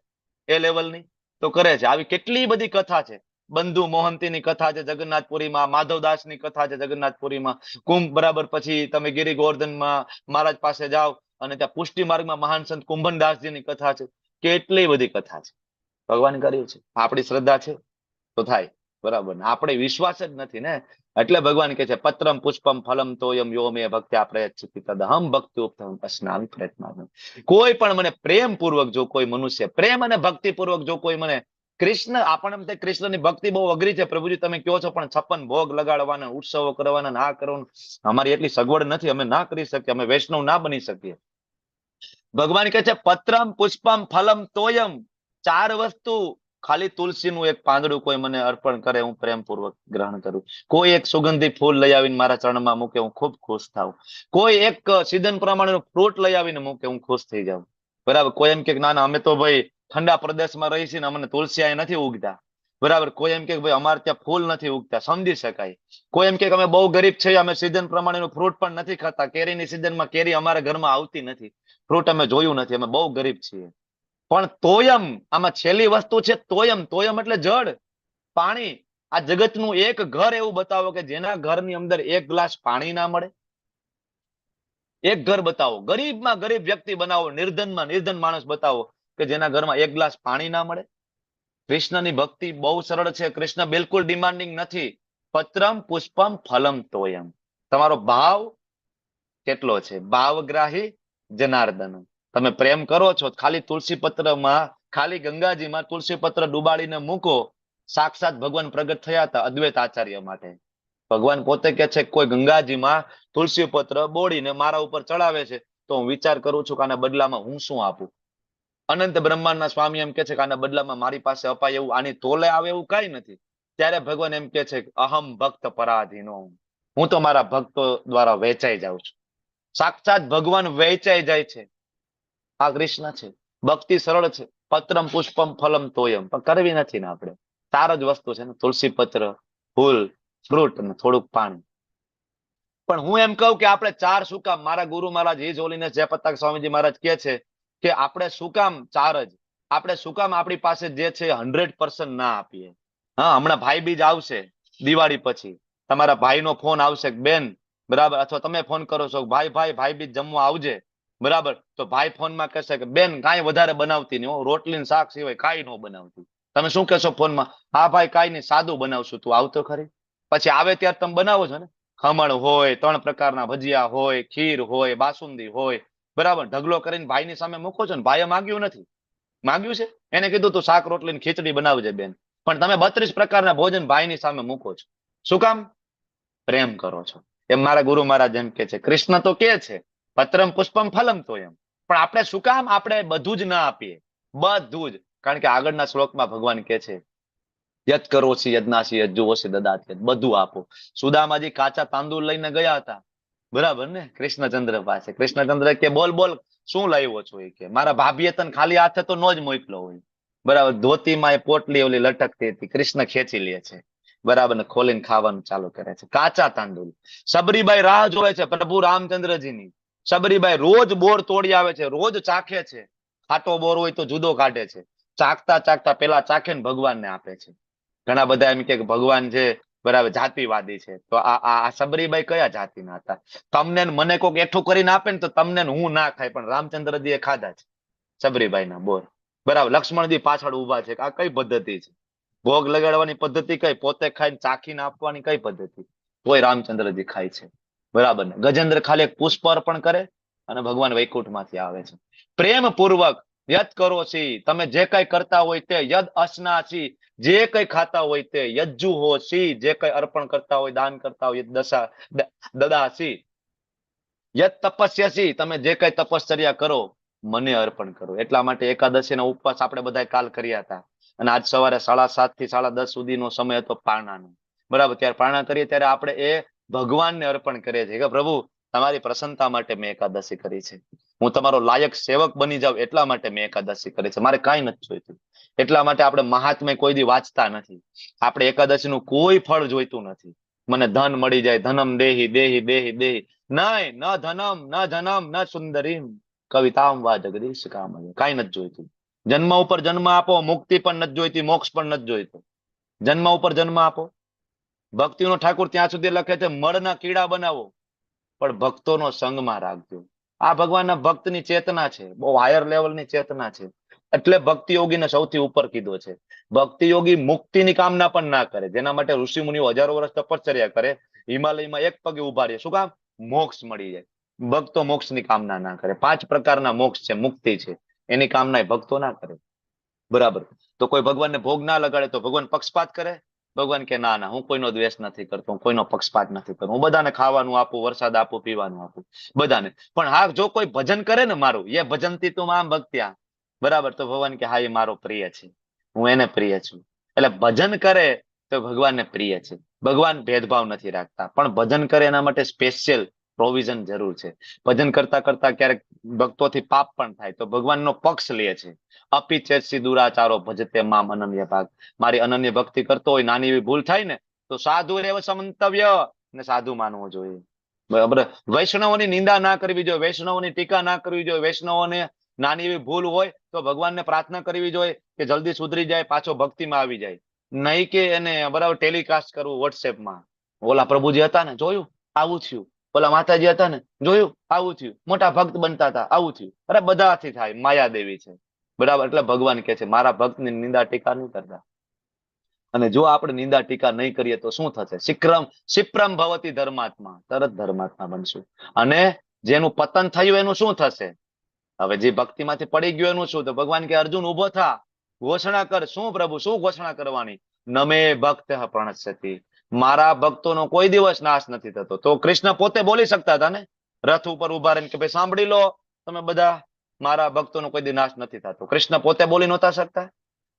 એ લેવલની, તો કરે છે. આવી કેટલી બધી કથા છે. બંધુ મોહંતીની કથા છે જગન્નાથપુરીમાં, માધવદાસની કથા છે જગન્નાથપુરીમાં, કુંભ, બરાબર. પછી તમે ગિરી ગોવર્ધનમાં મહારાજ પાસે જાઓ અને ત્યાં પુષ્ટિ માર્ગમાં મહાન સંત કુંભનદાસજીની કથા છે. કેટલી બધી કથા છે. ભગવાન કર્યું છે. આપણી શ્રદ્ધા છે તો થાય, બરાબર. આપણે વિશ્વાસ જ નથી ને. એટલે ભગવાન કહે છે પત્રમ પુષ્પમ ફલમ તોયમ યો મે ભક્ત્યા પ્રયચ્છતિ તદહમ ભક્ત્યુક્તમ અસ્નામિ પ્રયત્નામિ. કોઈ પણ મને પ્રેમ પૂર્વક જો કોઈ મનુષ્ય પ્રેમ અને ભક્તિ પૂર્વક જો કોઈ મને કૃષ્ણ, આપણને એમ થાય કૃષ્ણની ભક્તિ બહુ અઘરી છે પ્રભુજી તમે કહો છો, પણ 56 ભોગ લગાડવાના, ઉત્સવો કરવાના, ના કરવાનું, અમારી એટલી સગવડ નથી, અમે ના કરી શકીએ, અમે વૈષ્ણવ ના બની શકીએ. ભગવાન કહે છે પત્રમ પુષ્પમ ફલમ તોયમ, 4 વસ્તુ, ખાલી તુલસીનું એક પાંદડું કોઈ મને અર્પણ કરે હું પ્રેમપૂર્વક ગ્રહણ કરું. કોઈ એક સુગંધી ફૂલ લઈ આવીને મારા ચરણમાં મૂકે હું ખૂબ ખુશ થાઉં. કોઈ એક સીઝન પ્રમાણેનું ફ્રૂટ લઈ આવીને મૂકે હું ખુશ થઈ જાઉં. બરાબર. કોઈ એમ કે ના ના અમે તો ભાઈ ઠંડા પ્રદેશમાં રહી છીએ ને અમને તુલસી અહીં નથી ઉગતા. બરાબર. કોઈ એમ કે ભાઈ અમારે ત્યાં ફૂલ નથી ઉગતા, સમજી શકાય. કોઈ એમ કે અમે બહુ ગરીબ છીએ, અમે સીઝન પ્રમાણેનું ફ્રૂટ પણ નથી ખાતા, કેરીની સીઝનમાં કેરી અમારા ઘરમાં આવતી નથી, ફ્રૂટ અમે જોયું નથી, અમે બહુ ગરીબ છીએ. પણ તોયમ, આમાં છેલ્લી વસ્તુ છે તોયમ. તોયમ એટલે જળ, પાણી. આ જગતનું એક ઘર એવું બતાવો કે જેના ઘરની અંદર એક ગ્લાસ પાણી ના મળે. એક ઘર બતાવો, ગરીબમાં ગરીબ વ્યક્તિ બનાવો, નિર્ધનમાં નિર્ધન માણસ બતાવો કે જેના ઘરમાં એક ગ્લાસ પાણી ના મળે. કૃષ્ણની ભક્તિ બહુ સરળ છે. કૃષ્ણ બિલકુલ ડિમાન્ડિંગ નથી. પત્રમ પુષ્પમ ફલમ તોયમ. તમારો ભાવ કેટલો છે? ભાવગ્રાહી જનાર્દન. તમે પ્રેમ કરો છો, ખાલી તુલસી પત્રમાં, ખાલી ગંગાજીમાં તુલસી પત્ર ડુબાડીને મૂકો, સાક્ષાત ભગવાન પ્રગટ થયા હતા અદ્વૈત આચાર્ય માટે. ભગવાન પોતે કે છે કોઈ ગંગાજીમાં તુલસી પત્ર બોડીને મારા ઉપર ચડાવે છે તો હું વિચાર કરું છું કે આના બદલામાં હું શું આપું. અનંત બ્રહ્માંડના સ્વામી એમ કે છે કે આના બદલામાં મારી પાસે અપાય એવું, આની તોલે આવે એવું કઈ નથી. ત્યારે ભગવાન એમ કે છે અહમ ભક્ત પરાધીનો, હું તો મારા ભક્તો દ્વારા વેચાઈ જાઉં છું. સાક્ષાત ભગવાન વેચાઈ જાય છે. આ કૃષ્ણ છે. ભક્તિ સરળ છે. પત્રમ પુષ્પમ ફલમ તોયમ, પણ કરવી નથી ને આપણે. 4 જ વસ્તુ છે ને, તુલસી પત્ર, ફૂલ, ફ્રૂટ અને થોડુંક પાણી. પણ હું એમ કહું કે આપણે 4 શું કામ? મારા ગુરુ મહારાજ હિજ હોલીનેસ જયપતાક સ્વામીજી મહારાજ કહે છે કે આપણે શું કામ 4 જ? આપણે શું કામ આપણી પાસે જે છે 100% ના આપીએ? હા, હમણાં ભાઈ બીજ આવશે દિવાળી પછી, તમારા ભાઈનો ફોન આવશે બેન, બરાબર, અથવા તમે ફોન કરો છો ભાઈ ભાઈ ભાઈ બીજ જમવા આવજે, બરાબર, તો ભાઈ ફોનમાં કહેશે કે બેન કાંઈ વધારે બનાવતી નહીં, રોટલી ને શાક સિવાય કાંઈ ન બનાવતી. તમે શું કહેશો ફોનમાં? હા ભાઈ કાંઈ નહીં, સાદું બનાવશું, તું આવતો ખરી. પછી આવે ત્યારે તમે બનાવો છો ને, ખમણ હોય, 3 પ્રકારના ભજીયા હોય, ખીર હોય, બાસુંદી હોય, બરાબર, ઢગલો કરીને ભાઈની સામે મૂકો છો ને. ભાઈએ માગ્યું નથી, માગ્યું છે? એને કીધું તું શાક રોટલી ને ખીચડી બનાવજે બેન, પણ તમે 32 પ્રકારના ભોજન ભાઈની સામે મૂકો છો. શું કામ? પ્રેમ કરો છો. એમ મારા ગુરુ મહારાજ એમ કે છે, કૃષ્ણ તો કે છે પત્રમ પુષ્પમ ફલમ તોયમ, પણ આપણે શું કામ આપણે બધું જ ના આપીએ? બધું જ. કારણ કે આગળના શ્લોકમાં ભગવાન કે છે યત કરોસી યજ્ઞાસી યજ્જુઓસી દદાતિ, બધું આપો. સુદામાજી કાચા તાંદુળ લઈને ગયા હતા, બરાબર ને, કૃષ્ણચંદ્ર પાસે. કૃષ્ણચંદ્ર કે બોલ બોલ શું લાવ્યો છો? એ કે મારા ભાભીએ તને ખાલી હાથે તો નો જ મોકલો હોય, બરાબર. ધોતીમાં એ પોટલી ઓલી લટકતી હતી, કૃષ્ણ ખેંચી લે છે, બરાબર, ને ખોલીને ખાવાનું ચાલુ કરે છે, કાચા તાંદુલ. સબરીબાઈ રાહ જોવે છે પ્રભુ રામચંદ્રજીની. સબરીબાઈ રોજ બોર તોડી આવે છે, રોજ ચાખે છે. ખાટો બોર હોય તો જુદો કાઢે છે, ચાખતા ચાખતા પેલા ચાખે ને ભગવાનને આપે છે. ઘણા બધા એમ કે ભગવાન છે, બરાબર, જાતિવાદી છે. તો આ સબરીબાઈ કયા જાતિના હતા? તમને મને કોઈક એઠું કરીને આપે ને તો તમને હું ના ખાય, પણ રામચંદ્રજી એ ખાધા છે સબરીબાઈના બોર, બરાબર. લક્ષ્મણજી પાછળ ઉભા છે. આ કઈ પદ્ધતિ છે? ભોગ લગાડવાની પદ્ધતિ કઈ? પોતે ખાઈને ચાખીને આપવાની કઈ પદ્ધતિ? તોય રામચંદ્રજી ખાય છે, બરાબર ને. ગજેન્દ્ર ખાલી એક પુષ્પ અર્પણ કરે અને ભગવાન વૈકુંઠમાંથી આવે છે. પ્રેમ પૂર્વક યદ કરો છી, તમે જે કઈ કરતા હોય તે, યદ અસનાસી, જે કઈ ખાતા હોય તે, યજ્જુ હો સી, જે કઈ અર્પણ કરતા હોય, દાન કરતા હોય, દશા દદાસી, યદ તપસ્યાસી, તમે જે કઈ તપશ્ચર્યા કરો મને અર્પણ કરો. એટલા માટે એકાદશીના ઉપવાસ આપણે બધા કાલ કર્યા હતા, અને આજ સવારે 7:30 થી 10:30 સુધીનો સમય હતો પારણાનો, બરાબર. ત્યારે પારણા કરીએ ત્યારે આપણે એ ભગવાનને અર્પણ કરીએ છીએ કે પ્રભુ તમારી પ્રસન્નતા માટે મેં એકાદશી કરી છે, હું તમારો લાયક સેવક બની જાઉં એટલા માટે મેં એકાદશી કરી છે, મારે કાંઈ નથી જોઈતું. એટલા માટે આપણે મહાત્મ્ય કોઈ દી વાંચતા નથી, આપણે એકાદશીનું કોઈ ફળ જોઈતું નથી. મને ધન મળી જાય, ધનમ દેહી દેહી દેહી દેહી, નહીં, ન ધનમ ન જનમ ન સુંદરીમ કવિતામ વા જગદીશ કામ, કાંઈ નથી જોઈતું. જન્મ ઉપર જન્મ આપો, મુક્તિ પણ નથી જોઈતી, મોક્ષ પણ નથી જોઈતો. જન્મ ઉપર જન્મ આપો. ભક્તિનો ઠાકુર ત્યાં સુધી લખે છે મળના કીડા બનાવો પણ ભક્તોનો સંગમાં રાખજો. આ ભગવાનના ભક્તની ચેતના છે, બહુ હાયર લેવલની ચેતના છે. એટલે ભક્તિ યોગીને સૌથી ઉપર કીધો છે. ભક્તિ યોગી મુક્તિની કામના પણ ના કરે, જેના માટે ઋષિ મુનિઓ હજારો વર્ષ તપશ્ચર્યા કરે, હિમાલયમાં એક પગે ઉભા રહે. શું કામ? મોક્ષ મળી જાય. ભક્તો મોક્ષની કામના ના કરે. 5 પ્રકારના મોક્ષ છે, મુક્તિ છે, એની કામના એ ભક્તો ના કરે. બરાબર. તો કોઈ ભગવાનને ભોગ ના લગાડે તો ભગવાન પક્ષપાત કરે? ભગવાન કે ના ના, હું કોઈનો દ્વેષ નથી કરતો, હું કોઈનો પક્ષપાત નથી કરતો, હું બધાને ખાવાનું આપું, વરસાદ આપું, પીવાનું આપું બધાને. પણ હા, જો કોઈ ભજન કરે ને મારું, એ ભજનથી તું આમ ભક્ત્યા, બરાબર, તો ભગવાન કે હા, એ મારો પ્રિય છે, હું એને પ્રિય છું. એટલે ભજન કરે તો ભગવાનને પ્રિય છે. ભગવાન ભેદભાવ નથી રાખતા, પણ ભજન કરે એના માટે સ્પેશિયલ પ્રોવિઝન જરૂર છે. ભજન કરતા કરતા ક્યારેક ભક્તોથી પાપ પણ થાય તો ભગવાનનો પક્ષ લે છે. અપી ચેતસી દુરાચારો ભજતે મામ અનન્ય ભાગ. મારી અનન્ય ભક્તિ કરતો હોય, નાની એવી ભૂલ થાય ને તો સાધુ રેવ સમંતવ્ય, ને સાધુ માનવો જોઈએ. બરાબર. વૈષ્ણવોની નિંદા ના કરવી જોઈએ, વૈષ્ણવોની ટીકા ના કરવી જોઈએ. વૈષ્ણવોને નાની એવી ભૂલ હોય તો ભગવાનને પ્રાર્થના કરવી જોઈએ કે જલ્દી સુધરી જાય, પાછો ભક્તિમાં આવી જાય. નહીં કે એને બરાબર ટેલિકાસ્ટ કરવું વોટ્સએપમાં. ઓલા પ્રભુજી હતા ને, જોયું આવું થયું. ઓલા માતાજી હતા ને, જોયું આવું થયું. મોટા ભક્ત બનતા હતા, આવું થયું. અરે બધાથી થાય, માયાદેવી છે. બરાબર. એટલે ભગવાન કે છે મારા ભક્તની નિંદા ટીકા નહીં કરતા. અને જો આપણે નિંદા ટીકા નહીં કરીએ તો શું થશે? ક્ષિપ્રમ ભવતી ધર્માત્મા, તરત ધર્માત્મા બનશું. અને જેનું પતન થયું એનું શું થશે? હવે જે ભક્તિમાંથી પડી ગયો એનું શું? તો ભગવાન કે અર્જુન ઉભો થા, ઘોષણા કર. શું પ્રભુ? શું ઘોષણા કરવાની? નમે ભક્ત પ્રણશ્યતિ, મારા ભક્તોનો કોઈ દિવસ નાશ નથી થતો. તો કૃષ્ણ પોતે બોલી શકતા હતા ને, રથ ઉપર ઉભા રહીને કે ભાઈ સાંભળી લો તમે બધા, મારા ભક્તોનો કોઈ દી નાશ નથી થતો. કૃષ્ણ પોતે બોલી નહોતા શકતા,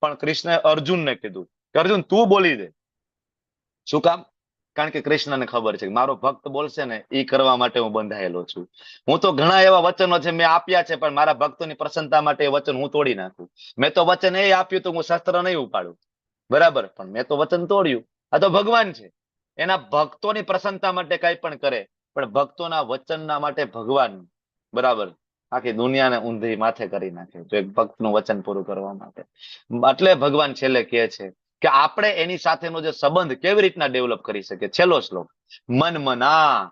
પણ કૃષ્ણએ અર્જુનને કીધું કે અર્જુન તું બોલી દે. શું કામ? કારણ કે કૃષ્ણને ખબર છે કે મારો ભક્ત બોલશે ને એ કરવા માટે હું બંધાયેલો છું. હું તો ઘણા એવા વચનો છે મેં આપ્યા છે, પણ મારા ભક્તોની પ્રસન્નતા માટે એ વચન હું તોડી નાખું. મેં તો વચન એ આપ્યું તો હું શસ્ત્ર નહીં ઉપાડું, બરાબર, પણ મેં તો વચન તોડ્યું. આ તો ભગવાન છે, એના ભક્તોની પ્રસન્નતા માટે કઈ પણ કરે, પણ ભક્તોના વચનના માટે ભગવાન બરાબર આખી દુનિયાને ઊંધી માથે કરી નાખે તો એક ભક્તનું વચન પૂરું કરવા માટે. એટલે ભગવાન છેલ્લે કહે છે કે આપણે એની સાથેનો જે સંબંધ કેવી રીતના ડેવલપ કરી શકીએ. છેલ્લો શ્લોક, મન મના.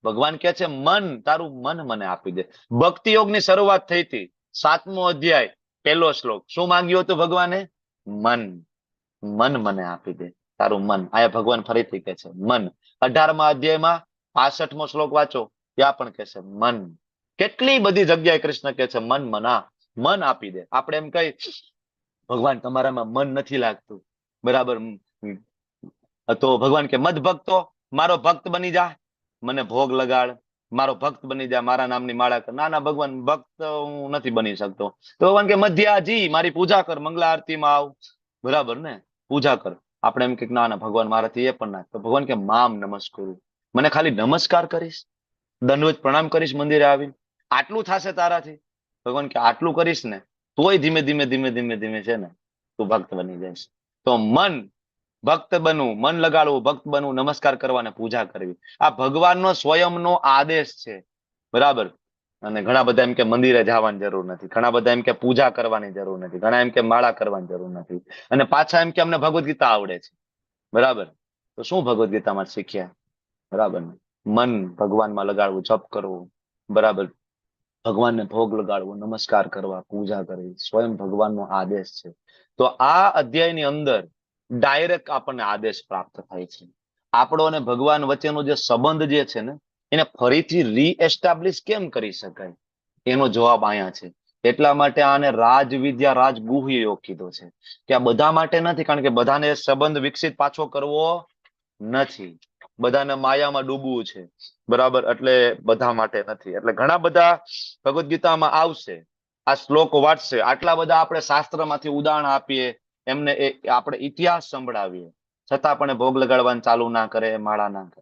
ભગવાન કહે છે મન, તારું મન મને આપી દે. ભક્તિ યોગની શરૂઆત થઈ હતી 7મો અધ્યાય 1લો શ્લોક. શું માંગ્યું હતું ભગવાને? મન. મન મને આપી દે, તારું મન. આયા ભગવાન ફરીથી કહે છે મન. 18મા અધ્યાયમાં 65મો શ્લોક વાંચો, ત્યાં પણ કહે છે મન. કેટલી બધી જગ્યાએ કૃષ્ણ કહે છે મન મના, મન આપી દે. આપણે એમ કઈ ભગવાન તમારામાં મન નથી લાગતું, બરાબર, તો ભગવાન કે મદ ભક્તો, મારો ભક્ત બની જા, મને ભોગ લગાડ, મારો ભક્ત બની જા, મારા નામની માળા કર. ના ના ભગવાન, ભક્ત હું નથી બની શકતો. તો ભગવાન કે મધ્યાજી, મારી પૂજા કર, મંગલા આરતીમાં આવ, બરાબર ને, પૂજા કર. આપણે એમ કે ના ના ભગવાન મારાથી એ પણ ના. તો ભગવાન કે મામ નમસ્કુરુ, મને ખાલી નમસ્કાર કરીશ, દંડવત પ્રણામ કરીશ મંદિરે આવીને, આટલું થશે તારાથી? ભગવાન કે આટલું કરીશ ને તોય ધીમે ધીમે ધીમે ધીમે ધીમે છે ને તું ભક્ત બની જઈશ. તો મન, ભક્ત બનવું, મન લગાડવું, ભક્ત બનવું, નમસ્કાર કરવા ને પૂજા કરવી, આ ભગવાનનો સ્વયંનો આદેશ છે, બરાબર. અને ઘણા બધા એમ કે મંદિરે જવાની જરૂર નથી, ઘણા બધા એમ કે પૂજા કરવાની જરૂર નથી, ઘણા એમ કે માળા કરવાની જરૂર નથી, અને પાછા એમ કે અમને ભગવદ ગીતા આવડે છે, બરાબર. તો શું ભગવદ ગીતામાં શીખ્યા? બરાબર, મન ભગવાનમાં લગાડવું, જપ કરવું, બરાબર, ભગવાનને ભોગ લગાડવો, નમસ્કાર કરવા, પૂજા કરવી, સ્વયં ભગવાનનો આદેશ છે. તો આ અધ્યાયની અંદર ડાયરેક્ટ આપણને આદેશ પ્રાપ્ત થાય છે. આપણો અને ભગવાન વચ્ચેનો જે સંબંધ જે છે ને એને ફરીથી રીએસ્ટાબ્લિશ કેમ કરી શકાય, એનો જવાબ અહીંયા છે. એટલા માટે આને રાજવિદ્યા, રાજગુહ્ય યોગ કીધો છે કે આ બધા માટે નથી, કારણ કે બધાને સંબંધ વિકસિત પાછો કરવો નથી, બધાને માયામાં ડૂબવું છે, બરાબર, એટલે બધા માટે નથી. એટલે ઘણા બધા ભગવદ ગીતામાં આવશે, આ શ્લોક વાંચશે, આટલા બધા આપણે શાસ્ત્રમાંથી ઉદાહરણ આપીએ, એમને આપણે ઇતિહાસ સંભળાવીએ, છતાં પણ ભોગ લગાડવાનું ચાલુ ના કરે, માળા ના કરે.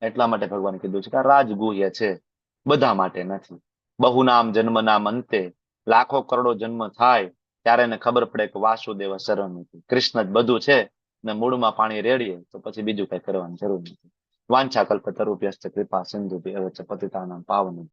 એટલા માટે ભગવાન કીધું છે કે આ રાજગુહ્ય છે, બધા માટે નથી. બહુ નામ જન્મ નામ અંતે, લાખો કરોડો જન્મ થાય ત્યારે એને ખબર પડે કે વાસુદેવ શરણ નથી, કૃષ્ણ જ બધું છે, ને મૂળમાં પાણી રેડીએ તો પછી બીજું કઈ કરવાની જરૂર નથી. વાંછા કલ્પતરુભ્યશ્ચ કૃપા સિંધુભ્યઃ એવ ચ પતિતાનાં પાવનેભ્યો